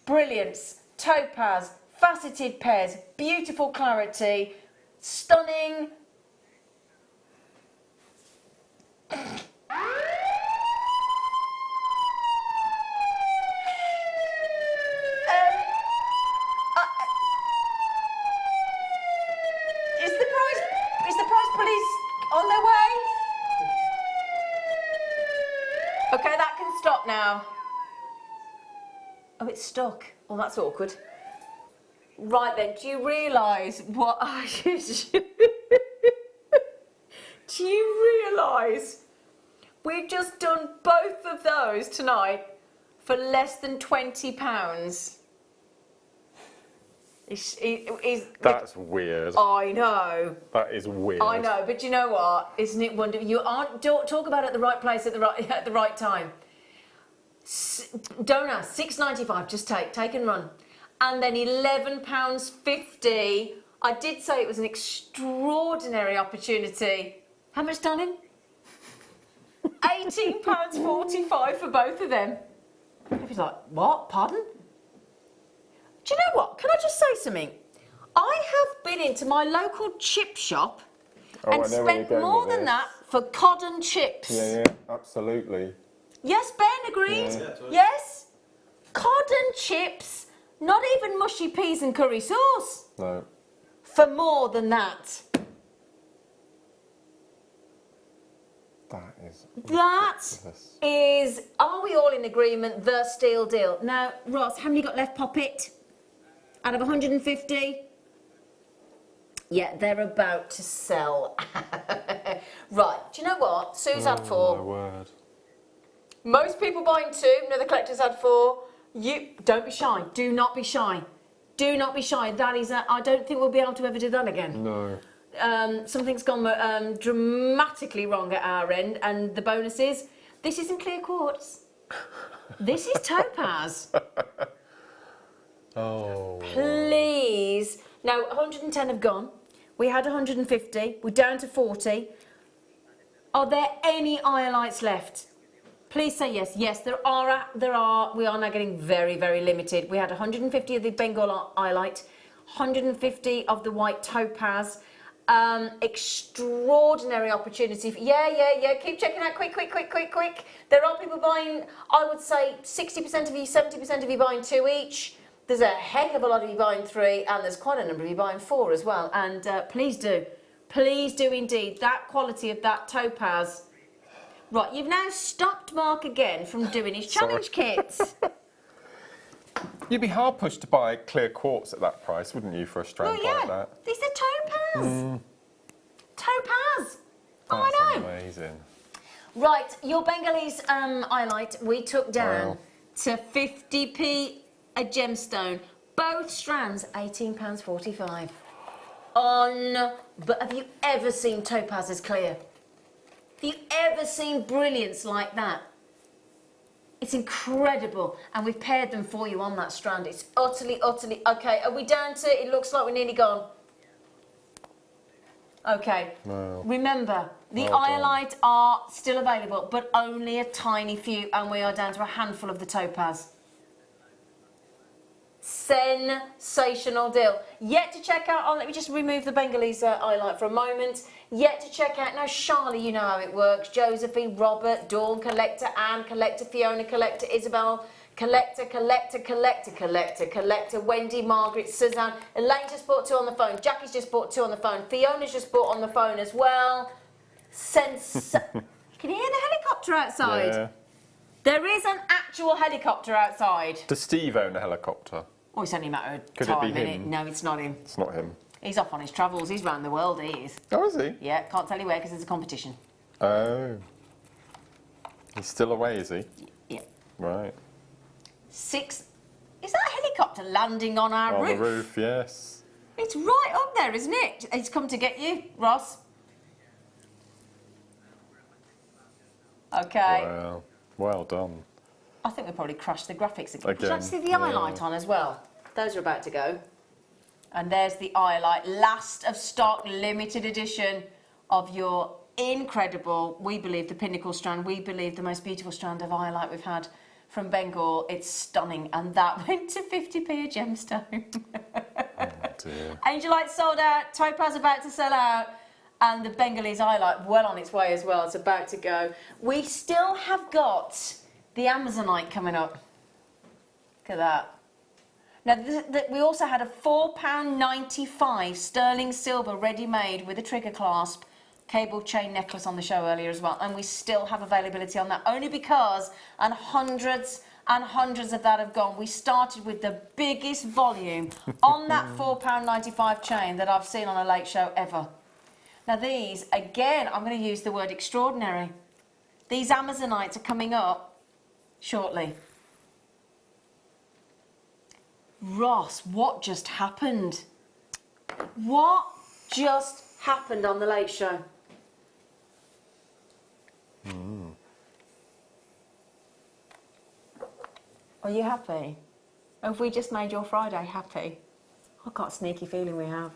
Brilliance. Topaz, faceted pairs, beautiful clarity, stunning. Is the price police on their way? Okay, that can stop now. Oh, it's stuck. Oh, that's awkward. Right then, do you realise what I Do you realise we've just done both of those tonight for less than £20? That's weird. I know. That is weird. I know, but you know what? Isn't it wonderful? You aren't talk about it at the right place at the right time. Don't ask. £6.95. Just take and run, and then £11.50. I did say it was an extraordinary opportunity. How much, darling? £18.45 for both of them. If you're like, what? Pardon? Do you know what? Can I just say something? I have been into my local chip shop and spent more than that for cod and chips. Yeah, absolutely. Yes, Ben agreed. Yeah. Yes? Cod and chips, not even mushy peas and curry sauce. No. For more than that. That is That is, are we all in agreement, the steal deal? Now, Ross, how many you got left, Poppet? Out of 150? Yeah, they're about to sell. Right, do you know what? Sue's had 4. My word. Most people buying 2, another collector's had 4. You, don't be shy. Do not be shy. Do not be shy. That is, I don't think we'll be able to ever do that again. No. Something's gone dramatically wrong at our end, and the bonus is, this isn't clear quartz. This is topaz. Oh. Please. Now, 110 have gone. We had 150. We're down to 40. Are there any iolites left? Please say yes. Yes, there are. We are now getting very, very limited. We had 150 of the Bengal iolite. 150 of the white topaz. Extraordinary opportunity. Yeah. Keep checking out. Quick. There are people buying, I would say 60% of you, 70% of you buying 2 each. There's a heck of a lot of you buying 3, and there's quite a number of you buying 4 as well. And please do indeed. That quality of that topaz. Right, you've now stopped Mark again from doing his challenge kits. You'd be hard pushed to buy clear quartz at that price, wouldn't you, for a strand like that? These are topaz. Topaz. Oh, That's I know. amazing. Right, your Bengalese eyelight we took down Wow. to 50p a gemstone. Both strands, £18.45. But have you ever seen topazes clear? Have you ever seen brilliance like that? It's incredible, and we've paired them for you on that strand. It's utterly... Okay, are we down to... It looks like we're nearly gone. Okay. Wow. Remember, the Well done. eyelight are still available, but only a tiny few, and we are down to a handful of the topaz. Sensational deal. Yet to check out on... Let me just remove the Bengalese eyelight for a moment. Yet to check out... Now, Charlie, you know how it works. Josephine, Robert, Dawn, Collector, Anne, Collector, Fiona, Collector, Isabel, Collector, Wendy, Margaret, Suzanne. Elaine just bought 2 on the phone. Jackie's just bought 2 on the phone. Fiona's just bought on the phone as well. Can you hear the helicopter outside? Yeah. There is an actual helicopter outside. Does Steve own a helicopter? Oh, it's only a matter of Could it time, be innit? him? No, it's not him. It's not him. He's off on his travels. He's round the world, he is. Oh, is he? Yeah, can't tell you where because there's a competition. Oh. He's still away, is he? Yeah. Right. 6... Is that a helicopter landing on our On roof? the roof, yes. It's right up there, isn't it? It's come to get you, Ross. Okay. Wow. Well done. I think we probably crashed the graphics again. Again, Should I see the yeah. highlight on as well? Those are about to go. And there's the highlight. Last of stock, limited edition of your incredible, we believe, the pinnacle strand. We believe the most beautiful strand of highlight we've had from Bengal. It's stunning. And that went to 50p a gemstone. Oh, dear. Angelite sold out. Topaz about to sell out. And the Bengalese highlight well on its way as well. It's about to go. We still have got the Amazonite coming up. Look at that. Now, we also had a £4.95 sterling silver ready-made with a trigger clasp cable chain necklace on the show earlier as well. And we still have availability on that, only because, and hundreds of that have gone. We started with the biggest volume on that £4.95 chain that I've seen on a late show ever. Now these, again, I'm going to use the word extraordinary. These Amazonites are coming up shortly. Ross, what just happened? What just happened on the Late Show? Are you happy? Have we just made your Friday happy? I've got a sneaky feeling we have.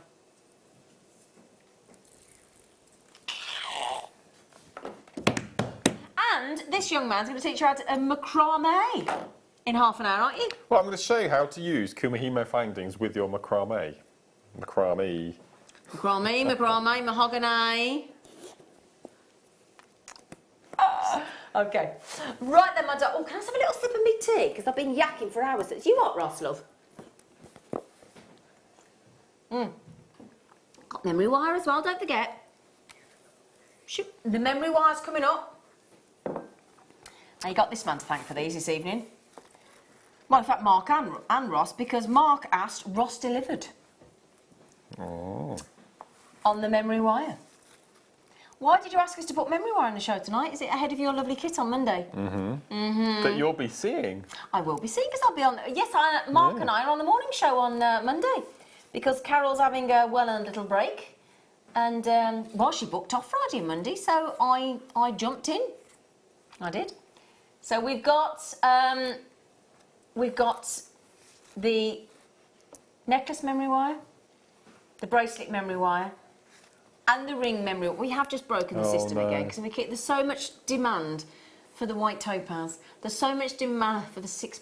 And this young man's going to teach you how to macrame in half an hour, aren't you? Well, I'm going to show you how to use Kumihimo findings with your macrame. Macrame. Macrame, mahogany. Okay. Right then, my dog. Oh, can I have a little sip of me tea? Because I've been yakking for hours. Do you what, Ross, love? Got memory wire as well, don't forget. Shoot, the memory wire's coming up. Now, you got this man to thank for these this evening. Well, in fact, Mark and Ross, because Mark asked, Ross delivered. Oh. On the memory wire. Why did you ask us to put memory wire on the show tonight? Is it ahead of your lovely kit on Monday? That you'll be seeing. I will be seeing, because I'll be on... Yes, Mark and I are on the morning show on Monday, because Carol's having a well-earned little break. And, well, she booked off Friday and Monday, so I jumped in. I did. So we've got the necklace memory wire, the bracelet memory wire, and the ring memory. We have just broken the system again, because there's so much demand for the white topaz. There's so much demand for the £6.95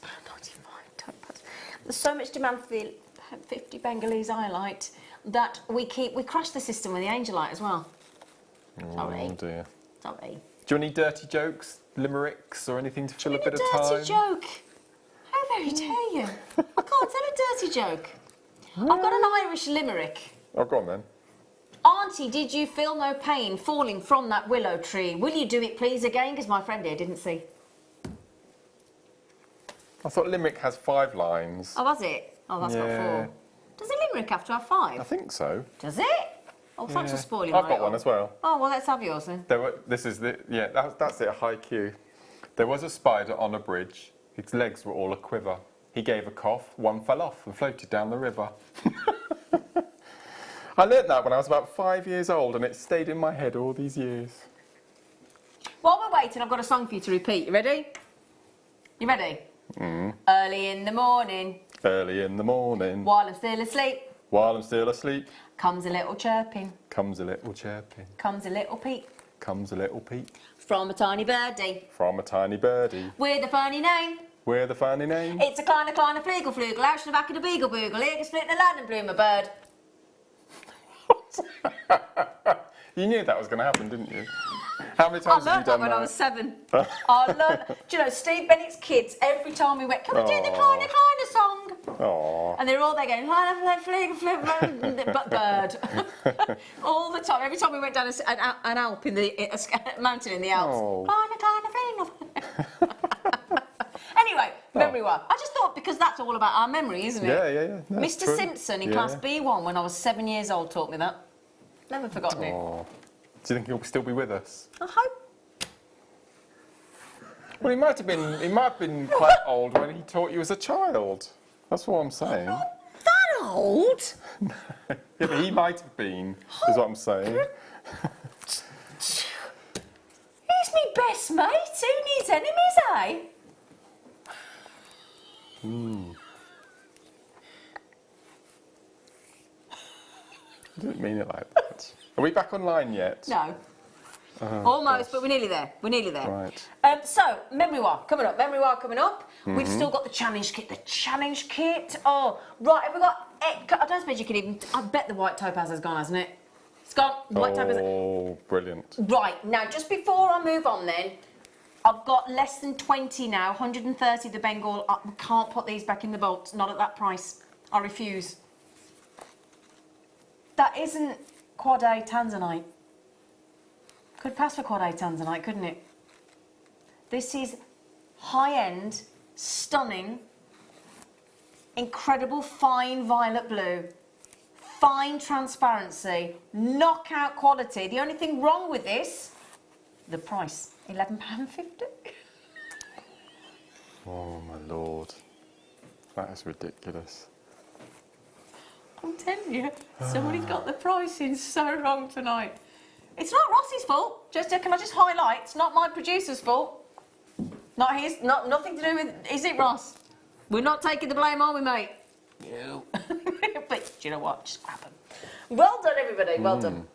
topaz. There's so much demand for the 50 Bengalese highlight that we crash the system with the Angelite as well. Sorry. Oh dear. Sorry. Do you want any dirty jokes, limericks, or anything to fill a bit of A time? dirty joke. How very dare you? I can't tell a dirty joke. I've got an Irish limerick. Oh, go on then. Auntie, did you feel no pain falling from that willow tree? Will you do it please again? Because my friend here didn't see. I thought limerick has 5 lines. Oh, was it? Oh, that's got 4. Does a limerick have to have 5? I think so. Does it? Oh, thanks for spoiling I've my got little- one as well. Oh, well, let's have yours then. That's it, high Q. There was a spider on a bridge. His legs were all a quiver. He gave a cough, one fell off and floated down the river. I learnt that when I was about 5 years old and it stayed in my head all these years. While we're waiting, I've got a song for you to repeat. You ready? You ready? Early in the morning, Early in the morning, while I'm still asleep, while I'm still asleep, comes a little chirping, comes a little chirping, comes a little peep, comes a little peep, from a tiny birdie, from a tiny birdie, with a funny name. with a funny name. It's a kleiner, flugel, flugel, out to the back of the beagle, boogle, here can split the land and bloom a bird. You knew that was going to happen, didn't you? How many times have you done when that? I was 7. I learned. Do you know, Steve Bennett's kids, every time we went, can we do the kleiner song? Aww. And they're all there going, but bird. All the time. Every time we went down an Alp in a mountain in the Alps. Oh. Anyway, memory one. I just thought because that's all about our memory, isn't it? Yeah. That's Mr. true. Simpson in Yeah. Class B1 when I was 7 years old taught me that. Never forgotten it. Aw. Do you think he'll still be with us? I hope. Well, he might have been quite old when he taught you as a child. That's what I'm saying. That old? Yeah, but he might have been, is what I'm saying. He's my best mate. Who needs enemies, eh? I didn't mean it like that. Are we back online yet? No. Almost, but we're nearly there. We're nearly there. Right. So, Memory War coming up. Memory War coming up. We've still got the challenge kit. The challenge kit. Oh, right. Have we got? I don't suppose you can even. I bet the white topaz has gone, hasn't it? It's gone. White topaz. Oh, brilliant. Right. Now, just before I move on, then, I've got less than 20 now. 130 the Bengal. I can't put these back in the vault. Not at that price. I refuse. That isn't Quad A Tanzanite. Could pass for Quad A Tanzanite, couldn't it? This is high-end, stunning, incredible fine violet blue, fine transparency, knockout quality. The only thing wrong with this, the price, £11.50. Oh, my Lord. That is ridiculous. I'm telling you, somebody's got the pricing so wrong tonight. It's not Ross's fault. Can I just highlight? It's not my producer's fault. Not his. Nothing to do with. Is it, Ross? We're not taking the blame, are we, mate? No. But do you know what? Just grab them. Well done, everybody. Well done.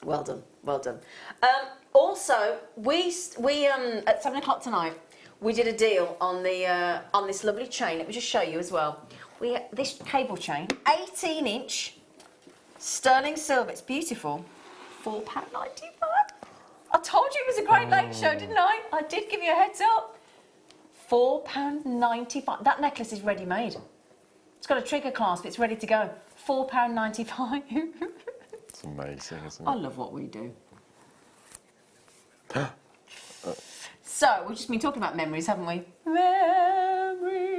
Well done. Well done. Also, we at 7 o'clock tonight, we did a deal on the on this lovely chain. Let me just show you as well. This cable chain, 18-inch, sterling silver. It's beautiful. £4.95. I told you it was a great lake show, didn't I? I did give you a heads up. £4.95. That necklace is ready made. It's got a trigger clasp. It's ready to go. £4.95. It's amazing, isn't I it? love what we do. So, we've just been talking about memories, haven't we? Memories.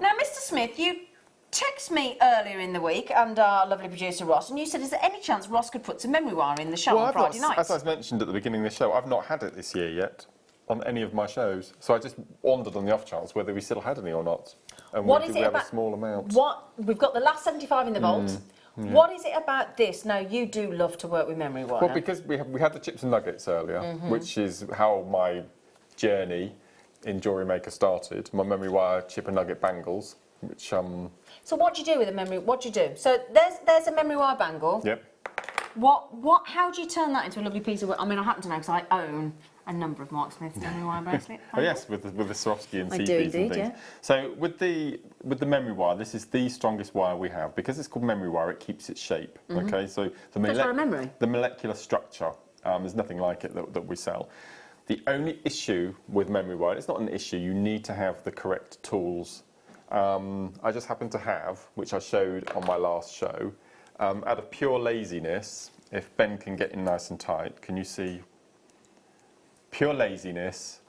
Now, Mr. Smith, you text me earlier in the week and our lovely producer Ross, and you said, is there any chance Ross could put some memory wire in the show on Friday night? As I mentioned at the beginning of the show, I've not had it this year yet on any of my shows. So I just wondered on the off chance whether we still had any or not. And What we is do it have about? a small amount. We've got the last 75 in the vault. What is it about this? Now, you do love to work with memory wire. Well, because we had the chips and nuggets earlier, which is how my journey in Jewellery Maker started. My memory wire chip and nugget bangles, which So what do you do with a memory? What do you do? So there's a memory wire bangle. Yep. How do you turn that into a lovely piece of work? I mean, I happen to know because I own a number of Mark Smith's memory wire bracelets. Oh yes, with the Swarovski and I CPs do and indeed, things. yeah. So with the memory wire, this is the strongest wire we have because it's called memory wire. It keeps its shape. Okay, so the That's our memory. the molecular structure, there's nothing like it that we sell. The only issue with memory wire, it's not an issue. You need to have the correct tools. I just happen to have, which I showed on my last show, out of pure laziness. If Ben can get in nice and tight, can you see? Pure laziness,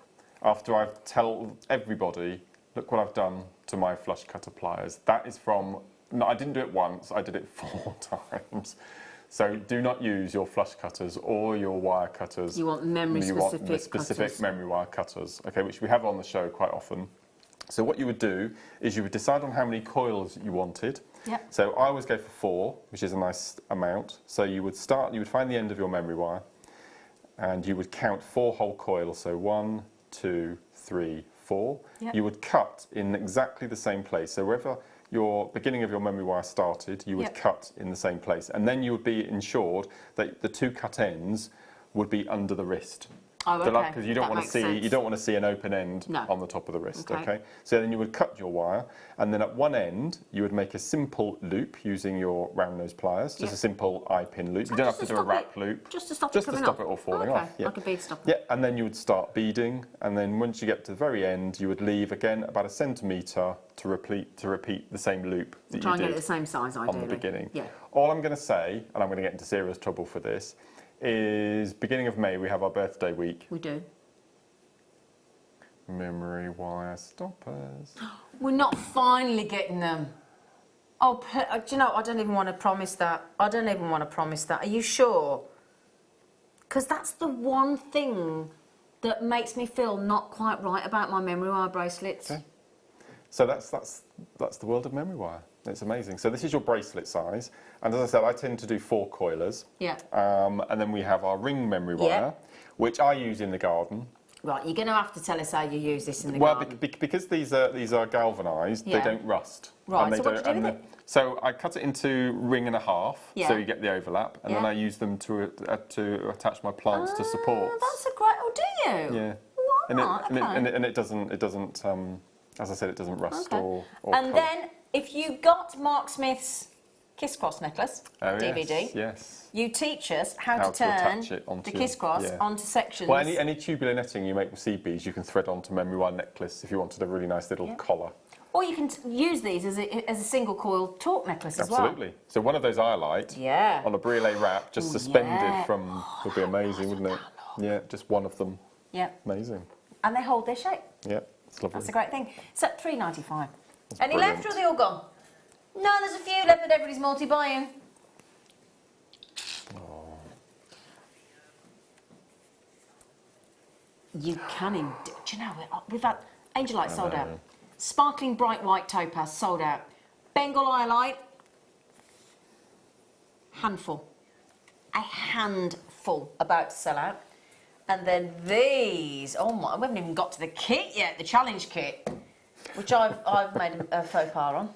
after I've told everybody, look what I've done to my flush cutter pliers. That is from, no, I didn't do it once, I did it 4 times. So do not use your flush cutters or your wire cutters. You want memory You specific want the specific cutters. memory wire cutters, okay, which we have on the show quite often. So what you would do is you would decide on how many coils you wanted. Yep. So I always go for 4, which is a nice amount. So you would find the end of your memory wire, and you would count 4 whole coils, so 1, 2, 3, 4. Yep. You would cut in exactly the same place. So wherever your beginning of your memory wire started, you would Yep. cut in the same place. And then you would be ensured that the 2 cut ends would be under the wrist. Oh, okay. Because you don't That want to makes see sense. you don't want to see an open end No. on the top of the wrist. Okay. Okay. So then you would cut your wire, and then at one end you would make a simple loop using your round nose pliers, just Yep. a simple eye pin loop. You don't have to do a wrap loop. Just to stop Just it to coming stop off. it all falling okay. off. Yeah. Like a bead stopper. Yeah, and then you would start beading, and then once you get to the very end, you would leave again about 1 centimetre to repeat the same loop that Try you and get did it the same size, on ideally. the beginning. Yeah. All I'm going to say, and I'm going to get into serious trouble for this, is beginning of May we have our birthday week. We do. Memory wire stoppers. We're not finally getting them. Oh, do you know, I don't even want to promise that. I don't even want to promise that. Are you sure? Because that's the one thing that makes me feel not quite right about my memory wire bracelets. Okay. So that's the world of memory wire. It's amazing. So this is your bracelet size, and as I said, I tend to do 4 coilers. Yeah. And then we have our ring memory Yeah. wire, which I use in the garden. Right, you're going to have to tell us how you use this in the Well, garden. because these are galvanised, Yeah. they don't rust. Right, And they so what do you do with and So I cut it into 1.5 rings, Yeah. so you get the overlap, and then Yeah. I use them to attach my plants to supports. That's a great... Oh, do you? Yeah. Wow, And it doesn't as I said, it doesn't rust Okay. or And colour. then, if you got Mark Smith's Kiss Cross necklace, Oh, DVD, Yes. you teach us how How to to turn attach it onto the Kiss Cross yeah. onto sections. Well, any tubular netting you make with seed beads, you can thread onto memory wire necklace if you wanted a really nice little collar. Or you can use these as a single coil torque necklace as well. Absolutely. So one of those iolite Yeah. on a briolet wrap, just suspended yeah. from, would be amazing, wouldn't it? Yeah, just one of them. Yeah. Amazing. And they hold their shape. Yeah, it's lovely. That's a great thing. So $3.95. Any brilliant. left or are they all gone? No, there's a few left, but everybody's multi-buying. You can indeed. Do you know, we've had Angelite sold out. Sparkling bright white topaz sold out. Bengal iolite, handful. A handful about to sell out. And then these, oh my, we haven't even got to the kit yet, the challenge kit, which I've made a faux pas on.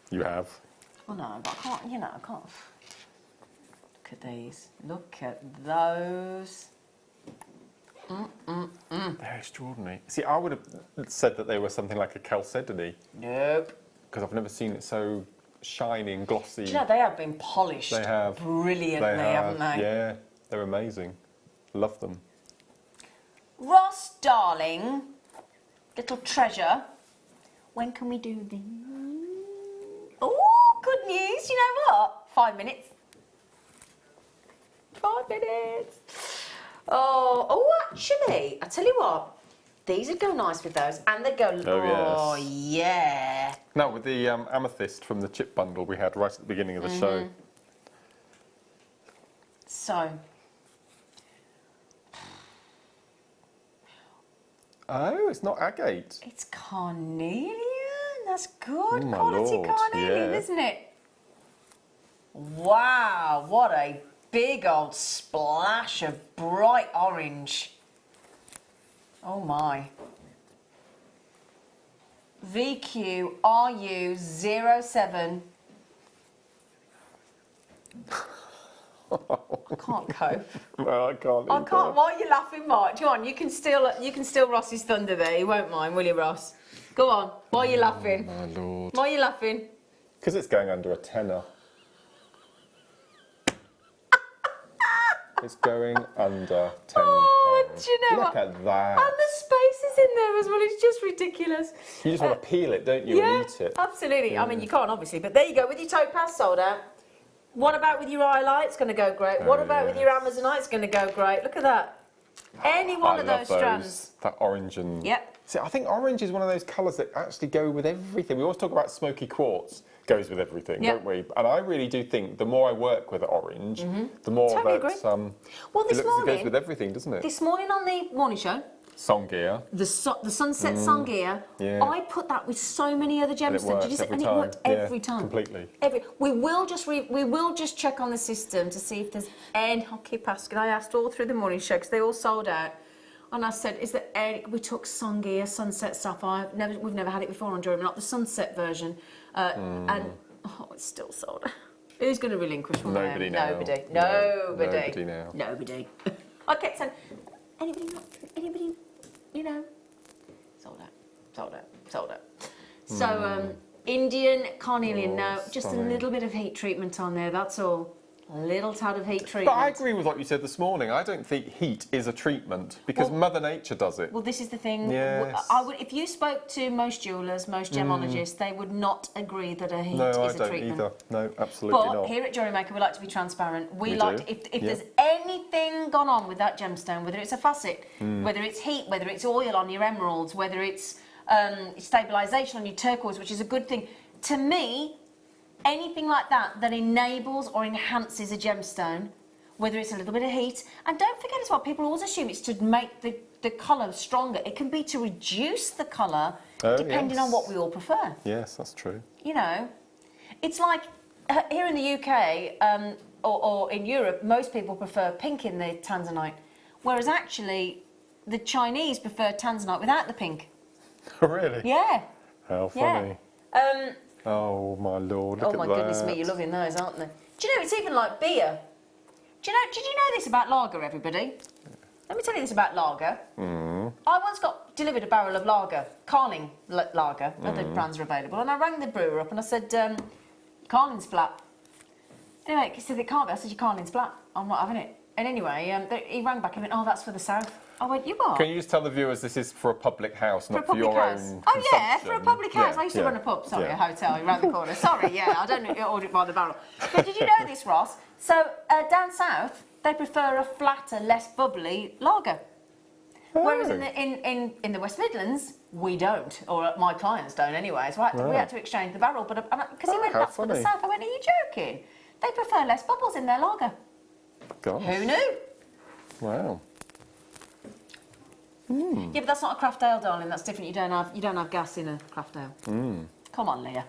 You have. Oh no, but I can't, you know, I can't. Look at these. Look at those. They're extraordinary. See, I would have said that they were something like a chalcedony, Nope. because I've never seen it so shiny and glossy. Do you know, they have been polished They have. brilliantly, haven't they? Yeah, they're amazing. Love them. Ross, darling, little treasure, when can we do these? Oh, good news. You know what? 5 minutes. 5 minutes. Oh, actually, I tell you what, these would go nice with those, and they'd go. Oh, yes. Yeah. No, with the amethyst from the chip bundle we had right at the beginning of the show. So, Oh, it's not agate. it's carnelian. That's good Oh, my quality Lord, carnelian, yeah. isn't it? Wow, what a big old splash of bright orange. Oh my. VQRU07. I can't cope. No, I can't. I can't. Why are you laughing, Mark? Come on, you can steal Ross's thunder there. He won't mind, will you, Ross? Go on. Why are you laughing? My lord. Why are you laughing? Because it's going under a tenner. It's going under £10. Oh, do you know Look what? at that. And the space is in there as well. It's just ridiculous. You just want to peel it, don't you, and eat it. Absolutely. I mean, you can't obviously, but there you go with your topaz sold out. What about with your highlight? It's going to go great. What about with your Amazonite? It's going to go great. Look at that. Any one I of love those strands. That orange and... Yep. See, I think orange is one of those colours that actually go with everything. We always talk about smoky quartz goes with everything, Yep. don't we? And I really do think the more I work with orange, the more Totally that agree. Well, it this looks, it morning, goes with everything, doesn't it? this morning on the morning show, Songea. the sunset Sangria, yeah. I put that with so many other gemstones. works Did you see? every And it time. worked Yeah, every time. completely. We will just check on the system to see if there's any. I'll keep asking. I asked all through the morning show because they all sold out. And I said, is there any? We took Sangria, Sunset Sapphire. We've never had it before on jewellery, not the sunset version. And it's still sold out. Who's going to relinquish one? Nobody now. Nobody. No, Nobody. nobody now. Nobody. I kept saying, anybody, you know, sold out. So, Indian carnelian, no, just stunning. a little bit of heat treatment on there, that's all. A little tad of heat treatment. But I agree with what you said this morning. I don't think heat is a treatment because Well- Mother Nature does it. Well, this is the thing. Yes. I would, if you spoke to most jewellers, most gemologists, they would not agree that a heat No, is I a don't treatment. either. No, absolutely But not. here at Jewellery Maker, we like to be transparent. We We like do, if yeah. there's anything gone on with that gemstone, whether it's a facet, whether it's heat, whether it's oil on your emeralds, whether it's stabilisation on your turquoise, which is a good thing. To me, anything like that that enables or enhances a gemstone, whether it's a little bit of heat, and don't forget as well, people always assume it's to make the colour stronger. It can be to reduce the colour, depending on yes. what we all prefer. Yes, that's true. You know, it's like here in the UK or in Europe, most people prefer pink in the tanzanite, whereas actually the Chinese prefer tanzanite without the pink. Really? Yeah. How Yeah. funny. Oh my lord! Look Oh my at that. goodness me, you're loving those, aren't they? Do you know it's even like beer? Did you know this about lager, everybody? Let me tell you this about lager. I once got delivered a barrel of lager, Carling lager. Other brands are available, and I rang the brewer up and I said, "Carling's flat." Anyway, he said it can't be. I said, "Your Carling's flat. I'm not having it." And anyway, he rang back and went, "Oh, that's for the south." I went, "You are?" Can you just tell the viewers this is for a public house, For not a for public your house. own Oh yeah, for a consumption? public house. Yeah, I used to yeah, run a pub, sorry, yeah. a hotel around the corner. Sorry, yeah, I don't order it by the barrel. But did you know this, Ross? So down south, they prefer a flatter, less bubbly lager. Whereas in the West Midlands, we don't, or my clients don't anyway. So we had to exchange the barrel. But because he went, how "That's for the funny. south," I went, "Are you joking? They prefer less bubbles in their lager." Gosh. Who knew? Wow. Yeah, but that's not a craft ale, darling. That's different. You don't have gas in a craft ale. Come on, Leah.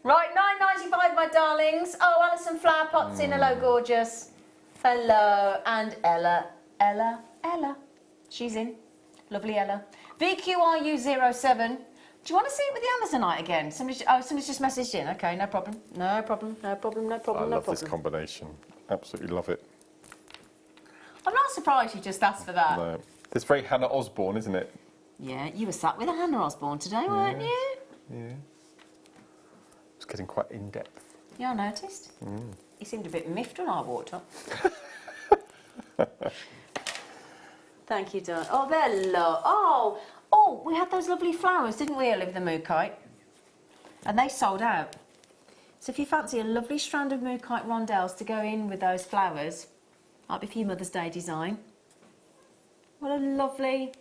Right, £9.95, my darlings. Oh, Alison Flower Pot's in. Hello, gorgeous. Hello, and Ella. She's in. Lovely Ella. VQRU07. Do you want to see it with the Amazonite again? Somebody's just messaged in. Okay, no problem. I love this combination. Absolutely love it. I'm not surprised you just asked for that. No. It's very Hannah Osborne, isn't it? Yeah, you were sat with a Hannah Osborne today, weren't you? Yeah. It's getting quite in depth. Yeah, I noticed. He seemed a bit miffed when I walked up. Thank you, darling. Oh, they're Oh, we had those lovely flowers, didn't we, Olive, the Mookite? And they sold out. So if you fancy a lovely strand of Mookite rondelles to go in with those flowers, might be for your Mother's Day design. What a lovely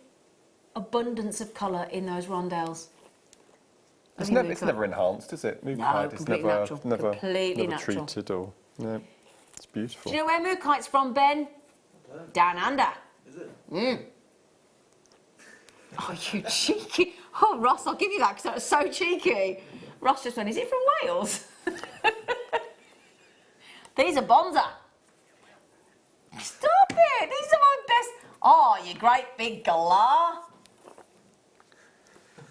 abundance of colour in those rondelles. It's never enhanced, is it? Mookite is completely natural. Completely never natural. treated or... No, it's beautiful. Do you know where Mookite's from, Ben? Down under. Is it? Oh, you cheeky. Oh, Ross, I'll give you that because that was so cheeky. Ross just went, is it from Wales? These are Bonza. Stop it. These are my best. Oh, you great big galah.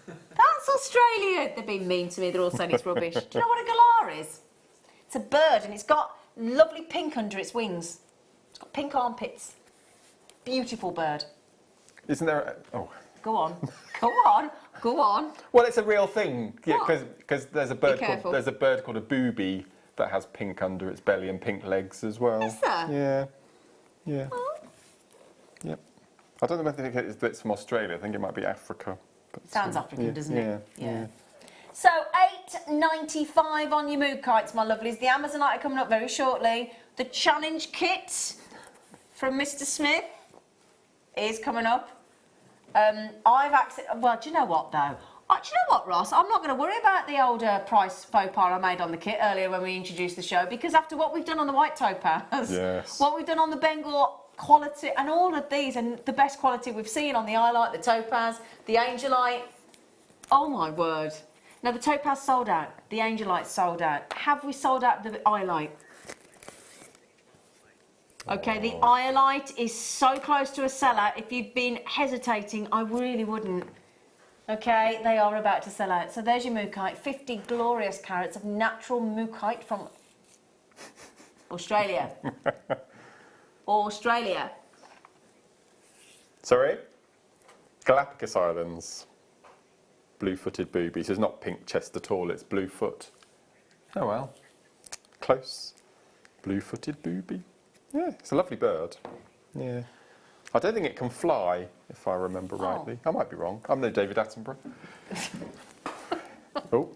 That's Australia. They're being mean to me. They're all saying it's rubbish. Do you know what a galah is? It's a bird and it's got lovely pink under its wings. It's got pink armpits. Beautiful bird. Isn't there? Oh. Go on. Go on. Go on. Well, it's a real thing. Yeah, What? because there's a bird careful. called a booby that has pink under its belly and pink legs as well. Is there? Yeah. Yeah. Oh. Yep. I don't know whether it's from Australia. I think it might be Africa. But, Sounds African, yeah, doesn't yeah, it? Yeah. So £8.95 on your mood kites, my lovelies. The Amazonite are coming up very shortly. The challenge kit from Mr. Smith is coming up. Well, do you know what though? Do you know what, Ross? I'm not going to worry about the older price faux pas I made on the kit earlier when we introduced the show, because after what we've done on the white topaz, Yes. what we've done on the Bengal quality, and all of these, and the best quality we've seen on the iolite, the topaz, the angelite. Oh my word! Now the topaz sold out, the angelite sold out. Have we sold out the iolite? Okay, the iolite is so close to a seller. If you've been hesitating, I really wouldn't. Okay, they are about to sell out. So there's your mookaite, 50 glorious carats of natural mookaite from Australia. Australia. Sorry? Galapagos Islands. Blue-footed booby. So it's not pink chest at all, it's blue foot. Oh well. Close. Blue-footed booby. Yeah, it's a lovely bird. Yeah. I don't think it can fly, if I remember rightly. I might be wrong. I'm no David Attenborough. Oh.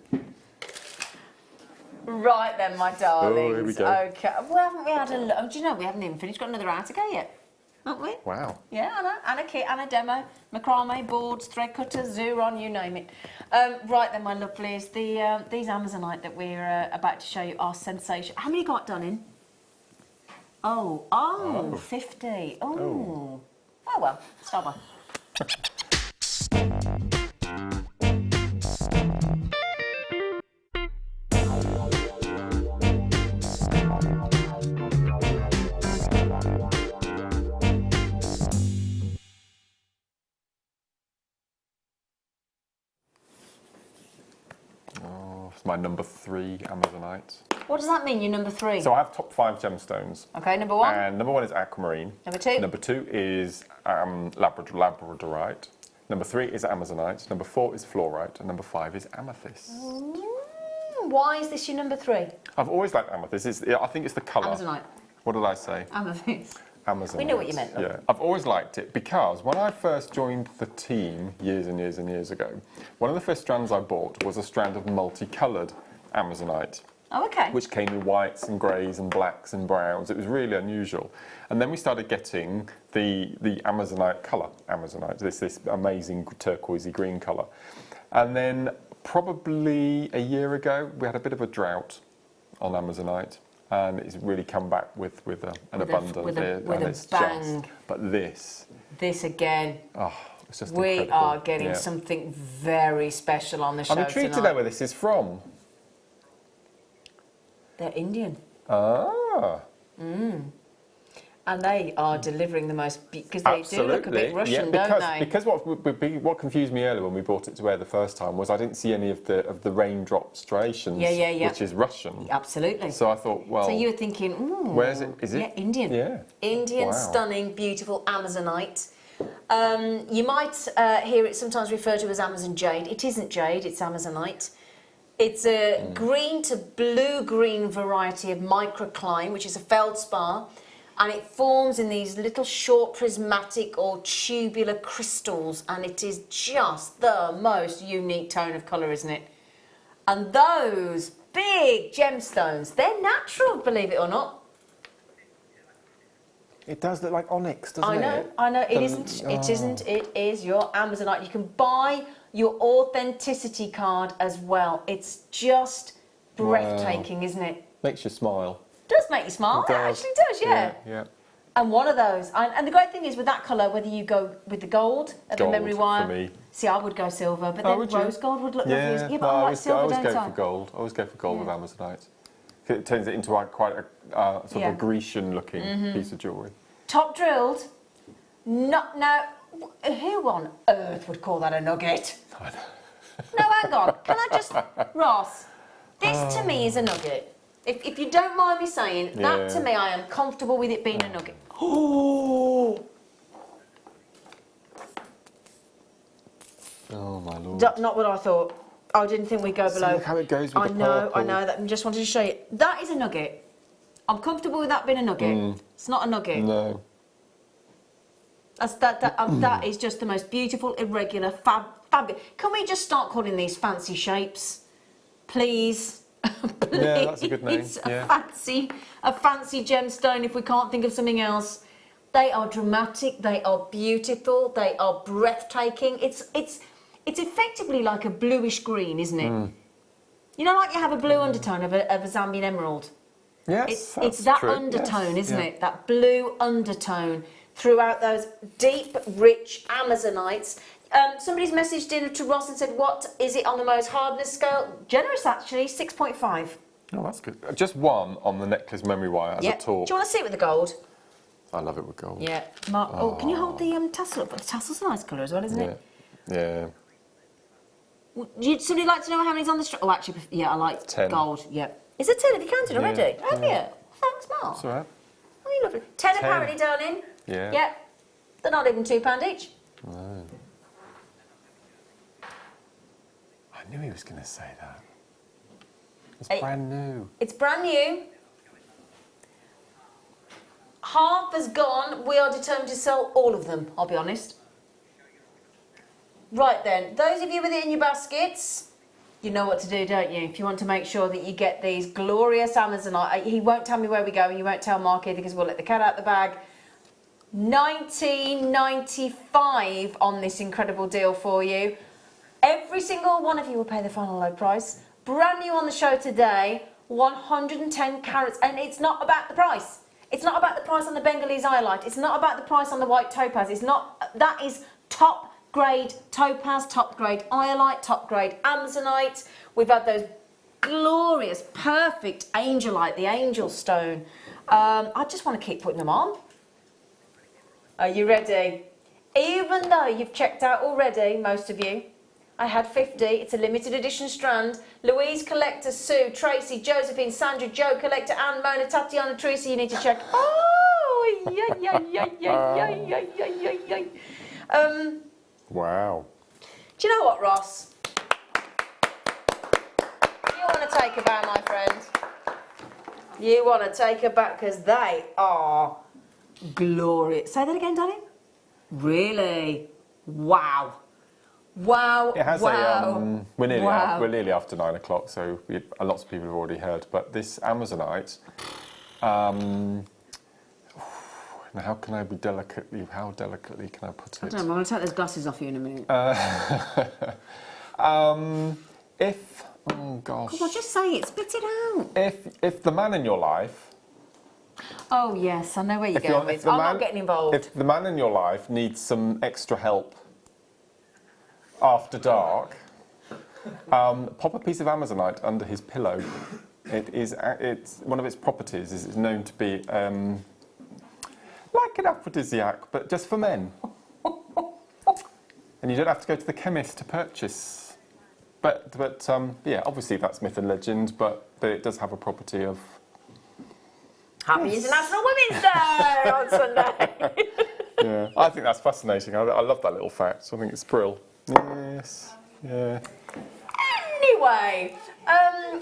Right then, my darlings. Oh, here we go. Okay. Well, haven't we had a look? Oh, do you know, we haven't even finished. Got another hour to go yet. Haven't we? Wow. Yeah, I know. And a kit, and a demo. Macrame, boards, thread cutters, Xuron, you name it. Right then, my lovelies. These Amazonite that we're about to show you are sensational. How many got done in? Oh, 50. Oh. Oh well, stop on. Oh, it's my number 3 Amazonite. What does that mean, you're number 3? So I have top 5 gemstones. Okay, number 1. And number 1 is aquamarine. Number 2. Number 2 is labradorite. Number 3 is amazonite. Number 4 is fluorite. And number 5 is amethyst. Why is this your number 3? I've always liked amethyst. I think it's the colour. Amazonite. What did I say? Amethyst. Amazonite. We know what you meant, though. Yeah, I've always liked it because when I first joined the team years and years and years ago, one of the first strands I bought was a strand of multicoloured amazonite. Oh, okay. Which came in whites and greys and blacks and browns. It was really unusual. And then we started getting the amazonite colour, this amazing turquoisey green colour. And then probably a year ago, we had a bit of a drought on amazonite. And it's really come back with an abundance here. With a bang. But this again. Oh, it's just We incredible. are getting something very special on the show I'm intrigued to know where this is from. They're Indian. Ah. And they are delivering the most, because they do look a bit Russian, because, don't they? Because what confused me earlier when we brought it to air the first time was I didn't see any of the raindrop striations, Yeah. which is Russian. Absolutely. So I thought, well, So you were thinking, where is it? Is it? Yeah, Indian. Yeah. Indian, Wow. stunning, beautiful Amazonite. You might hear it sometimes referred to as Amazon jade. It isn't jade, it's Amazonite. It's a green to blue-green variety of microcline, which is a feldspar, and it forms in these little short prismatic or tubular crystals, and it is just the most unique tone of colour, isn't it? And those big gemstones, they're natural, believe it or not. It does look like onyx, doesn't it? I know. It isn't. It isn't. It is your Amazonite. You can buy your authenticity card as well. It's just breathtaking, isn't it? Makes you smile. Does make you smile. It actually does, yeah. Yeah. And one of those. And the great thing is with that colour, whether you go with the gold of the Gold memory wire. for me. See, I would go silver, but Oh, then would you? rose gold would look lovely. Yeah, Yeah, but I like silver, I always don't go I? for gold. I always go for gold with Amazonite. It turns it into quite a sort of a Grecian-looking piece of jewellery. Top drilled. Now, who on earth would call that a nugget? No, hang on. Can I just... Ross, this to me is a nugget. If you don't mind me saying, that Yeah. to me, I am comfortable with it being a nugget. Oh! Oh my lord. Not what I thought. I didn't think we'd go below. Look how it goes with I the know, purple. I know. That, I just wanted to show you. That is a nugget. I'm comfortable with that being a nugget. It's not a nugget. No. That is just the most beautiful, irregular, fabulous. Can we just start calling these fancy shapes, please? Please. Yeah, that's a good name, yeah. A fancy gemstone. If we can't think of something else, they are dramatic. They are beautiful. They are breathtaking. It's effectively like a bluish green, isn't it? You know, like you have a blue undertone of a Zambian emerald. Yes, It's that's that true. undertone, Yes, isn't yeah. it? That blue undertone throughout those deep, rich Amazonites. Somebody's messaged in to Ross and said, what is it on the most hardness scale? Generous, actually, 6.5. Oh, that's good. Just one on the necklace memory wire as Yeah. a talk. Do you want to see it with the gold? I love it with gold. Yeah. Oh, can you hold the tassel up? The tassel's a nice colour as well, isn't Yeah. it? Yeah. Would somebody like to know how many's on the strap? Oh, actually, yeah, I like 10. gold. Yeah. Is it 10? Have you counted already? Have you? Thanks, Mark. That's all right. Oh, you lovely. 10 10. apparently, darling. Yeah. Yeah. They're not even £2 each. No. I knew he was going to say that. It's Hey. brand new. It's brand new. Half has gone. We are determined to sell all of them, I'll be honest. Right then, those of you with it in your baskets, you know what to do, don't you? If you want to make sure that you get these glorious Amazonite. He won't tell me where we go, and you won't tell Mark either, because we'll let the cat out the bag. $19.95 on this incredible deal for you. Every single one of you will pay the final low price. Brand new on the show today, 110 carats, and it's not about the price. It's not about the price on the Bengalese iolite. It's not about the price on the white topaz. It's not. That is top grade topaz, top grade iolite, top grade amazonite. We've had those glorious, perfect angelite, the angel stone. I just want to keep putting them on. Are you ready? Even though you've checked out already, most of you, I had 50. It's a limited edition strand. Louise Collector, Sue, Tracy, Josephine, Sandra, Joe Collector, Anne, Mona, Tatiana, Teresa. You need to check. Oh, yeah. Wow. Do you know what, Ross? You want to take a bow, my friend? You want to take a bow because they are glorious. Say that again, darling. Really? Wow. Wow. It has wow. we're nearly Wow. we're nearly after 9 o'clock, so lots of people have already heard. But this Amazonite, now how can I be delicately? How delicately can I put it? I don't know, I'm going to take those glasses off you in a minute. If oh gosh, Come on, just say it. Spit it out. if the man in your life, Oh, yes, I know where you're if you're- going if with. the I'm man- not getting involved. if the man in your life needs some extra help after dark, pop a piece of Amazonite under his pillow. It's one of its properties is it's known to be like an aphrodisiac, but just for men. And you don't have to go to the chemist to purchase. But yeah, obviously that's myth and legend, but it does have a property of. Happy International Women's Day on Sunday. Yeah, I think that's fascinating. I love that little fact. I think it's brill. Yes. Yeah. Anyway,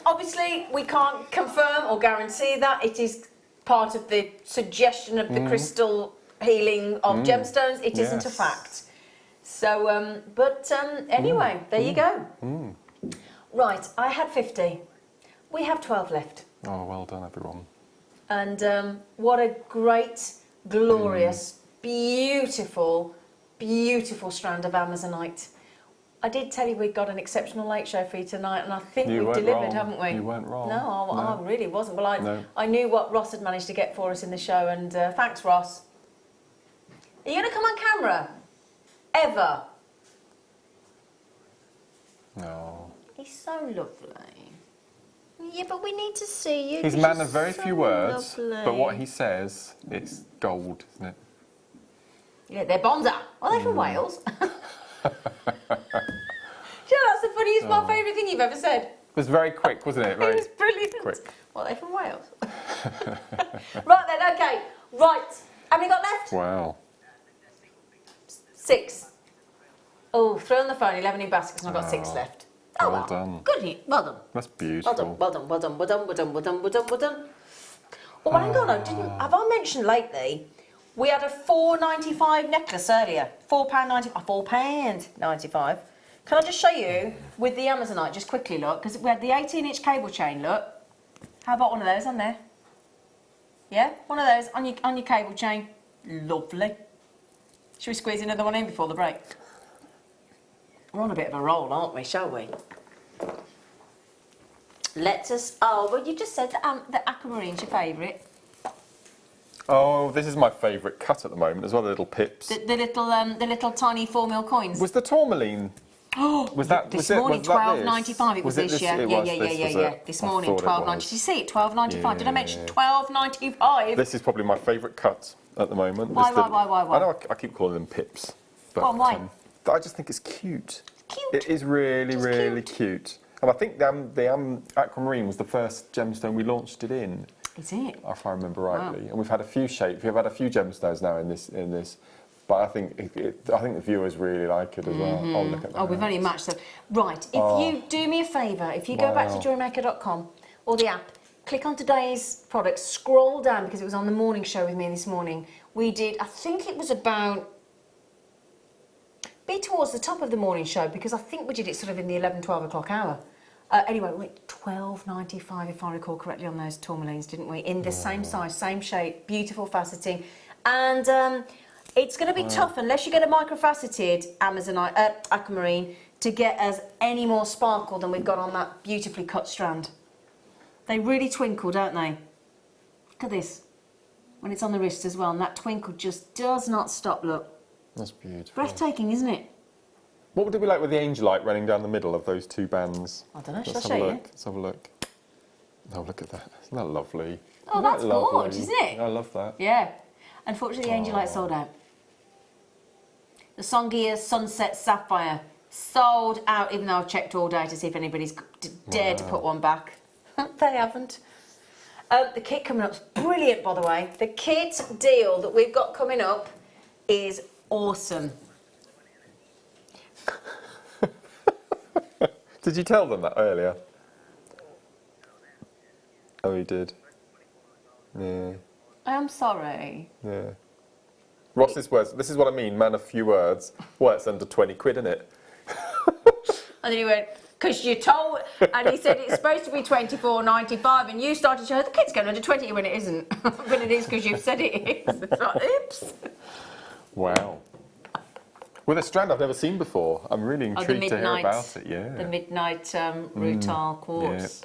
obviously we can't confirm or guarantee that. It is part of the suggestion of the crystal healing of gemstones. It isn't a Yes. fact. So, anyway, there you go. Right, I had 50. We have 12 left. Oh, well done, everyone. And what a great, glorious, beautiful, beautiful strand of Amazonite. I did tell you we'd got an exceptional late show for you tonight, and I think You we've weren't delivered, wrong. haven't we? You weren't wrong. No, I really wasn't. Well, No. I knew what Ross had managed to get for us in the show, and thanks, Ross. Are you going to come on camera? Ever? No. He's so lovely. Yeah, but we need to see you. He's a 'cause man you're of very so few words, lovely. but what he says, it's gold, isn't it? Yeah, they're Bonza. Are they from Wales? Do you know, that's the funniest, my favourite thing you've ever said. was very quick, wasn't it? It Very was brilliant. quick. Well, they're from Wales. Right then, okay. Right. How many got left? Wow. 6. Oh, throw on the phone, 11 in baskets, and I've got 6 left. Oh, well done. Good. Well done. That's beautiful. Well done. Well done. Well done. Well done. Well done. Well done. Well done. Oh, hang on. Have I mentioned lately? We had a £4.95 necklace earlier. £4.95. £4.95. Can I just show you with the Amazonite, just quickly look, because we had the 18-inch cable chain, look. How about one of those on there? Yeah, one of those on your cable chain. Lovely. Should we squeeze another one in before the break? We're on a bit of a roll, aren't we, shall we? Let us... Oh, well, you just said that aquamarine's your favourite. Oh, this is my favourite cut at the moment as well, the little pips. The little tiny 4mm coins. Was the tourmaline... Oh, was that this was morning, it, was that £12.95 it was this, yeah. Yeah. This morning, £12.95. Did you see it? £12.95. Did I mention £12.95? This is probably my favourite cut at the moment. Why? I know I keep calling them pips. But, Go on, why? I just think it's cute. Cute. It is really cute. And I think the aquamarine was the first gemstone we launched it in. Is it? If I remember rightly. Wow. And we've had a few shapes. We've had a few gemstones now in this. But I think the viewers really like it as well. Oh, look at that. Oh, we've only matched them. Right, if you do me a favour, if you go back to jewelrymaker.com or the app, click on today's product, scroll down because it was on the morning show with me this morning. We did, I think it was about, be towards the top of the morning show because I think we did it sort of in the 11, 12 o'clock hour. Anyway, we went £12.95 if I recall correctly on those tourmalines, didn't we? In the same size, same shape, beautiful faceting. And it's going to be tough unless you get a microfaceted Amazonite, aquamarine to get us any more sparkle than we've got on that beautifully cut strand. They really twinkle, don't they? Look at this. When it's on the wrist as well, and that twinkle just does not stop, look. That's beautiful. Breathtaking, isn't it? What would it be like with the angelite running down the middle of those two bands? I don't know, shall I Let's show have a you? look. Let's have a look. Oh, look at that. Isn't that lovely? Oh, that's gorgeous, isn't it? I love that. Yeah. Unfortunately, the angelite sold out. The Songia Sunset Sapphire sold out, even though I've checked all day to see if anybody's dared to put one back. They haven't. The kit coming up is brilliant, by the way. The kit deal that we've got coming up is awesome. Did you tell them that earlier? Oh, you did. Yeah. I'm sorry. Yeah. Ross's words. This is what I mean, man of few words. Well, it's under 20 quid, isn't it? And then he went, because you told, and he said it's supposed to be £24.95, and you started to show the kit's going under 20 when it isn't. But it is because you've said it is. It's like, oops. Wow. With a strand I've never seen before. I'm really intrigued to hear about it. Yeah. The midnight rutile quartz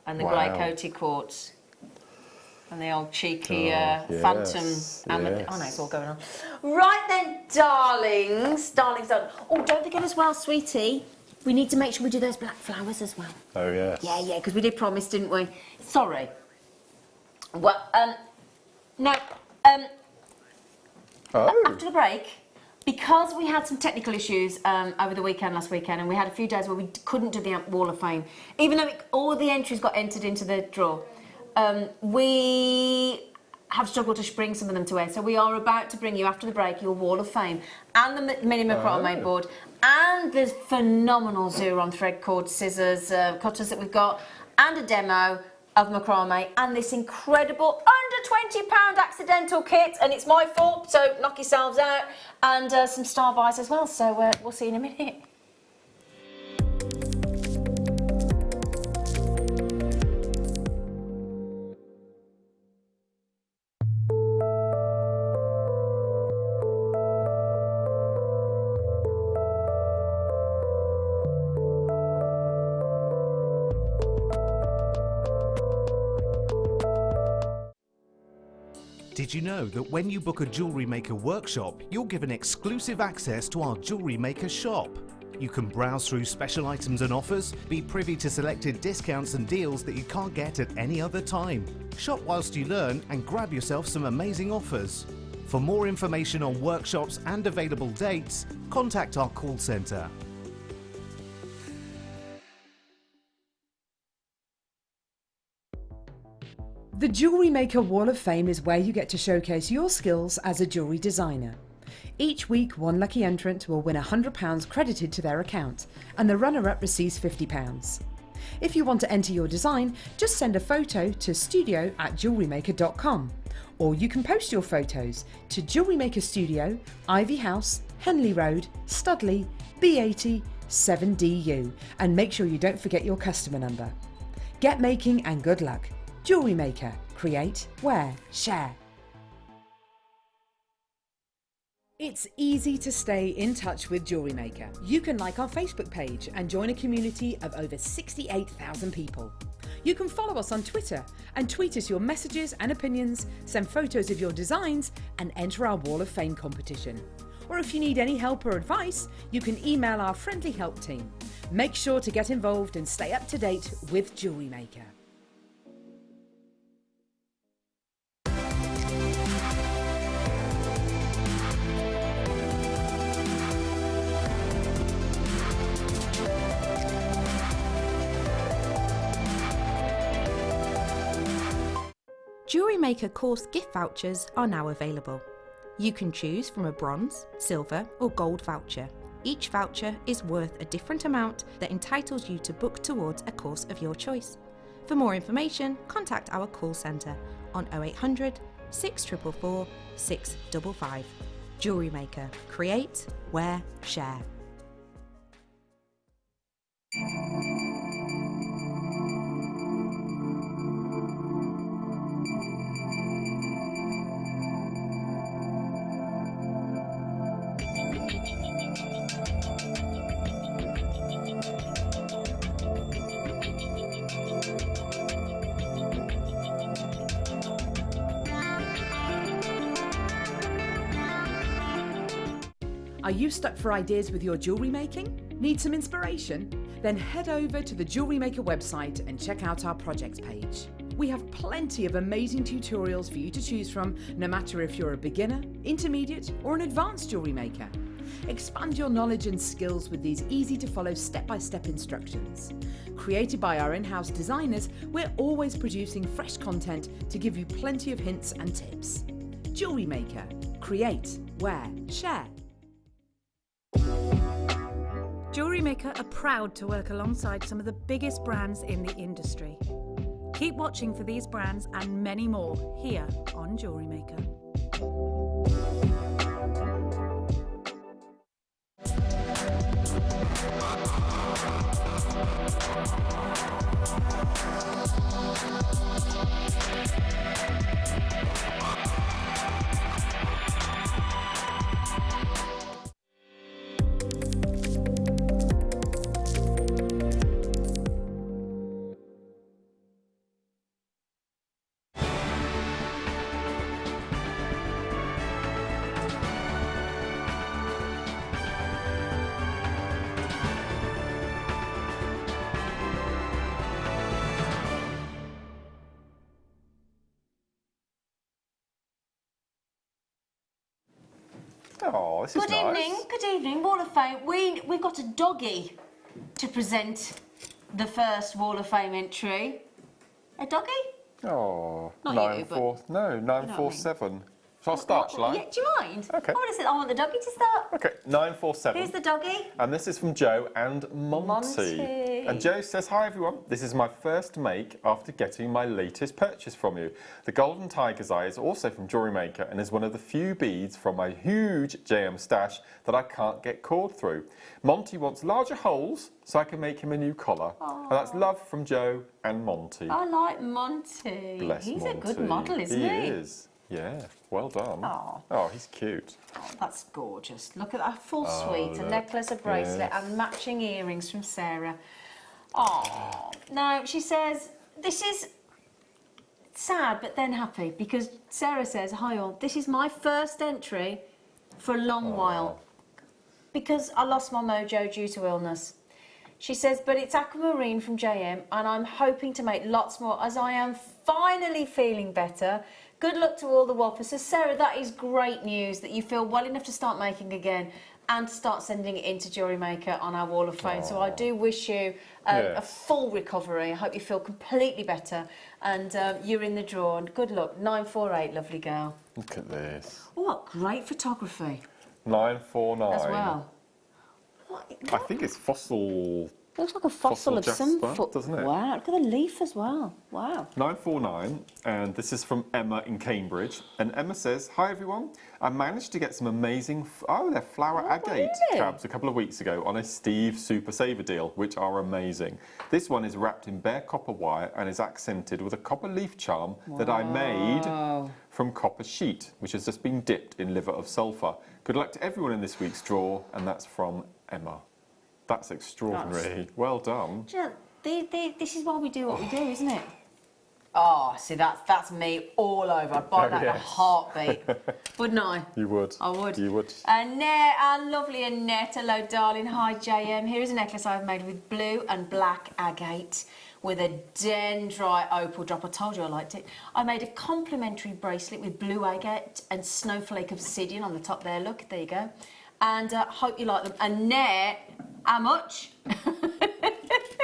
and the grey coated quartz. And the old cheeky phantom amethyst. Oh no, it's all going on. Right then, darlings. Oh, don't forget as well, sweetie. We need to make sure we do those black flowers as well. Oh, yes. Yeah, because we did promise, didn't we? Sorry. Well, now, after the break, because we had some technical issues over the last weekend, and we had a few days where we couldn't do the Wall of Fame, even though all the entries got entered into the draw. We have struggled to bring some of them to air, so we are about to bring you after the break your Wall of Fame and the mini macrame board and the phenomenal Xuron thread cord scissors cutters that we've got, and a demo of macrame and this incredible under £20 accidental kit, and it's my fault, so knock yourselves out, and some star buys as well. So we'll see you in a minute. Did you know that when you book a Jewellery Maker workshop, you're given exclusive access to our Jewellery Maker shop? You can browse through special items and offers, be privy to selected discounts and deals that you can't get at any other time. Shop whilst you learn and grab yourself some amazing offers. For more information on workshops and available dates, contact our call centre. The Jewellery Maker Wall of Fame is where you get to showcase your skills as a jewellery designer. Each week, one lucky entrant will win £100 credited to their account, and the runner-up receives £50. If you want to enter your design, just send a photo to studio@jewellerymaker.com, or you can post your photos to Jewellery Maker Studio, Ivy House, Henley Road, Studley, B80 7DU, and make sure you don't forget your customer number. Get making and good luck. Jewellery Maker. Create, wear, share. It's easy to stay in touch with Jewellery Maker. You can like our Facebook page and join a community of over 68,000 people. You can follow us on Twitter and tweet us your messages and opinions, send photos of your designs, and enter our Wall of Fame competition. Or if you need any help or advice, you can email our friendly help team. Make sure to get involved and stay up to date with Jewellery Maker. Jewellery Maker course gift vouchers are now available. You can choose from a bronze, silver or gold voucher. Each voucher is worth a different amount that entitles you to book towards a course of your choice. For more information, contact our call centre on 0800 644 655. Jewellery Maker. Create, wear, share. Are you stuck for ideas with your jewellery making? Need some inspiration? Then head over to the Jewellery Maker website and check out our projects page. We have plenty of amazing tutorials for you to choose from, no matter if you're a beginner, intermediate, or an advanced jewellery maker. Expand your knowledge and skills with these easy-to-follow step-by-step instructions. Created by our in-house designers, we're always producing fresh content to give you plenty of hints and tips. Jewellery Maker. Create, wear, share. Jewellery Maker are proud to work alongside some of the biggest brands in the industry. Keep watching for these brands and many more here on Jewellery Maker. Oh, this is Good nice. evening, good evening, Wall of Fame. We've got a doggy to present the first Wall of Fame entry. A doggy? Oh, Not you, but- 947. Shall I start, shall I? Yeah, do you mind? Okay. I want the doggy to start. Okay, 947. Here's the doggy. And this is from Joe and Monty. Monty. And Joe says, hi everyone, this is my first make after getting my latest purchase from you. The Golden Tiger's Eye is also from Jewellery Maker and is one of the few beads from my huge JM stash that I can't get cord through. Monty wants larger holes so I can make him a new collar. And that's love from Joe and Monty. I like Monty. Bless He's Monty. a good model, isn't he? He is. Yeah, well done. Aw. Oh, he's cute. Oh, that's gorgeous. Look at that full suite, a look. necklace, a bracelet, Yes. and matching earrings from Sarah. Oh, now she says, this is sad but then happy because Sarah says, hi all, this is my first entry for a long while because I lost my mojo due to illness. She says, but it's aquamarine from JM and I'm hoping to make lots more as I am finally feeling better. Good luck to all the Whoppers. So Sarah, that is great news that you feel well enough to start making again and to start sending it into Jewellery Maker on our Wall of Fame. So I do wish you a Yes. full recovery. I hope you feel completely better, and you're in the draw. And good luck, 948, lovely girl. Look at this. Oh, what great photography 949. as well. I think it's fossil. Looks like a fossil of some jasper, doesn't it? Wow, look at the leaf as well. Wow. 949, and this is from Emma in Cambridge. And Emma says, "Hi everyone, I managed to get some amazing, they're flower agate really? tabs a couple of weeks ago on a Steve Super Saver deal, which are amazing. This one is wrapped in bare copper wire and is accented with a copper leaf charm that I made from copper sheet, which has just been dipped in liver of sulphur. Good luck to everyone in this week's draw," and that's from Emma. That's extraordinary. Well done. Do you know, this is why we do what we do, isn't it? Oh, see, that's me all over. I'd buy that in a yes. heartbeat. Wouldn't I? You would. I would. You would. Annette, our lovely Annette. Hello, darling. Hi, JM. Here is a necklace I've made with blue and black agate with a dendrite opal drop. I told you I liked it. I made a complimentary bracelet with blue agate and snowflake obsidian on the top there. Look, there you go. And hope you like them. Annette, how much?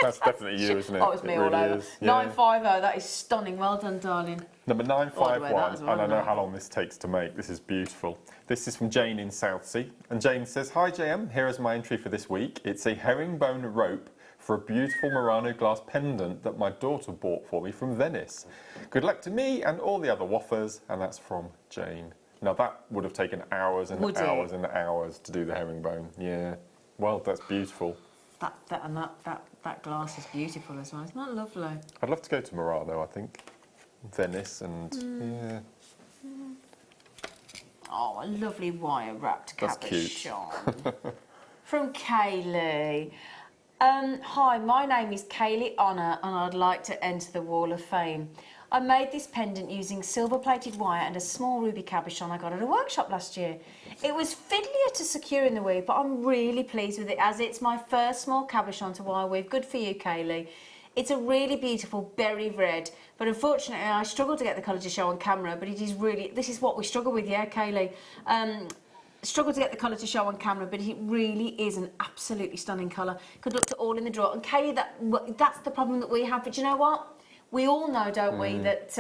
That's definitely you, isn't it? Oh, it's me It all really over. is. Yeah. 950, that is stunning. Well done, darling. Number Oh, I'd wear that 951, as well, and I know wouldn't I? how long this takes to make. This is beautiful. This is from Jane in Southsea. And Jane says, "Hi JM, here is my entry for this week. It's a herringbone rope for a beautiful Murano glass pendant that my daughter bought for me from Venice. Good luck to me and all the other woffers," and that's from Jane. Now that would have taken hours and Would it? hours and hours to do the herringbone. Yeah. Well, that's beautiful. That glass is beautiful as well. Isn't that lovely? I'd love to go to Murano, I think. Venice and yeah. Oh, a lovely wire wrapped That's cute. cabochon. From Kaylee. Hi, my name is Kaylee Honor and I'd like to enter the Wall of Fame. I made this pendant using silver-plated wire and a small ruby cabochon I got at a workshop last year. It was fiddlier to secure in the weave, but I'm really pleased with it as it's my first small cabochon to wire weave. Good for you, Kaylee. It's a really beautiful berry red, but unfortunately I struggle to get the colour to show on camera, but it is really, this is what we struggle with, yeah, Kaylee? Struggle to get the colour to show on camera, but it really is an absolutely stunning colour. Could look to all in the draw. And Kaylee, that's the problem that we have, but you know what? We all know, don't we, that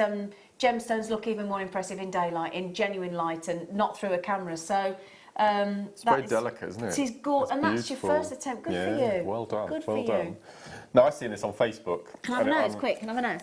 gemstones look even more impressive in daylight, in genuine light, and not through a camera. So It's very delicate, isn't it? It is gorgeous, and that's your beautiful. first attempt. Good for Yeah, you. well done. Good well for done. you. Now I've seen this on Facebook. Can I have a and nose, quick? Can I have a nose?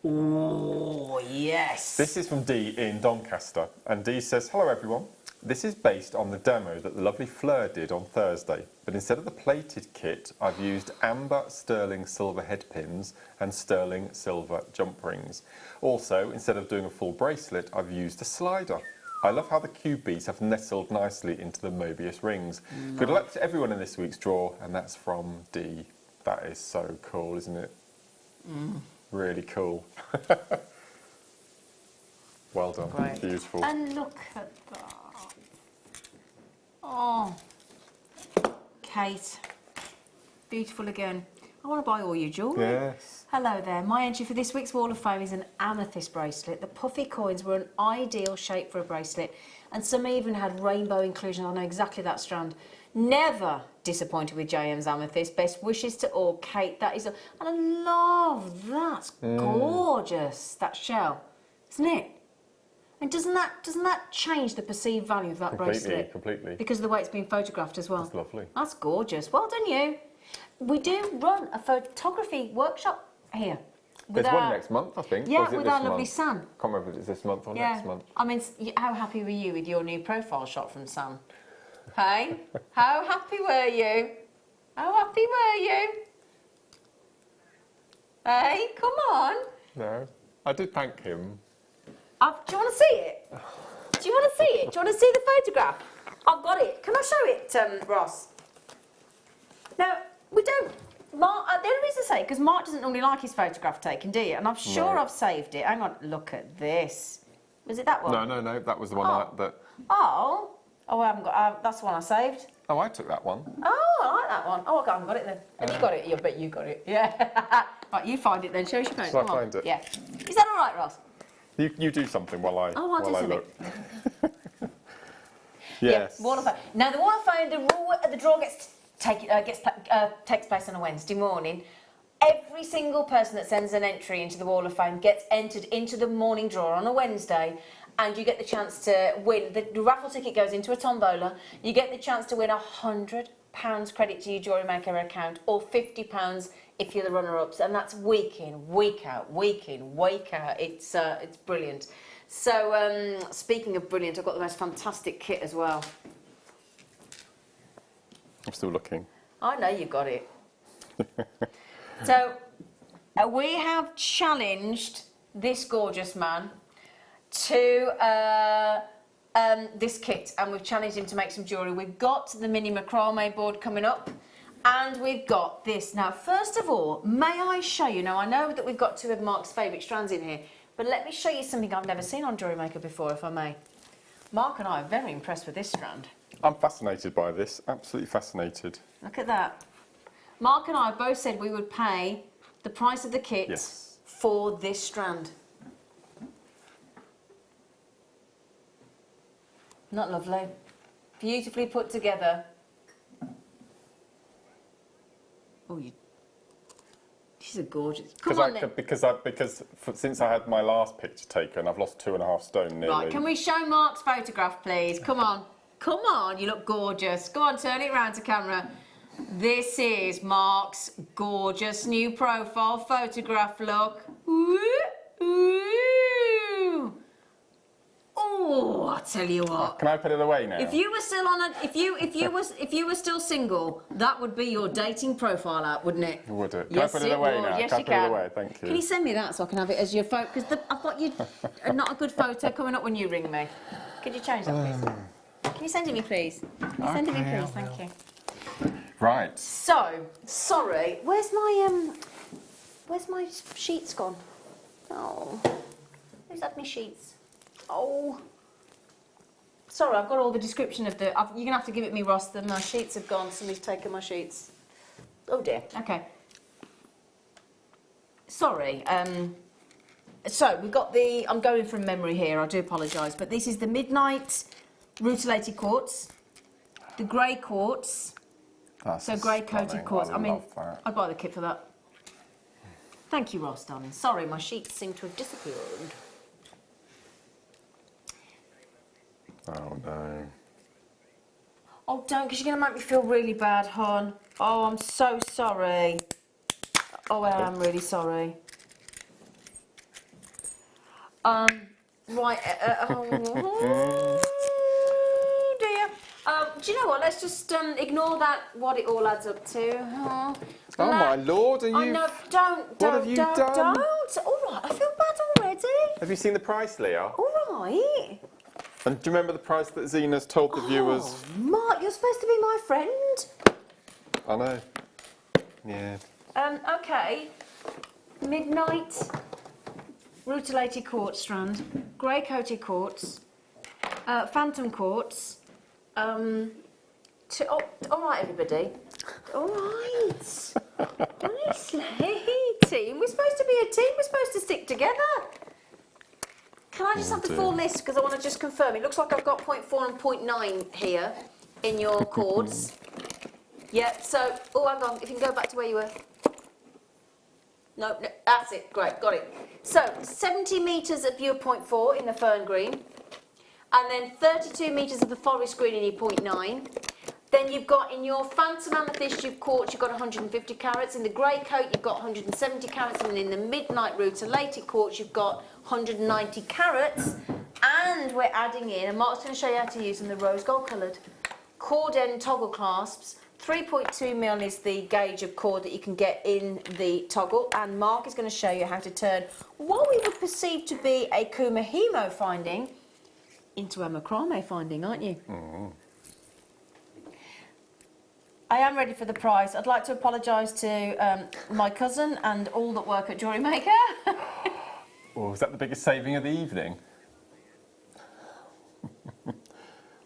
Oh, yes. This is from Dee in Doncaster, and Dee says, "Hello everyone. This is based on the demo that the lovely Fleur did on Thursday, but instead of the plated kit, I've used amber sterling silver head pins and sterling silver jump rings. Also, instead of doing a full bracelet, I've used a slider. I love how the cube beads have nestled nicely into the Mobius rings. Good luck to everyone in this week's draw," and that's from Dee. That is so cool, isn't it? Really cool. Well done. Great. Beautiful. And look at that. Oh, Kate. Beautiful again. I want to buy all your jewellery. Yes. Hello there. My entry for this week's Wall of Fame is an amethyst bracelet. The puffy coins were an ideal shape for a bracelet, and some even had rainbow inclusion. I know exactly that strand. Never disappointed with JM's amethyst. Best wishes to all, Kate. That is, and I love that. Gorgeous. That shell, isn't it? And doesn't that change the perceived value of that bracelet? Completely. Because of the way it's been photographed as well. That's lovely. That's gorgeous. Well done, you. We do run a photography workshop here. There's one next month, I think. Yeah, Or is it with this our lovely month? Sam. Can't remember if it's this month or Yeah. next month. I mean, how happy were you with your new profile shot from Sam? Hey? How happy were you? How happy were you? Hey, come on. No. I did thank him. Do you want to see it? Do you want to see it? Do you want to see the photograph? I've got it. Can I show it, Ross? No, we don't. Mark, the only reason I say, because Mark doesn't normally like his photograph taken, do you? And I'm sure No. I've saved it. Hang on, look at this. Was it that one? No. That was the one Oh. that. Oh, I haven't got. That's the one I saved. Oh, I took that one. Oh, I like that one. Oh, I haven't got it then. And you got it. I bet you got it. Yeah. Right, you find it then. Show us your phone. Shall I Come on. find it? Yeah. Is that all right, Ross? You do something while I Oh, I'll do while I something. look. Yes. Yeah, Wall of Fame. Now, the Wall of Fame, the draw takes place on a Wednesday morning. Every single person that sends an entry into the Wall of Fame gets entered into the morning draw on a Wednesday, and you get the chance to win. The raffle ticket goes into a tombola. You get the chance to win £100 credit to your Jewellery Maker account, or £50 if you're the runner-ups, and that's week in, week out, week in, week out. It's brilliant. So, speaking of brilliant, I've got the most fantastic kit as well. I'm still looking. I know you got it. So, we have challenged this gorgeous man to this kit, and we've challenged him to make some jewellery. We've got the mini macrame board coming up, and we've got this. Now, first of all, may I show you? Now, I know that we've got two of Mark's favourite strands in here, but let me show you something I've never seen on Jewellery Maker before, if I may. Mark and I are very impressed with this strand. I'm fascinated by this, absolutely fascinated. Look at that. Mark and I both said we would pay the price of the kit Yes. for this strand. Not lovely? Beautifully put together. Oh, she's a gorgeous. Come on then. Because since I had my last picture taken, I've lost 2.5 stone nearly. Right, can we show Mark's photograph, please? Come on. Come on, you look gorgeous. Go on, turn it round to camera. This is Mark's gorgeous new profile photograph. Look. Ooh, ooh. Oh, I tell you what. Can I put it away now? If you were still on a, if you were still single, that would be your dating profile app, wouldn't it? Would it? Can Yes, I put it it away would. now? Yes, can you I put it can. away? Thank you. Can you send me that so I can have it as your photo? Because I've got you not a good photo coming up when you ring me. Could you change that, please? Can you send it me, please? Can you send it me, please? Thank you. Right. So, sorry. Where's my sheets gone? Oh, who's had my sheets? Oh. Sorry, I've got all the description of the... you're going to have to give it me, Ross. My sheets have gone. Somebody's taken my sheets. Oh, dear. OK. Sorry. So, we've got the... I'm going from memory here. I do apologise. But this is the Midnight Rutilated Quartz, the grey quartz, so grey coated quartz. I mean, I'd buy the kit for that. Thank you, Ross, darling. Sorry, my sheets seem to have disappeared. Oh, no. Oh, don't, because you're going to make me feel really bad, hon. Oh, I'm so sorry. Oh, I am really sorry. Right. Oh, dear. Do you know what? Let's just ignore that, what it all adds up to. Oh, my Lord, are you... Oh, no, don't. What have you done? Don't. All right, I feel bad already. Have you seen the price, Leah? All right. And do you remember the price that Zena's told the viewers? Oh, Mark, you're supposed to be my friend. I know. Yeah. Okay. Midnight Rutilated Quartz strand, grey coated quartz, phantom quartz. All right, everybody. All right. Honestly, team. We're supposed to be a team. We're supposed to stick together. Can I just have the full list, because I want to just confirm. It looks like I've got 0.4 and 0.9 here in your cords. Yeah, so, oh, hang on, if you can go back to where you were. No, that's it, great, got it. So, 70 metres of your 0.4 in the fern green, and then 32 metres of the forest green in your 0.9. Then you've got in your phantom amethyst quartz, you've got 150 carats. In the grey coat, you've got 170 carats. And in the midnight rutilated quartz, you've got 190 carats. And we're adding in, and Mark's going to show you how to use them, the rose gold coloured cord end toggle clasps. 3.2mm is the gauge of cord that you can get in the toggle. And Mark is going to show you how to turn what we would perceive to be a Kumahimo finding into a macrame finding, aren't you? Mm. I am ready for the prize. I'd like to apologise to my cousin and all that work at Jewellery Maker. Oh, is that the biggest saving of the evening?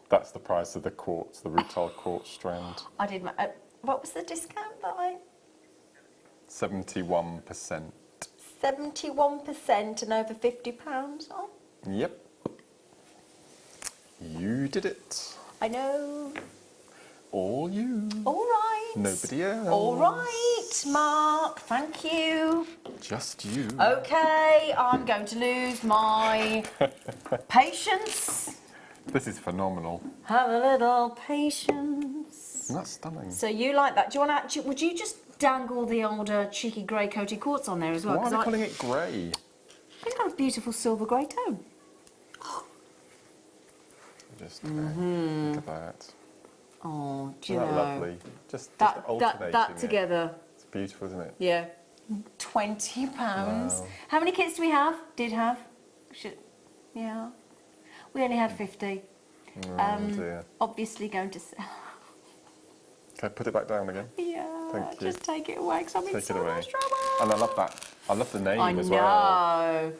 That's the price of the quartz, the retail quartz strand. I did my... what was the discount that I... 71%. 71% and over £50 off? Yep. You did it. I know. All you. All right. Nobody else. All right, Mark. Thank you. Just you. Okay, I'm going to lose my patience. This is phenomenal. Have a little patience. That's stunning. So you like that? Do you want to? Would you just dangle the older cheeky grey coated quartz on there as well? Why are 'Cause they I calling it grey? think got a beautiful silver grey tone. Just look at that. Oh, do you Isn't that know? lovely? Just That alternating that it. together. It's beautiful, isn't it? Yeah. £20. Wow. How many kits do we have? Did have? Yeah. We only had 50. Oh dear. Obviously going to sell. Okay, put it back down again. Yeah. Thank you. Just take it away because I'm in Take so it away. much trouble. And I love that. I love the name I as know. well.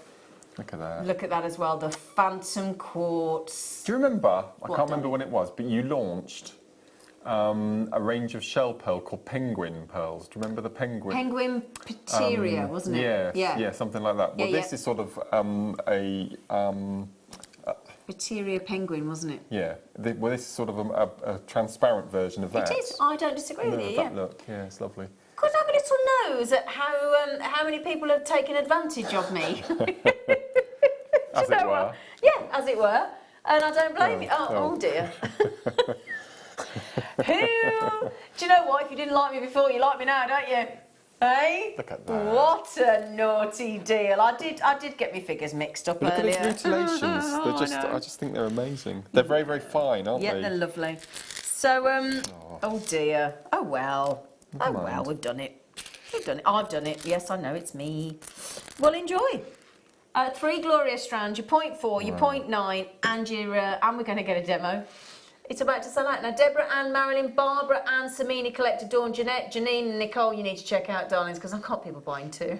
Look at that. Look at that as well. The Phantom Quartz. Do you remember? I What, can't remember darling? when it was, but you launched a range of shell pearl called penguin pearls. Do you remember the penguin? Penguin Pteria, wasn't it? Yeah, something like that. Well, Yeah, this yeah. is sort of a Pteria penguin, wasn't it? yeah. Well, this is sort of a transparent version of that. It is. I don't disagree with you. That Yeah. look. Yeah, it's lovely. Could I have a little nose at how many people have taken advantage of me? As it were. Yeah, as it were. And I don't blame you. Oh oh. dear. Who? Do you know what? If you didn't like me before, you like me now, don't you? Hey? Look at that. What a naughty deal. I did get my figures mixed up Look earlier. at these mutilations. They're just. I just think they're amazing. They're very, very fine, aren't Yeah, they? they're lovely. So, oh dear. Oh well. Oh Never well, mind. we've done it. We've done it. I've done it. Yes, I know, it's me. Well, enjoy. 3 glorious strands, your 0.4, your 0.9, and your and we're going to get a demo. It's about to sell out. Now, Deborah Ann, Marilyn, Barbara Ann, Samini, Collector, Dawn, Jeanette, Janine, and Nicole, you need to check out, darlings, because I've got people buying too.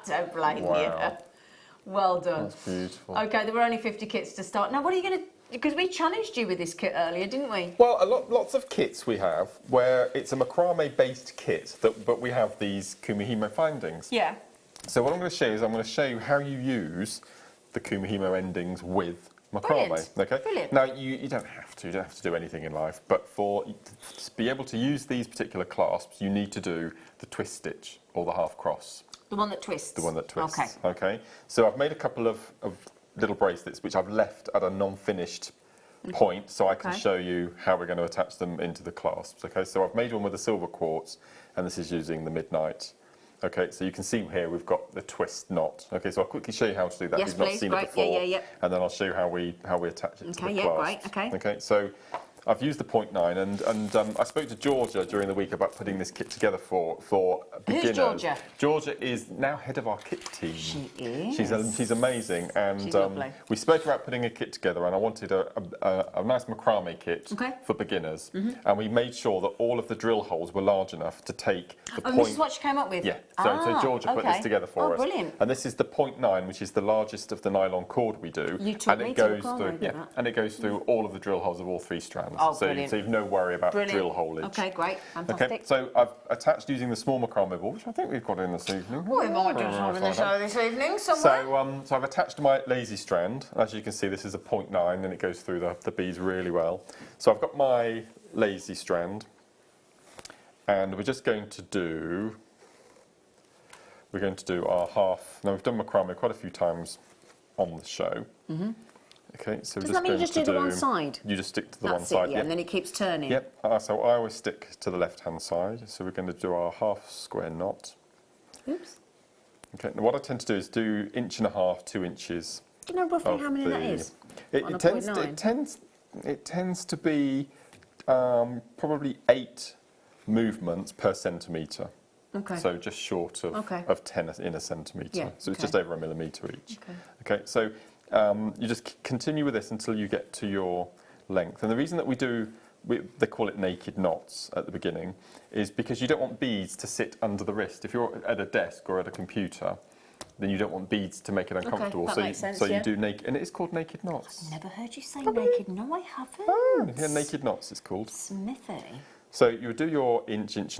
Don't blame Wow. you. Well done. That's beautiful. Okay, there were only 50 kits to start. Now, what are you going to... Because we challenged you with this kit earlier, didn't we? Well, lots of kits we have where it's a macrame-based kit, but we have these Kumihimo findings. Yeah. So what I'm going to show you is I'm going to show you how you use the Kumihimo endings with macrame. Brilliant. Okay. Brilliant. Now you don't have to. You don't have to do anything in life, but to be able to use these particular clasps, you need to do the twist stitch or the half cross. The one that twists. The one that twists. Okay. Okay. So I've made a couple of little bracelets which I've left at a non-finished point, so I can Okay. show you how we're going to attach them into the clasps. Okay. So I've made one with the silver quartz, and this is using the midnight. Okay, so you can see here we've got the twist knot. Okay, so I'll quickly show you how to do that. Yes, if you've not please. seen Great. it before. Yeah, yeah, yeah. And then I'll show you how we attach it to Okay, the yeah, clasp. great, okay. Okay, so I've used the 0.9, and I spoke to Georgia during the week about putting this kit together for beginners. Georgia? Georgia is now head of our kit team. She is. She's amazing, and She's lovely. we spoke about putting a kit together, and I wanted a nice macrame kit Okay. for beginners, and we made sure that all of the drill holes were large enough to take the Oh, point. this is what she came up with? Yeah, so Georgia put okay. this together for us. Brilliant. And this is the 0.9, which is the largest of the nylon cord we do. You took and me it to a goes corner through, with yeah, that. and it goes through all of the drill holes of all 3 strands. Oh, so, brilliant. so you've no worry about Brilliant. drill holage. Okay, great. Fantastic. Okay, so I've attached using the small macrame ball, which I think we've got in this evening. We might do something to show this evening somewhere. So I've attached my lazy strand. As you can see, this is a 0.9, and it goes through the beads really well. So I've got my lazy strand, and we're just going to do. We're going to do our half. Now we've done macrame quite a few times on the show. Mm-hmm. Okay, so Does we're that mean you going just to do the one side? You just stick to the That's one side. it, yeah, and then it keeps turning. Yep. So I always stick to the left-hand side. So we're going to do our half square knot. Oops. Okay. Now what I tend to do is do 1.5 to 2 inches. Do you know roughly of how many that is? It, On a it tends. 0.9? It tends to be probably 8 movements per centimetre. Okay. So just short of, Okay. of 10 in a centimetre. Yeah, So it's okay. just over a millimetre each. Okay. Okay. So you just continue with this until you get to your length. And the reason that they call it naked knots at the beginning, is because you don't want beads to sit under the wrist. If you're at a desk or at a computer, then you don't want beads to make it uncomfortable. that so makes sense, so yeah. you do naked, and it is called naked knots. Never heard you say naked. No, I haven't. Oh, yeah, naked knots it's called. Smithy. So you would do your 1.5 inch,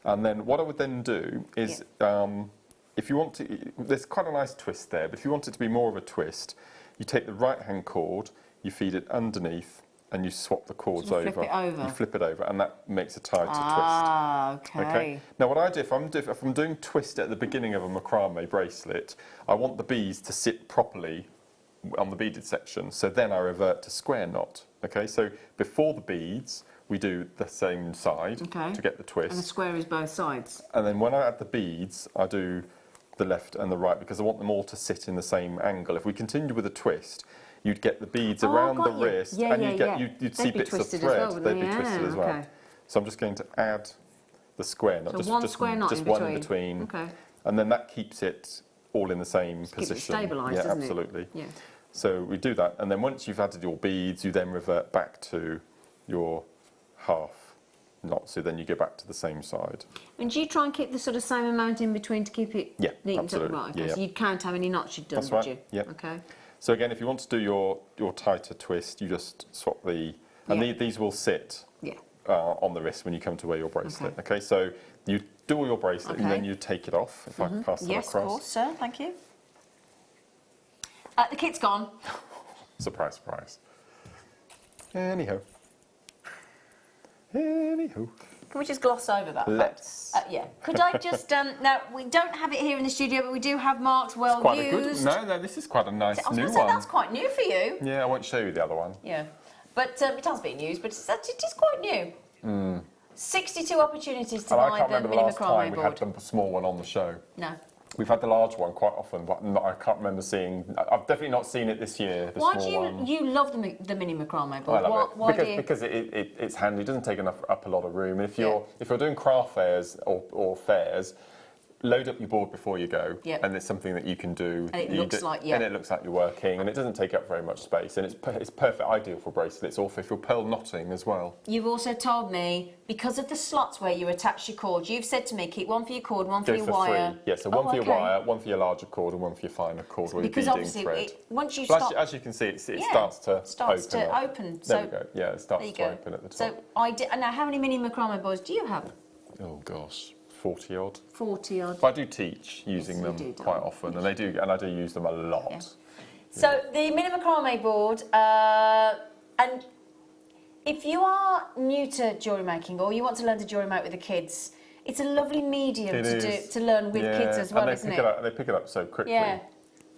and then what I would then do is, if you want to, there's quite a nice twist there, but if you want it to be more of a twist, you take the right hand cord, you feed it underneath, and you swap the cords So you over. flip it over? You flip it over, and that makes a tighter Ah, twist. okay. Now, what I do if I'm doing twist at the beginning of a macrame bracelet, I want the beads to sit properly on the beaded section. So then I revert to square knot. Okay. So before the beads, we do the same side Okay. to get the twist. And the square is both sides. And then when I add the beads, I do the left and the right because I want them all to sit in the same angle. If we continued with a twist, you'd get the beads around the got you. wrist, Yeah, and yeah, you'd get yeah. you'd see They'd be bits of twisted as thread. well, wouldn't They'd be they? twisted Yeah, as well. okay. So I'm just going to add the square knot, So just one square knot just in one in between. between, Okay. and then that keeps it all in the same Keeps it position. stabilised, yeah, doesn't it? absolutely. Yeah. So we do that, and then once you've added your beads, you then revert back to your half knot. So then you go back to the same side. And do you try and keep the sort of same amount in between to keep it Yeah, neat absolutely. and right? Okay. Yeah. So you'd count how many knots you'd done, That's would right. you? Yep. Okay. So again, if you want to do your tighter twist, you just swap the, and Yeah. these will sit Yeah. on the wrist when you come to wear your bracelet. Okay, so you do all your bracelet and Okay. then you take it off. If I can pass them Yes, across. of course, sir. Thank you. The kit's gone. Surprise, surprise. Anyhow. Anyhow. Can we just gloss over that? Let's. Yeah. Could I just now we don't have it here in the studio, but we do have Mark's well Quite a used. good. No, this is quite a nice I was new going to say one. that's quite new for you. Yeah, I won't show you the other one. Yeah, but it has been used, but it is quite new. 62 opportunities to And I buy can't the remember the mini last time macrame we board. had the small one on the show. No. We've had the large one quite often, but I can't remember seeing. I've definitely not seen it this year. The Why small do one. you love the mini macrame I board? love it Why do you? because it's handy. It doesn't take up a lot of room. If you're doing craft fairs or fairs, load up your board before you go, Yep. and it's something that you can do. And it You looks like, yeah. and it looks like you're working, and it doesn't take up very much space, and it's perfect, ideal for bracelets, or if you're pearl knotting as well. You've also told me, because of the slots where you attach your cord, you've said to me, keep one for your cord, one for Go your for wire. 3. Yeah, so one for your okay. wire, one for your larger cord, and one for your finer cord with Because beading obviously, thread. once you Well, start... as you can see, it Yeah, starts to starts open to up. open. There So we go. Yeah, it there starts you to go. open at the top. So now, how many mini macrame boards do you have? Oh gosh, 40 odd. 40 odd. But I do teach using you them do, quite don't you? often, and I do use them a lot. Yeah. So the mini macrame board, and if you are new to jewellery making or you want to learn to jewellery make with the kids, it's a lovely medium It is. to learn with Yeah, kids as well, and they isn't pick it? up, they pick it up so quickly. Yeah.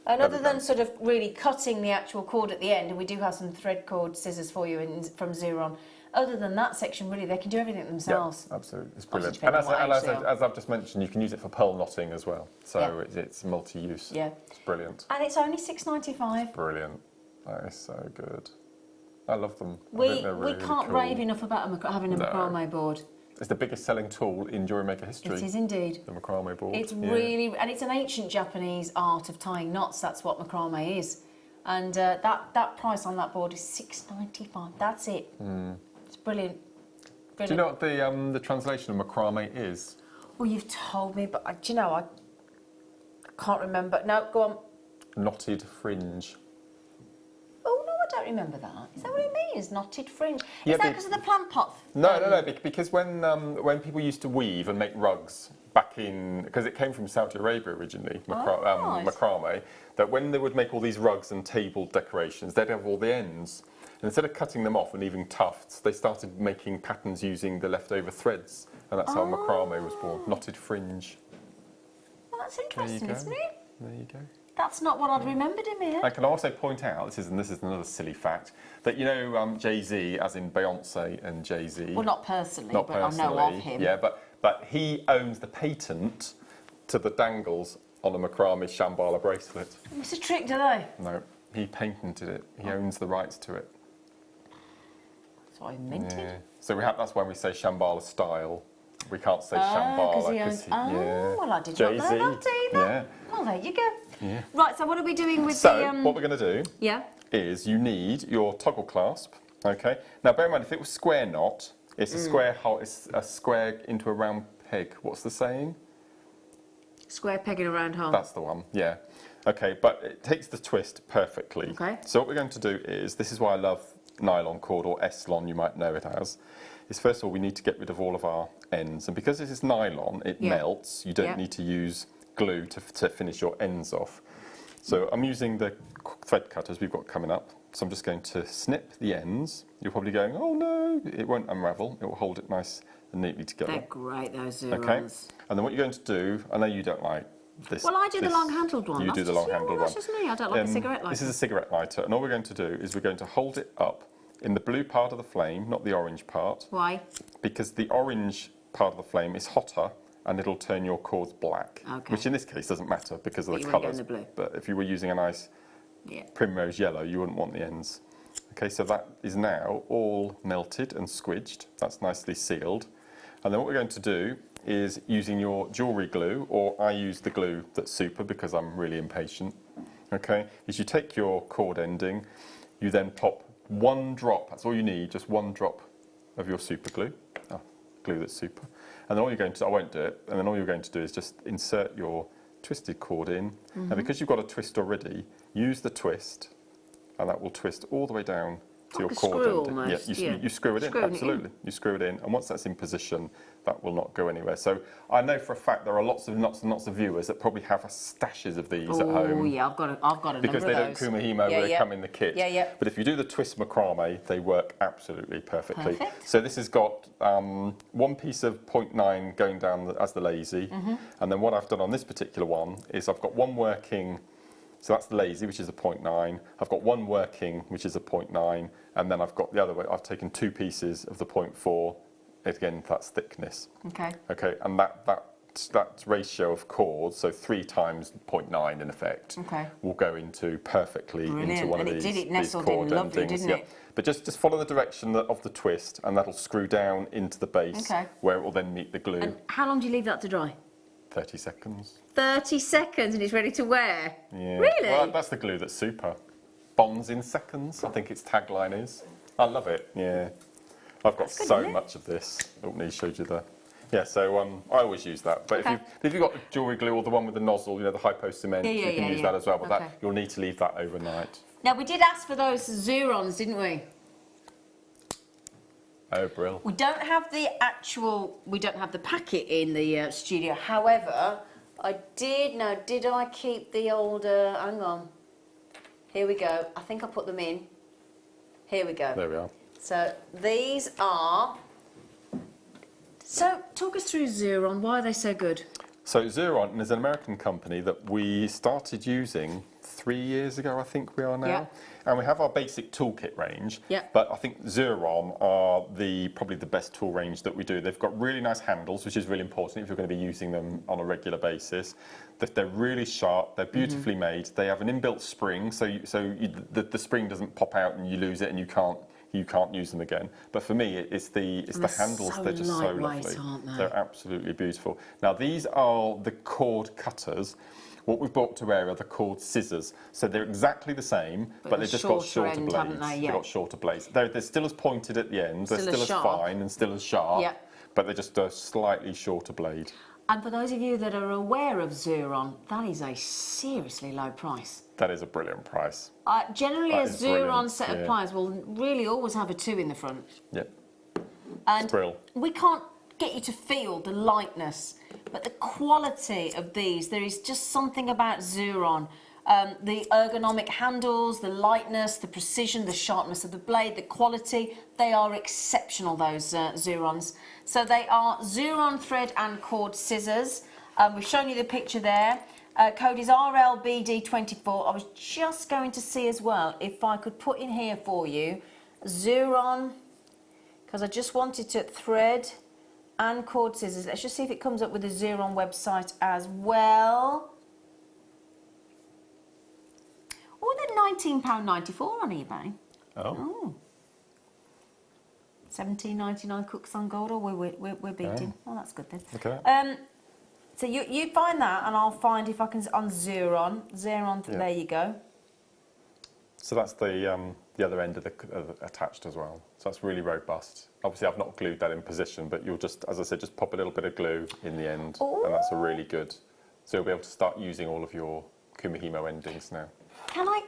And There other we than go. sort of really cutting the actual cord at the end, and we do have some thread cord scissors for you from Xeron. Other than that section, really, they can do everything themselves. Yeah, absolutely. It's Obviously brilliant. depending And on what age they are. as I've just mentioned, you can use it for pearl knotting as well. So Yeah. it's multi-use. Yeah. It's brilliant. And it's only $6.95. Brilliant. That is so good. I love them. I We think they're really, can't really rave cool. enough about having a No. macrame board. It's the biggest selling tool in jewellery maker history. It is indeed. The macrame board. It's Yeah. really, and it's an ancient Japanese art of tying knots. That's what macrame is, and that price on that board is $6.95. That's it. It's brilliant. Do you know what the translation of macrame is? Well, you've told me, but do you know I can't remember. No, go on. Knotted fringe. Oh no, I don't remember that. Is that what it means? Knotted fringe. Yeah, Is that but- because of the plant pot? No, because when people used to weave and make rugs back in, because it came from Saudi Arabia originally, right. macrame, that when they would make all these rugs and table decorations, they'd have all the ends. And instead of cutting them off and leaving tufts, they started making patterns using the leftover threads. And that's how macrame was born, knotted fringe. Well, that's There you interesting, go. isn't it? There you go. That's not what I'd remembered him here. I can also point out, this is another silly fact, that you know Jay-Z, as in Beyonce and Jay-Z. Well, not personally, Not but personally, I know of him. Yeah, but he owns the patent to the dangles on a macrame Shambhala bracelet. What's the trick, do they? No, he patented it. He owns the rights to it. That's what I minted. Yeah. So that's when we say Shambhala style. We can't say Because Shambhala. he owns. yeah. Well, I did Jay-Z. not know that either. Yeah. Well, there you go. Yeah. Right, so what are we doing with So the... what we're going to do Yeah. is you need your toggle clasp. Okay. Now bear in mind, if it was square knot, it's a square hole. It's a square into a round peg. What's the saying? Square peg in a round hole. That's the one. Yeah. Okay, but it takes the twist perfectly. Okay. So what we're going to do is, this is why I love nylon cord, or Eslon, you might know it as, is first of all we need to get rid of all of our ends, and because this is nylon, it Yeah. melts. You don't Yeah. need to use glue to finish your ends off. So I'm using the thread cutters we've got coming up. So I'm just going to snip the ends. You're probably going, oh no, it won't unravel. It will hold it nice and neatly together. They're great, those Zurons. Okay. And then what you're going to do, I know you don't like this. Well, I do the long-handled one. You That's do the just- long-handled one. That's just me. I don't like a cigarette lighter. This is a cigarette lighter, and all we're going to do is we're going to hold it up in the blue part of the flame, not the orange part. Why? Because the orange part of the flame is hotter and it'll turn your cords black. Okay. Which in this case doesn't matter because of But the you wouldn't go colours. in the blue. But if you were using a nice Yeah. primrose yellow, you wouldn't want the ends. Okay, so that is now all melted and squidged. That's nicely sealed. And then what we're going to do is using your jewellery glue, or I use the glue that's super because I'm really impatient. Okay, is you take your cord ending, you then pop one drop, that's all you need, just one drop of your super glue. Glue that's super. And then all you're going to, I won't do it, and then all you're going to do is just insert your twisted cord in. And because you've got a twist already, use the twist, and that will twist all the way down to your Like a cord screw ending. almost, Yeah, you screw it in, Screwing it in. absolutely. You screw it in, and once that's in position, that will not go anywhere. So I know for a fact there are lots and lots of viewers that probably have stashes of these at home. Oh yeah, I've got a Because number they of don't those. kumihimo where they come in the kit. Yeah, yeah. But if you do the twist macrame, they work absolutely perfectly. Perfect. So this has got one piece of 0.9 going down as the lazy. Mm-hmm. And then what I've done on this particular one is I've got one working, so that's the lazy, which is a 0.9. I've got one working, which is a 0.9. And then I've got the other way, I've taken two pieces of the 0.4. Again, that's thickness. Okay. Okay, and that ratio of chords, so 3 times 0.9 in effect, Okay. will go into perfectly into Brilliant. one And of it these, did, it these nestled chord in lovely, endings. didn't it? But just follow the direction of the twist, and that'll screw down into the base, Okay. where it will then meet the glue. And how long do you leave that to dry? 30 seconds. 30 seconds and it's ready to wear. Yeah. Really? Well, that's the glue that's super. Bonds in seconds, I think its tagline is. I love it. Yeah. I've got That's good, so isn't it? much of this. Oh, Neve showed you the. Yeah, so I always use that. But Okay. if you've got the jewellery glue or the one with the nozzle, the hypo cement, Yeah, you can use yeah. that as well. But Okay. that you'll need to leave that overnight. Now we did ask for those Zurons, didn't we? Oh, brill. We don't have the packet in the studio. However, did I keep the old, hang on. Here we go. I think I put them in. Here we go. There we are. So these are, so talk us through Zuron, why are they so good? So Xuron is an American company that we started using 3 years ago, I think we are now. Yeah. And we have our basic toolkit range. Yeah. But I think Xuron are probably the best tool range that we do. They've got really nice handles, which is really important if you're going to be using them on a regular basis. That they're really sharp, they're beautifully made. They have an inbuilt spring, so the spring doesn't pop out and you lose it and you can't use them again. But for me, it's the they're handles. so They're just so lightweight, lovely. aren't they? They're absolutely beautiful. Now these are the cord cutters. What we've brought to Air are the cord scissors. So they're exactly the same, but they've just got shorter shorter end, blades. haven't they? Yeah. They've got shorter blades. They're still as pointed at the end. They're Still still as as sharp. fine and still as sharp. Yeah. But they're just a slightly shorter blade. And for those of you that are aware of Xuron, that is a seriously low price. That is a brilliant price. Generally, That a is brilliant, Xuron set of yeah. pliers will really always have a 2 in the front. Yep. And Brill. we can't get you to feel the lightness, but the quality of these, there is just something about Xuron. The ergonomic handles, the lightness, the precision, the sharpness of the blade, the quality, they are exceptional, those Xurons. So they are Xuron thread and cord scissors. We've shown you the picture there. Code is RLBD24. I was just going to see as well if I could put in here for you Xuron, because I just wanted to thread and cord scissors. Let's just see if it comes up with the Xuron website as well. Oh, they're £19.94 on eBay. Oh. £17.99 Cooks on Gold, or we're beating. Oh, that's good then. Okay. So you find that, and I'll find if I can on Xuron. Yeah. There you go. So that's the other end of the attached as well. So that's really robust. Obviously, I've not glued that in position, but you'll just, as I said, just pop a little bit of glue in the end, and that's a really good. So you'll be able to start using all of your kumihimo endings now. Can I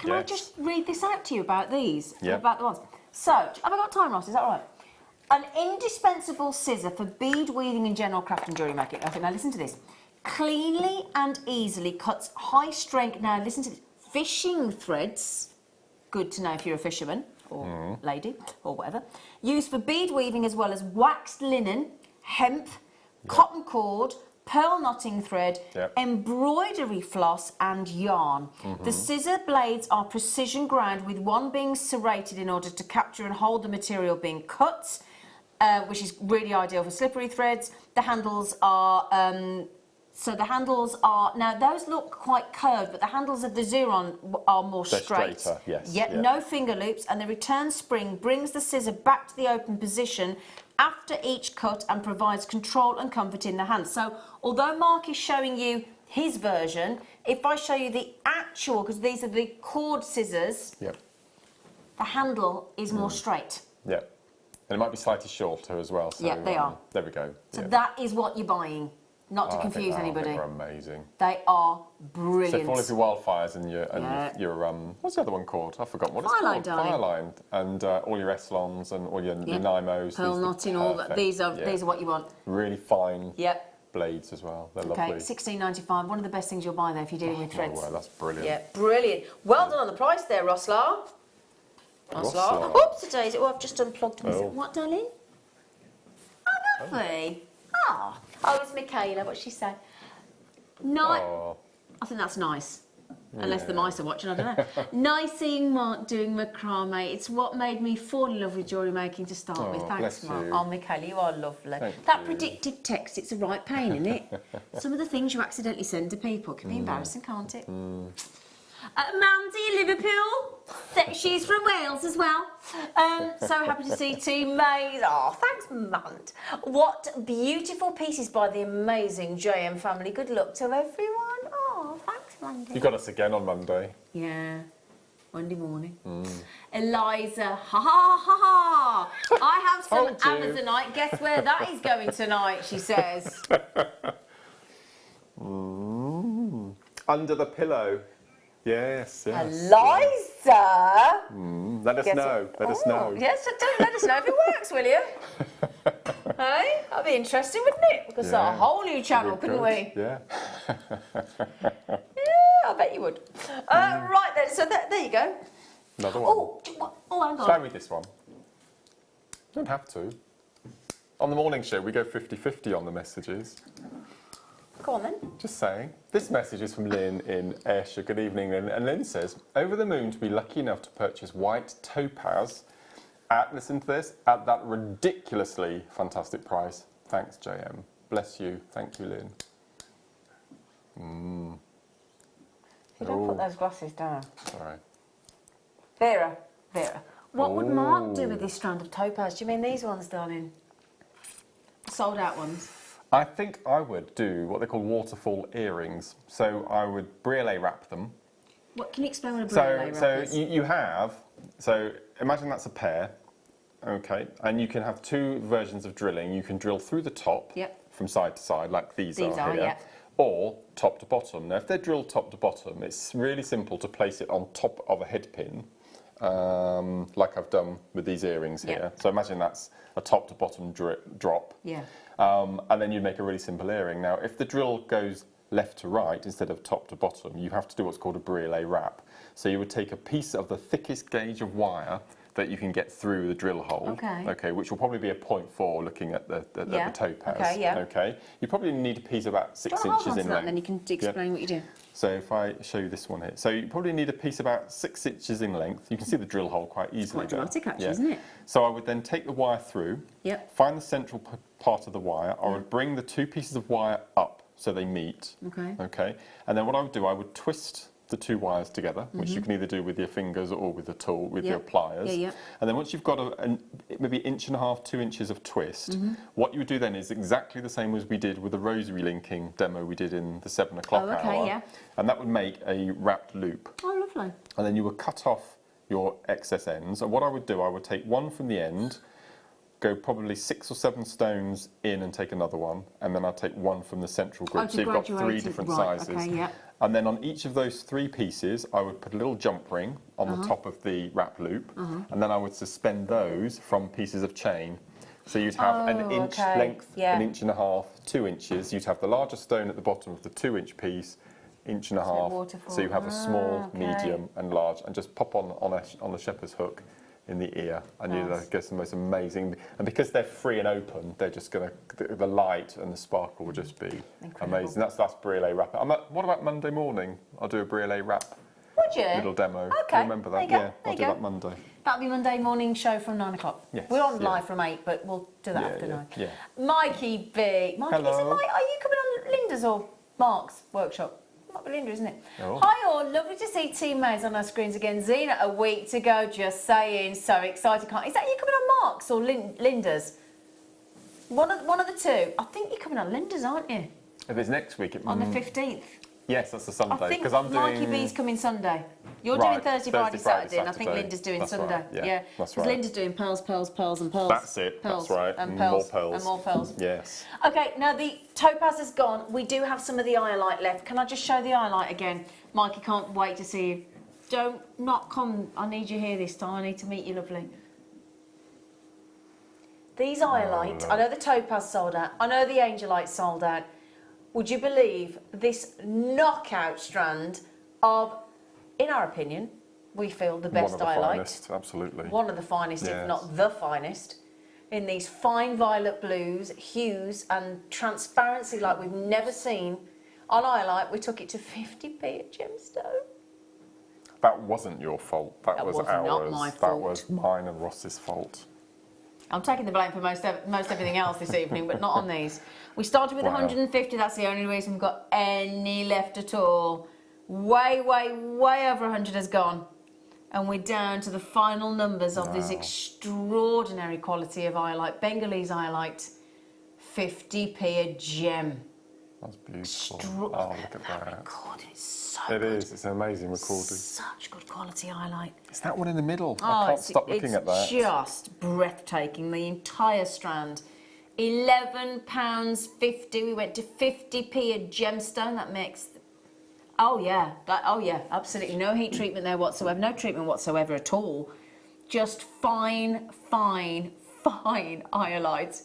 Yes. just read this out to you about these? Yeah. About the ones. So, have I got time, Ross? Is that all right? An indispensable scissor for bead weaving and general craft and jewellery making. Okay, now listen to this. Cleanly and easily cuts high strength. Now listen to this. fishing threads, good to know if you're a fisherman or lady or whatever, used for bead weaving as well as waxed linen, hemp, cotton cord, pearl knotting thread, embroidery floss and yarn. The scissor blades are precision ground, with one being serrated in order to capture and hold the material being cut, which is really ideal for slippery threads. The handles are now those look quite curved, but the handles of the Xuron are more They're straight. straighter, yes, Yet yeah. no finger loops, and the return spring brings the scissor back to the open position after each cut and provides control and comfort in the hand. So although Mark is showing you his version, if I show you the actual, because these are the cord scissors, the handle is more straight. Yeah. And it might be slightly shorter as well. So, Yeah, they are. There we go. So that is what you're buying, not to I think confuse they are. anybody. They're amazing. They are So brilliant. for all of your wildfires and your what's the other one called? I've forgotten what it's Fireline, called. darling. Fireline, and all your Eslons and all your Nymos. Pearl knotting, all that. These are what you want. Really fine Yep. blades as well. They're Okay, lovely. $16.95. One of the best things you'll buy there if you're dealing with Oh, threads. wow, that's brilliant. Yeah, brilliant. Well done on the price there, Roslar. Roslar. Oops, today's. Oh, I've just unplugged myself. Oh. What, darling? Oh, lovely. Oh, it's Michaela. What's she say? Oh, I think that's nice. Unless the mice are watching, I don't know. Nice seeing Mark doing macrame. It's what made me fall in love with jewellery making to start with. Thanks, bless Mark. you. Oh, Michaela, you are lovely. Thank That you. predictive text, it's a right pain, isn't it? Some of the things you accidentally send to people can be embarrassing, can't it? Mandy, Liverpool. She's from Wales as well. So happy to see two maids. Oh, thanks, Mand. What beautiful pieces by the amazing JM family. Good luck to everyone. Oh, thanks, Mandy. you got us again on Monday. Yeah, Monday morning. Eliza, ha ha ha ha. I have some Told you. Amazonite. Guess where that is going tonight, she says. Under the pillow. Yes, yes. Eliza! Let us Guess know. what? Let us know. Yes, don't let us know if it works, will you? Hey, that'd be interesting, wouldn't it? We could start a Yeah. whole new channel, couldn't we? Yeah. Yeah, I bet you would. Right then, so there you go. Another one. Hang Shall I on. read this one? Don't have to. On the morning show, we go 50-50 on the messages. Go on then. Just saying. This message is from Lynn in Ayrshire. Good evening, Lynn. And Lynn says, over the moon to be lucky enough to purchase white topaz at, listen to this, at that ridiculously fantastic price. Thanks, JM. Bless you. Thank you, Lynn. You don't put those glasses down. Sorry. Vera, what would Mark do with this strand of topaz? Do you mean these ones, darling? Sold out ones. I think I would do what they call waterfall earrings. So I would briolet wrap them. What, can you explain what a So, briolet wrap is? you have, so imagine that's a pair, okay, and you can have two versions of drilling. You can drill through the top from side to side, like these are here, yeah. or top to bottom. Now, if they're drilled top to bottom, it's really simple to place it on top of a head pin, like I've done with these earrings here. So imagine that's a top to bottom drop. Yeah. And then you make a really simple earring. Now, if the drill goes left to right instead of top to bottom, you have to do what's called a briolet wrap. So you would take a piece of the thickest gauge of wire that you can get through the drill hole, okay, which will probably be a 0.4 looking at the topaz. Okay, you probably need a piece about 6 Hold inches on to in that, length. then you can explain what you do. So if I show you this one here, so you probably need a piece about 6 inches in length. You can see the drill hole quite easily. Quite dramatic, actually, isn't it? So I would then take the wire through, find the central part of the wire. I would bring the two pieces of wire up so they meet. Okay. And then what I would do, I would twist the two wires together, which you can either do with your fingers or with the tool, with your pliers. And then once you've got maybe 1.5 to 2 inches of twist, what you would do then is exactly the same as we did with the rosary linking demo we did in the 7 o'clock hour. And that would make a wrapped loop. Oh, lovely. And then you would cut off your excess ends. And what I would do, I would take one from the end, go probably 6 or 7 stones in and take another one, and then I'll take one from the central group. So you've got 3 different sizes. And then on each of those 3 pieces, I would put a little jump ring on the top of the wrap loop, and then I would suspend those from pieces of chain. So you'd have an inch length, 1.5 inches, 2 inches. You'd have the larger stone at the bottom of the 2-inch piece inch and a So half. waterfall. So you have a small, Okay. medium, and large, and just pop on a shepherd's hook in the ear, and you Nice. get the most amazing. And because they're free and open, they're just going to the light and the sparkle will just be Incredible. amazing. That's briolet wrap. What about Monday morning? I'll do a briolet wrap Would you? little demo. Okay. Do you remember that? There you go. Yeah, There I'll you do go. that Monday. That'll be Monday morning show from 9 o'clock. Yes, We're on yeah. live from 8, but we'll do that Yeah, after yeah, 9. yeah. Mikey B. Mikey, Hello. are you coming on Linda's or Mark's workshop? Might be Linda, isn't it? Oh. Hi all, lovely to see Team Maze on our screens again. Zena, a week to go, just saying. So excited. Is that you coming on Mark's or Linda's? One of the two. I think you're coming on Linda's, aren't you? If it's next week, On the 15th. yes, that's a I Sunday. think Because I'm doing. Mikey B's coming Sunday. You're Right, doing Thursday, Friday, Saturday, and I think Linda's doing That's Sunday. right, yeah, that's 'Cause right. Linda's doing pearls, pearls, pearls, and pearls. That's it. Pearls, That's right. And More pearls, pearls. and more pearls. Yes. Okay, now the topaz is gone. We do have some of the highlight left. Can I just show the highlight again? Mikey can't wait to see you. Don't not come. I need you here this time. I need to meet you, lovely. These highlight. I know the topaz sold out. I know the angelite sold out. Would you believe this knockout strand of, in our opinion, we feel the best One of the highlight. finest, absolutely. One of the finest, if Yes. not the finest, in these fine violet blues, hues, and transparency like we've never seen. On highlight, we took it to 50p a gemstone. That wasn't your fault. That was was ours. not my That fault. was mine and Ross's fault. I'm taking the blame for most everything else this evening, but not on these. We started with Wow. 150. That's the only reason we've got any left at all. Way, way, way over 100 has gone. And we're down to the final numbers of this Wow. extraordinary quality of highlight. Bengalese highlight, 50p a gem. That's beautiful. Oh, look at that. Recording is so It good. is. It's an amazing recording. Such good quality highlight. It's that one in the middle. Oh, I can't stop looking at that. It's just breathtaking, the entire strand. £11.50. We went to 50p a gemstone. That makes... Oh, yeah. Absolutely. No heat treatment there whatsoever. No treatment whatsoever at all. Just fine, fine, fine highlights.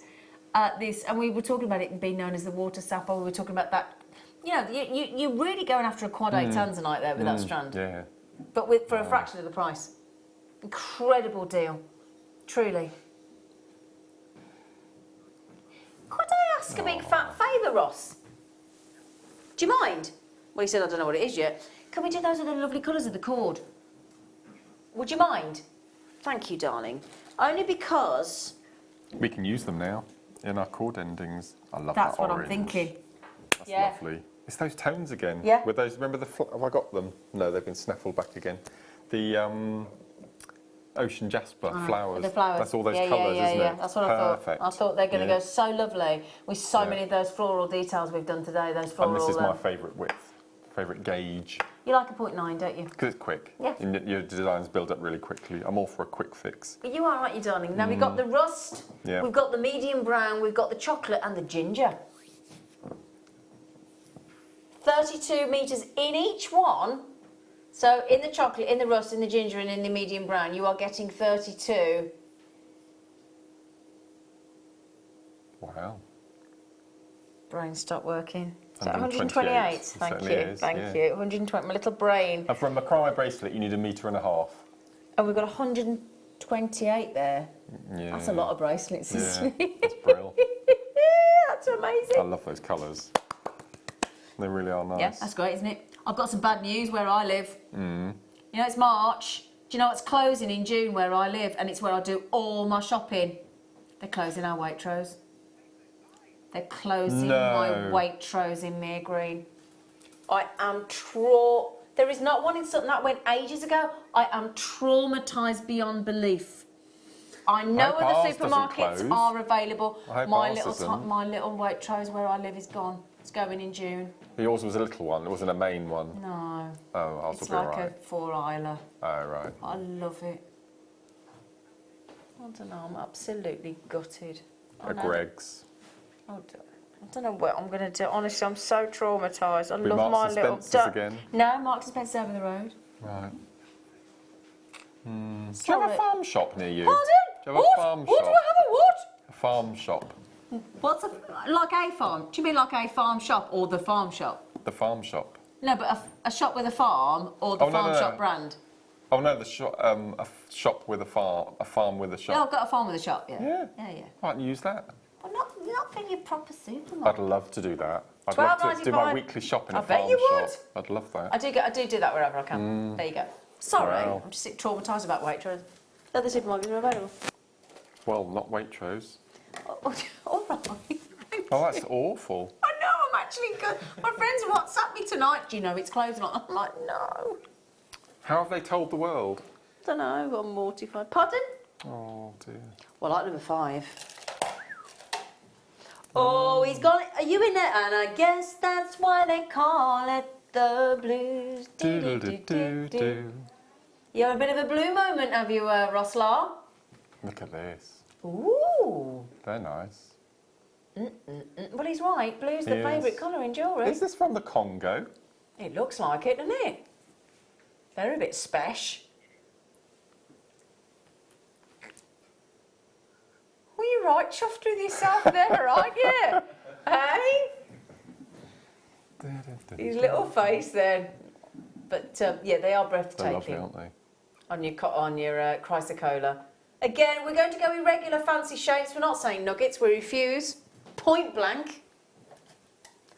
This, and we were talking about it being known as the water sapphire. We were talking about that. You know, you're really going after a quad 8 tanzanite there with that strand. Yeah. But for a fraction of the price. Incredible deal. Truly. Could I ask a big fat favour, Ross? Do you mind? Well, he said, I don't know what it is yet. Can we do those other lovely colours of the cord? Would you mind? Thank you, darling. Only because We can use them now in our chord endings. I love that's that what orange. I'm thinking. That's Yeah. lovely. It's those tones again. Yeah. With those, remember have I got them? No, they've been snaffled back again. The ocean jasper flowers. The flowers. That's all those yeah, colours, yeah, isn't yeah. it? That's what Perfect. I thought. I thought they're going to Yeah. go so lovely with so Yeah. many of those floral details we've done today. Those floral. And this is my favourite width, favourite gauge, You like a 0.9, don't you? because it's quick. Yeah. Your designs build up really quickly. I'm all for a quick fix. But you are, aren't you, darling? Now we've got the rust, Yeah. we've got the medium brown, we've got the chocolate and the ginger. 32 metres in each one. So in the chocolate, in the rust, in the ginger and in the medium brown, you are getting 32. Wow. Brain stopped working. So 128, 128. it Thank certainly you. is, Thank yeah. you. 120. My little brain. And for a macrame bracelet, you need 1.5 metres. And we've got 128 there. Yeah. That's a lot of bracelets, Yeah, isn't it? that's brilliant. That's amazing. I love those colours. They really are nice. Yeah, that's great, isn't it? I've got some bad news where I live. You know, it's March. Do you know what's closing in June where I live? And it's where I do all my shopping. They're closing our Waitrose. They're closing my Waitrose in Mere Green. I am There is not one in Sutton. That went ages ago. I am traumatised beyond belief. I know hope other ours doesn't supermarkets close. are available. I hope My ours little, doesn't. my little Waitrose where I live is gone. It's going in June. Yours was a little one. It wasn't a main one. No. Oh, ours It's will be like alright. a 4-Isler. Oh, right. I love it. I don't know, I'm absolutely gutted. I A know. Greggs. I don't know what I'm going to do. Honestly, I'm so traumatised. I Be love Marks my and little... Spencer's again? No, Marks and Spencer's over the road. Right. Do you Sorry. have a farm shop near you? Pardon? Do you have What? a farm What shop? do I have a what? A farm shop. What's like a farm? Do you mean like a farm shop or the farm shop? The farm shop. No, but a shop with a farm or the Oh, no, farm no, no. shop brand? Oh no, the shop, shop with a farm with a shop. Yeah, I've got a farm with a shop, yeah. Yeah. Yeah. Why don't you use that? Well, not for your proper supermarket. I'd love to do that. I'd love to do my £12.95. weekly shopping I at a bet farm you shop. would. I'd love that. I do do that wherever I can. There you go. Sorry, Wow. I'm just traumatised about Waitrose. Other supermarkets are available. Well, not Waitrose. All right. Oh, that's awful. I know, I'm actually good. My friends WhatsApp me tonight. Do you know it's closing? I'm like, no. How have they told the world? Don't know, I'm mortified. Pardon? Oh dear. Well, I like number 5. Oh, he's gone. Are you in it? And I guess that's why they call it the blues. Do-do-do-do-do. You have a bit of a blue moment, have you, Roslar? Look at this. Ooh. They're nice. Well, he's right. Blue's the He is. favourite colour in jewellery. Is this from the Congo? It looks like it, doesn't it? They're a bit spesh. Well, you're right, chuffed with yourself there, aren't you? Hey? His little face there. But yeah, they are They're lovely, breathtaking aren't they? on your Chrysocolla. Again, we're going to go irregular fancy shapes. We're not saying nuggets, we refuse. Point blank.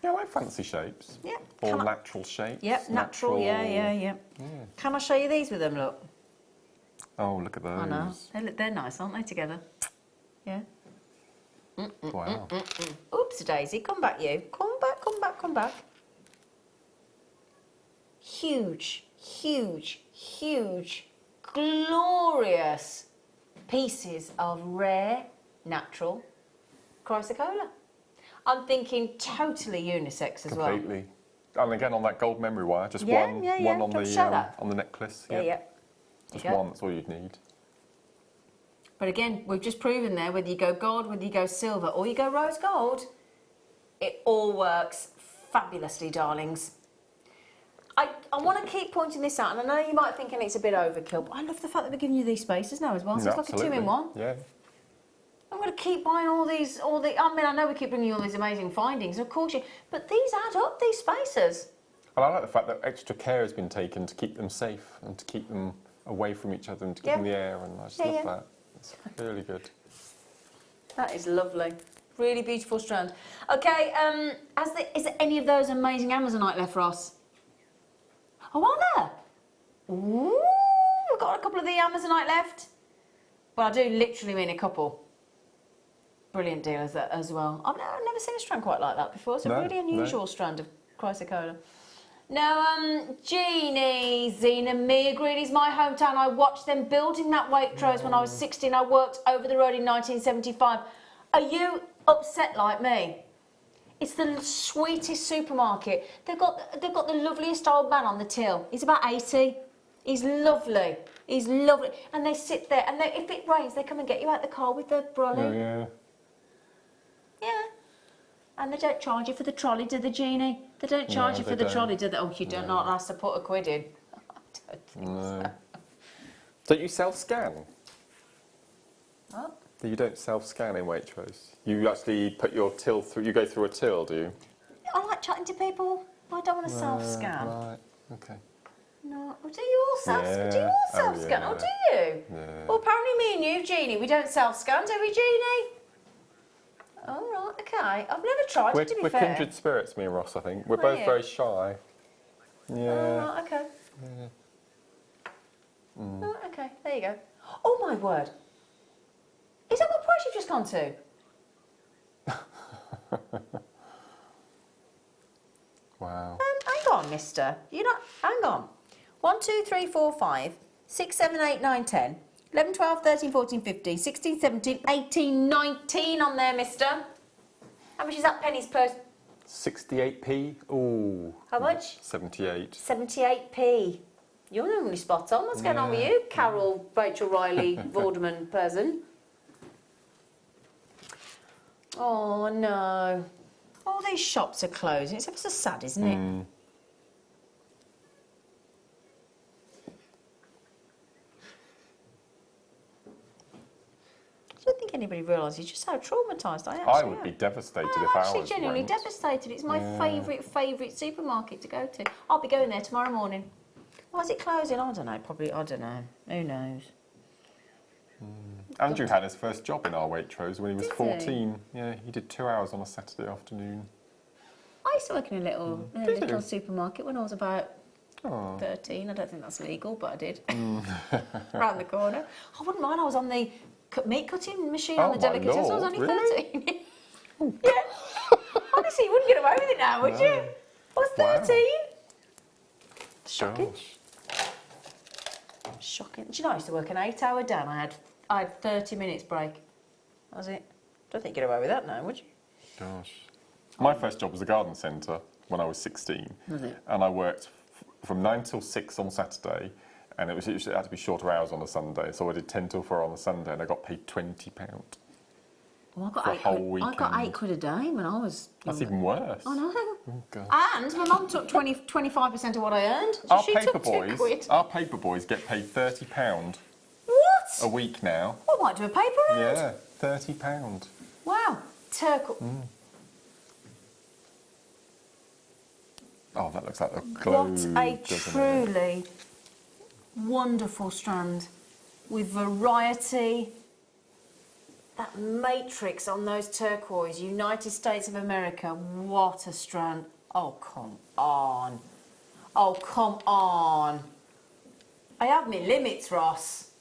Yeah, I like fancy shapes. Yeah. Or Can I- natural shapes. Yep, natural. Yeah. Can I show you these with them, look? Oh, look at those. I know. They're nice, aren't they, together? Yeah. Wow. Oops, Daisy, come back, you. Come back. Huge, glorious pieces of rare, natural Chrysocolla. I'm thinking totally unisex as well. Completely. And again, on that gold memory wire, just Yeah, one, yeah, yeah. one Do on you want to show that? the necklace. Yeah. Just There you go. one. That's all you'd need. But again, we've just proven there, whether you go gold, whether you go silver, or you go rose gold, it all works fabulously, darlings. I want to keep pointing this out, and I know you might think it's a bit overkill, but I love the fact that we're giving you these spaces now as well, so it's like a Absolutely. 2-in-1. Yeah. I'm going to keep buying I know we keep bringing you all these amazing findings, of course but these add up, these spaces. And I like the fact that extra care has been taken to keep them safe and to keep them away from each other and to give Yeah. them the air, and I just Yeah, love yeah. that. It's really good. That is lovely. Really beautiful strand. Okay, is there any of those amazing Amazonite left, Ross? Oh, are there? Ooh, we've got a couple of the Amazonite left. Well, I do literally mean a couple. Brilliant deal as well. I've never seen a strand quite like that before. It's a No, really unusual no. strand of Chrysocolla. Now, Jeannie, Zena, Mia Greeley's my hometown. I watched them building that Waitrose when I was 16. I worked over the road in 1975. Are you upset like me? It's the sweetest supermarket. They've got the loveliest old man on the till. He's about 80. He's lovely. And they sit there, and if it rains, they come and get you out the car with the brolly. Oh, yeah. Yeah. And they don't charge you for the trolley, do they, Jeannie? They don't charge No, you for they the don't. trolley, do they? Oh, you don't not have to put £1 in. I don't think No. Don't you self-scan? What? You don't self-scan in Waitrose. You actually put your till through. You go through a till, do you? I like chatting to people. I don't want to self-scan. Right. Okay. No. Oh, do you all self-scan? Do you Yeah. all Oh, self-scan? yeah. Oh, do you? Yeah. Well, apparently me and you, Jeannie, we don't self-scan, do we, Jeannie? All right, okay. I've never tried We're it, to be we're fair. kindred spirits, me and Ross. I think we're Are both you? very shy. All Yeah. right, okay. Oh, okay, there you go. Oh, my word. Is that what price you've just gone to? Wow. Hang on, mister. You're not... Hang on. 1, 2, 3, 4, 5, 6, 7, 8, 9, 10, 11, 12, 13, 14, 15, 16, 17, 18, 19 on there, mister. How much is that pennies per... 68p. Ooh. How much? 78. 78p. You're normally spot on. What's going on with you, Carol, Rachel Riley, Vorderman person? Oh, no. All these shops are closing. It's ever so sad, isn't it? I don't think anybody realises just how traumatised I actually I would am. be devastated I'm if actually ours genuinely went. devastated. It's my favourite supermarket to go to. I'll be going there tomorrow morning. Why is it closing? I don't know. Probably, I don't know. Who knows? Andrew had his first job in our Waitrose when he was Did he? 14. Yeah, he did 2 hours on a Saturday afternoon. I used to work in a little, Did you? supermarket when I was about Oh. 13. I don't think that's legal, but I did. Round the corner. I wouldn't mind. I was on the meat cutting machine on Oh, the my delicatessen. I was Lord, only really? 13. Yeah. Honestly, you wouldn't get away with it now, would you? I was Wow. 13. Shocking. Gosh. Shocking. Do you know I used to work an 8-hour day and I had 30 minutes break. That was it. Don't think you'd get away with that now, would you? Gosh. My first job was a garden centre when I was 16. Was it? And I worked from 9 till 6 on Saturday, and it had to be shorter hours on a Sunday. So I did 10 till 4 on a Sunday, and I got paid £20. Well, I got For a 8 whole quid. I got weekend. 8 quid a day when I was That's younger. even worse. I know. Oh, gosh. And my mum took 25% of what I earned. So Our she paper took 2 boys, quid. get paid £30 What? a week now. I might do a paper round. Yeah, £30. Wow. Turkle. Oh, that looks like the globe, What a doesn't it? truly wonderful strand with variety. That matrix on those turquoise, United States of America, what a strand. Oh, come on. Oh, come on. I have my limits, Ross.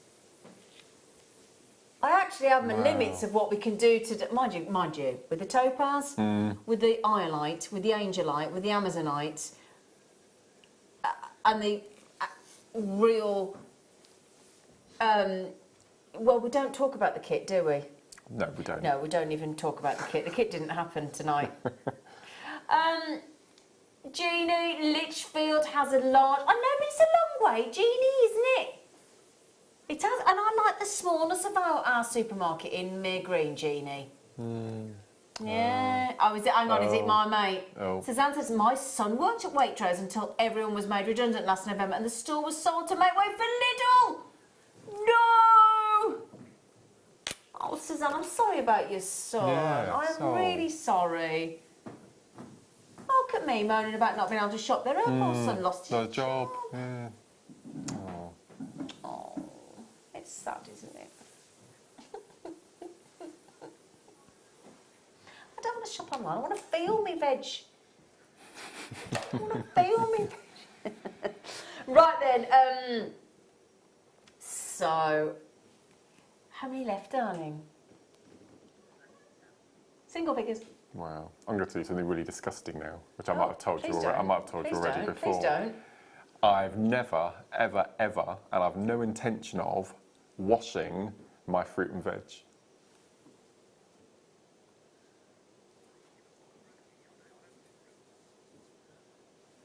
I actually have my limits of what we can do to, mind you, with the topaz, with the iolite, with the angelite, with the amazonite, and the real. Well, we don't talk about the kit, do we? No, we don't. No, we don't even talk about the kit. The kit didn't happen tonight. Jeannie, Lichfield has a large. I know, but it's a long way, Jeannie, isn't it? It has, and I like the smallness of our supermarket in Mere Green, Jeannie. Yeah. Oh, is it? Hang on, is it my mate? Oh. Suzanne says, my son worked at Waitrose until everyone was made redundant last November and the store was sold to make way for Lidl. No! Oh, Suzanne, I'm sorry about your son. Yeah, I'm so- really sorry. Look at me moaning about not being able to shop there. Her poor son lost The his job. Yeah. Oh. Oh, it's sad, isn't it? I don't want to shop online. I want to feel me veg. I want to feel me veg. Right then. So, how many left, darling? Single figures. Wow. I'm going to do something really disgusting now, which I might have told you Please already. I don't. might have told you Please already don't. before. Please don't. I've never, ever, ever, and I've no intention of washing my fruit and veg.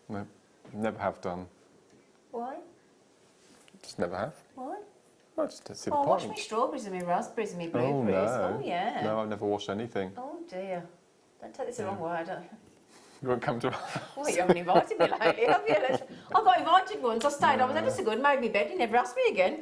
No, never have done. Why? Just never have. Why? I just don't see the Oh, wash point. me strawberries and me raspberries and me Oh blueberries. no. Oh, yeah. No, I've never washed anything. Oh, dear. Don't take this the wrong way. I don't... You won't come to. Well, you haven't invited me lately, have you? I got invited once. I stayed. I was ever so good. Made me bed. You never asked me again.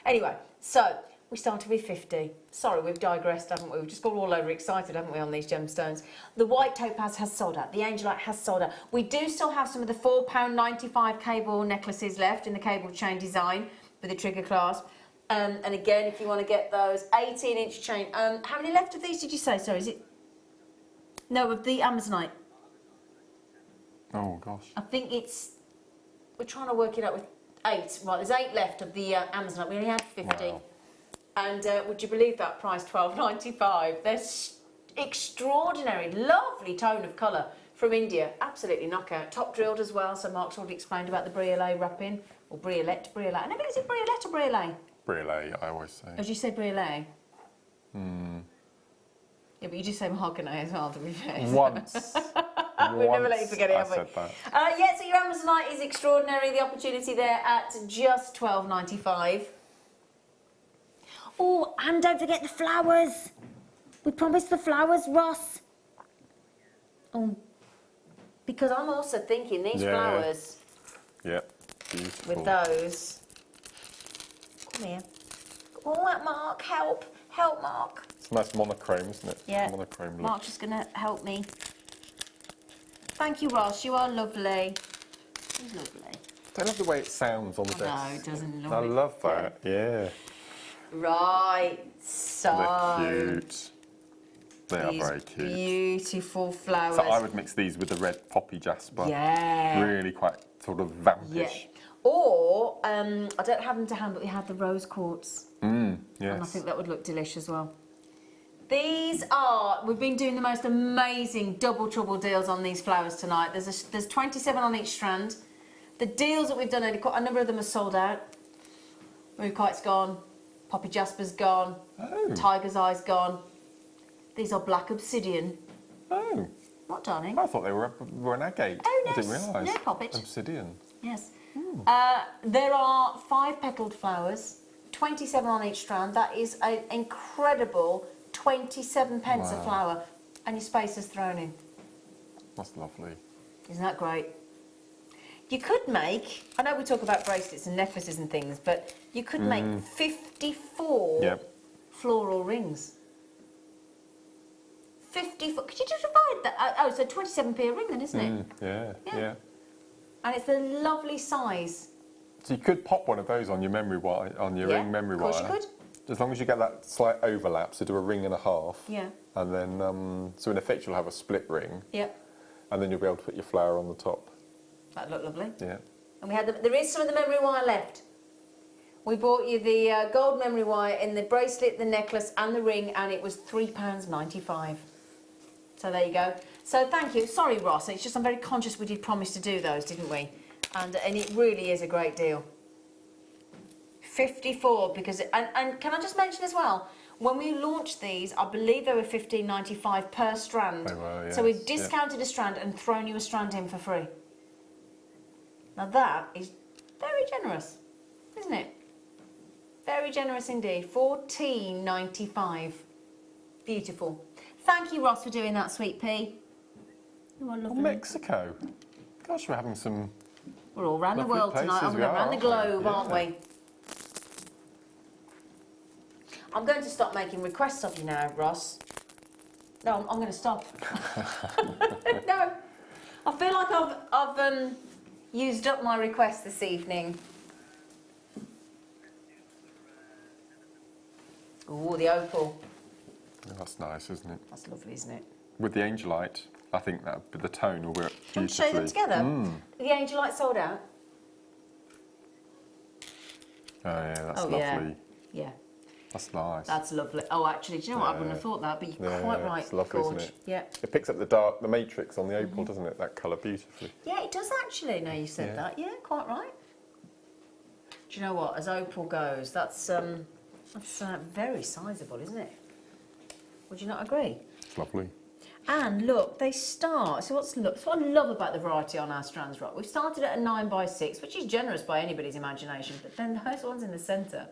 Anyway, so we started with 50. Sorry, we've digressed, haven't we? We've just got all overexcited, haven't we, on these gemstones? The white topaz has sold out. The angelite has sold out. We do still have some of the £4.95 cable necklaces left in the cable chain design with the trigger clasp. And again, if you want to get those 18-inch chain. How many left of these did you say? Sorry, is it? No, of the Amazonite. Oh gosh. I think it's. We're trying to work it out with 8. Right, there's 8 left of the Amazonite. We only had 50. Wow. And would you believe that price? $12.95. They're extraordinary, lovely tone of colour from India. Absolutely knockout. Top drilled as well. So Mark's already explained about the briolet wrapping or briolette. I never know, is it briolette or briolet? Briolet, I always say. As you say, briolet. Yeah, but you do say mahogany as well, to be fair. Once. We'll never let you forget it, I have we? said that. Yeah, so your Amazonite is extraordinary. The opportunity there at just $12.95. Oh, and don't forget the flowers. We promised the flowers, Ross. Oh, because I'm also thinking these Yeah. flowers Yeah. Beautiful. with those. Come here. All right, Mark, help. Help, Mark. It's a nice monochrome, isn't it? Yeah. Monochrome look. Mark's just going to help me. Thank you, Ross. You are lovely. He's lovely. I love the way it sounds on the desk. No, it doesn't look. I love that, yeah. Right, so They're cute. They are these very cute. beautiful flowers. So I would mix these with the red poppy jasper. Yeah. Really quite sort of Yeah. vampish. Or I don't have them to hand, but we had the rose quartz, Yes. and I think that would look delish as well. These are. We've been doing the most amazing double trouble deals on these flowers tonight. There's 27 on each strand. The deals that we've done, a number of them are sold out. Ruby Kite's gone. Poppy Jasper's gone. Oh. Tiger's Eye's gone. These are black obsidian. Oh, What, darling? I thought they were an agate. Oh, I didn't no, realise. no, poppet. Obsidian. Yes. There are 5 petalled flowers, 27 on each strand. That is an incredible 27 pence a Wow. flower, and your space is thrown in. That's lovely. Isn't that great? You could make, I know we talk about bracelets and necklaces and things, but you could make 54 Yep. floral rings. 54, could you just divide that? Oh, so 27p a ring then, isn't it? Yeah, Yeah. yeah. And it's a lovely size. So you could pop one of those on your memory wire, on your Yeah, ring memory of course wire. you could. As long as you get that slight overlap, so do a ring and a half. Yeah. And then, so in effect you'll have a split ring, Yep, and then you'll be able to put your flower on the top. that'd look lovely. Yeah. And we had there is some of the memory wire left. We bought you the gold memory wire in the bracelet, the necklace, and the ring, and it was £3.95. So there you go. So thank you. Sorry, Ross. It's just I'm very conscious we did promise to do those, didn't we? And it really is a great deal. 54 because and can I just mention as well, when we launched these, I believe they were £15.95 per strand. They were, So we've yes, yeah. discounted a strand and thrown you a strand in for free. Now that is very generous, isn't it? Very generous indeed. £14.95. Beautiful. Thank you, Ross, for doing that, sweet pea. You are Oh, lovely. Mexico. Gosh, we're having some. We're all around the lovely world tonight. places I'm we around are, the aren't we? globe, aren't Yeah. we? I'm going to stop making requests of you now, Ross. No, I'm going to stop. No, I feel like I've used up my request this evening. Oh, the opal. Yeah, that's nice, isn't it? That's lovely, isn't it? With the angelite, I think that the tone will work Do you want to show them beautifully. together? The Angelite sold out. Oh yeah, that's Oh, lovely. yeah. Yeah, That's nice. that's lovely. Oh, actually, do you know what? I wouldn't have thought that, but you're Yeah, quite right, it's lovely, isn't Gorge. it? Yeah. It picks up the matrix on the opal, doesn't it? That colour beautifully. Yeah, it does actually. Now you said Yeah. that. Yeah, quite right. Do you know what? As opal goes, that's very sizable, isn't it? Would you not agree? It's lovely. And look, they start. So that's what I love about the variety on our strands, right? We've started at a 9x6, which is generous by anybody's imagination. But then those ones in the centre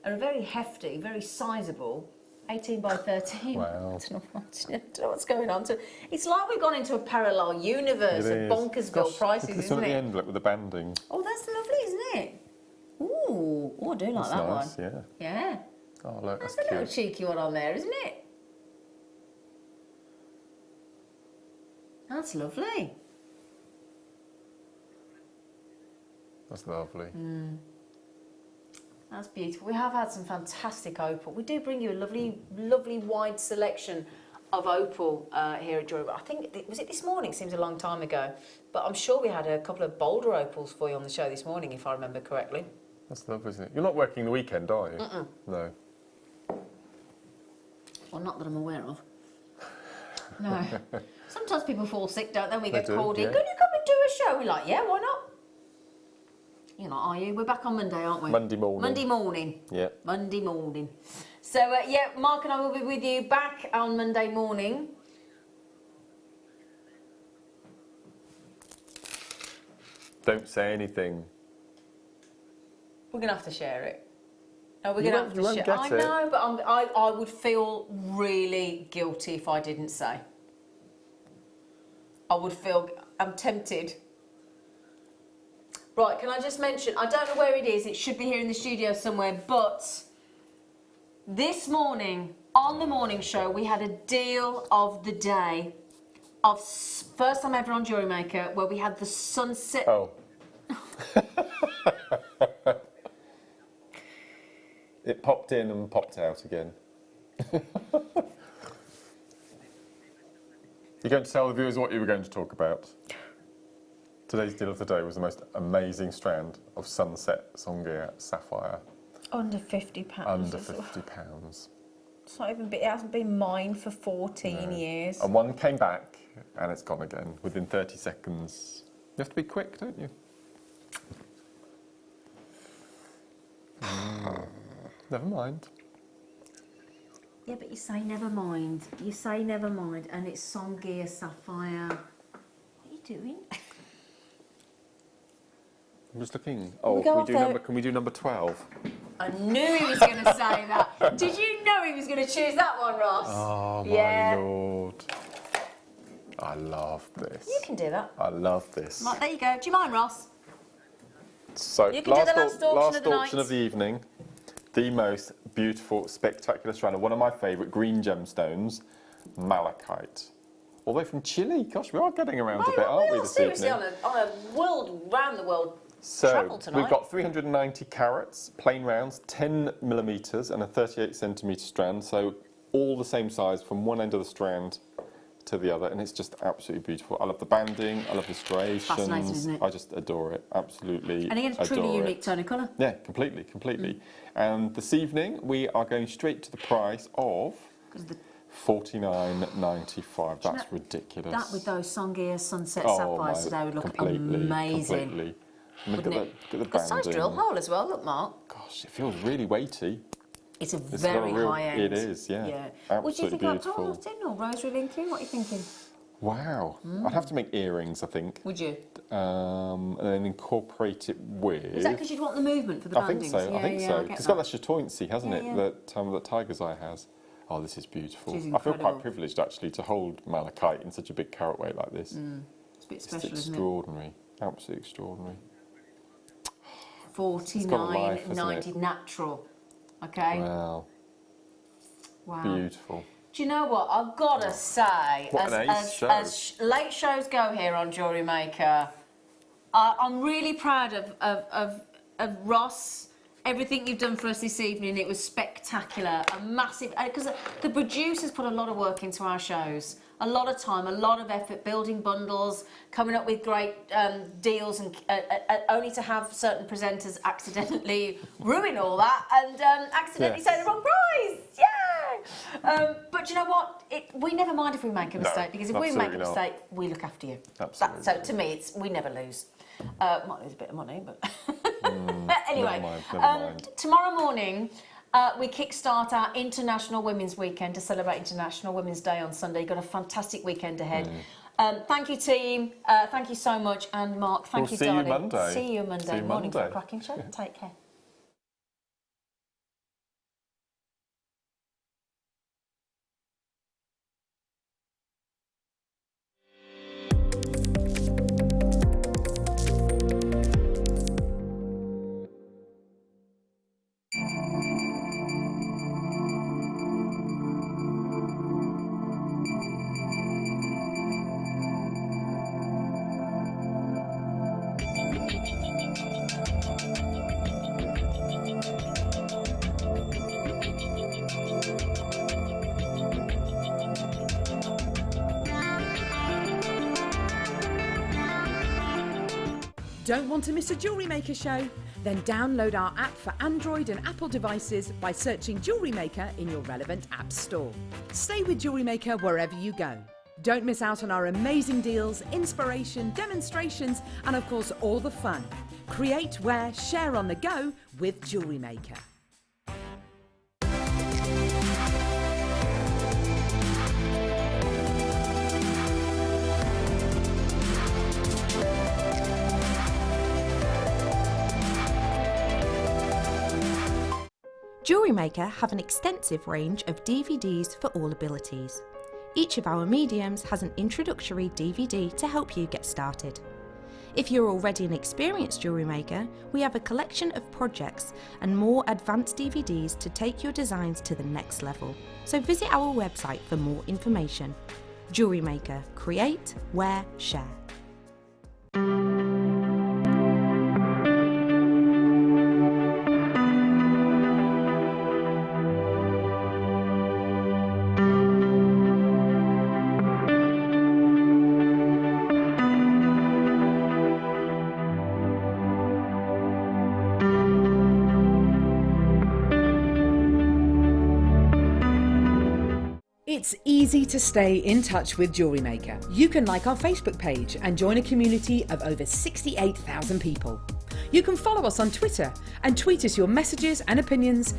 are very hefty, very sizable. 18x13. Wow. I don't know what's going on. So it's like we've gone into a parallel universe of It is. Bonkersville Gosh, prices, look at this isn't one at the it? end, look, with the banding. Oh, that's lovely, isn't it? Ooh, oh, I do like That's that nice, one. yeah. Yeah, Oh, look, that's that's a little cute. cheeky one on there, isn't it? That's lovely. That's lovely. That's beautiful. We have had some fantastic opal. We do bring you a lovely, lovely wide selection of opal here at Jewellery. I think, was it this morning? Seems a long time ago. But I'm sure we had a couple of bolder opals for you on the show this morning, if I remember correctly. That's lovely, isn't it? You're not working the weekend, are you? No. Well, not that I'm aware of. No. Sometimes people fall sick, don't they? We get do, called in. yeah. Can you come and do a show? We're like, yeah, why not? You're not, are you? We're back on Monday, aren't we? Monday morning. Monday morning. Yeah. Monday morning. So, yeah, Mark and I will be with you back on Monday morning. Don't say anything. We're going to have to share it. No, we're You going to won't- have you to won't share get I it. know, but I would feel really guilty if I didn't say. I would feel, I'm tempted. Right, can I just mention, I don't know where it is, it should be here in the studio somewhere, but This morning, on the morning show, we had a deal of the day of first time ever on Jewellery Maker, where we had the sunset. Oh. It popped in and popped out again. You're going to tell the viewers what you were going to talk about. Today's deal of the day was the most amazing strand of Sunset Songea Sapphire. Under £50. Under £50. It's not even. It hasn't been mine for 14 years. And one came back, and it's gone again within 30 seconds. You have to be quick, don't you? Never mind. Yeah, but you say never mind. You say never mind, and it's Songea Sapphire. What are you doing? I'm just looking. Oh, go off there. can we do number 12? I knew he was going to say that. Did you know he was going to choose that one, Ross? Oh, my Yeah. Lord. I love this. You can do that. I love this. Right, there you go. Do you mind, Ross? So, You can do the last auction of the auction night. of the evening. The most beautiful, spectacular strand of one of my favourite green gemstones, malachite. Although from Chile, gosh, we are getting around a bit, aren't we, this seriously evening? on a round the world So, travel tonight. we've got 390 carats, plain rounds, 10 millimetres, and a 38 centimetre strand. So, all the same size from one end of the strand to the other, and it's just absolutely beautiful. I love the banding, I love the striations. Fascinating, isn't it? I just adore it, absolutely. And again, it's a truly adore unique it. tone of colour. Yeah, completely. And this evening we are going straight to the price of $49.95. That's ridiculous. That with those Songea Sunset Oh, Sapphires my- today would look completely, amazing. Completely. I mean, Wouldn't look it? at the Good banding. size drill hole as well, look, Mark. Gosh, it feels really weighty. It's a It's got a very real- high end. it is, yeah. What do you Absolutely think about beautiful. pearls, tin or rosary linking? What are you thinking? Wow. I'd have to make earrings, I think. Would you? And then incorporate it with... Is that because you'd want the movement for the I bandings? think so, I think so. get It's got that. that chatoyancy, hasn't Yeah, it, yeah. that Tiger's Eye has. Oh, this is beautiful. It is I feel incredible. quite privileged, actually, to hold malachite in such a big carat weight like this. It's a bit It's special, isn't it? extraordinary. Absolutely extraordinary. got a life, hasn't $49.90 it? natural. Okay? Wow. Wow. Beautiful. Do you know what? I've got to say, What an ace show. as late shows go here on Jewellery Maker, I'm really proud of Ross. Everything you've done for us this evening, it was spectacular. A massive, because the producers put a lot of work into our shows. A lot of time, a lot of effort, building bundles, coming up with great deals, and only to have certain presenters accidentally ruin all that and accidentally say the wrong price. Yeah! But you know what? We never mind if we make a mistake, because if we make a absolutely not. mistake, we look after you. Absolutely. So to me, we never lose. Might lose a bit of money, but anyway. never mind. Tomorrow morning, we kickstart our International Women's Weekend to celebrate International Women's Day on Sunday. You've got a fantastic weekend ahead. Thank you, team. Thank you so much. And Mark, thank you, see you darling. Monday. See you Monday See you morning for a Monday. cracking show. Take care. Don't want to miss a Jewellery Maker show? Then download our app for Android and Apple devices by searching Jewellery Maker in your relevant app store. Stay with Jewellery Maker wherever you go. Don't miss out on our amazing deals, inspiration, demonstrations, and of course all the fun. Create, wear, share on the go with Jewellery Maker. Jewellery Maker have an extensive range of DVDs for all abilities. Each of our mediums has an introductory DVD to help you get started. If you're already an experienced jewellery maker, we have a collection of projects and more advanced DVDs to take your designs to the next level. So visit our website for more information. Jewellery Maker. Create, wear, share. It's easy to stay in touch with Jewellery Maker. You can like our Facebook page and join a community of over 68,000 people. You can follow us on Twitter and tweet us your messages and opinions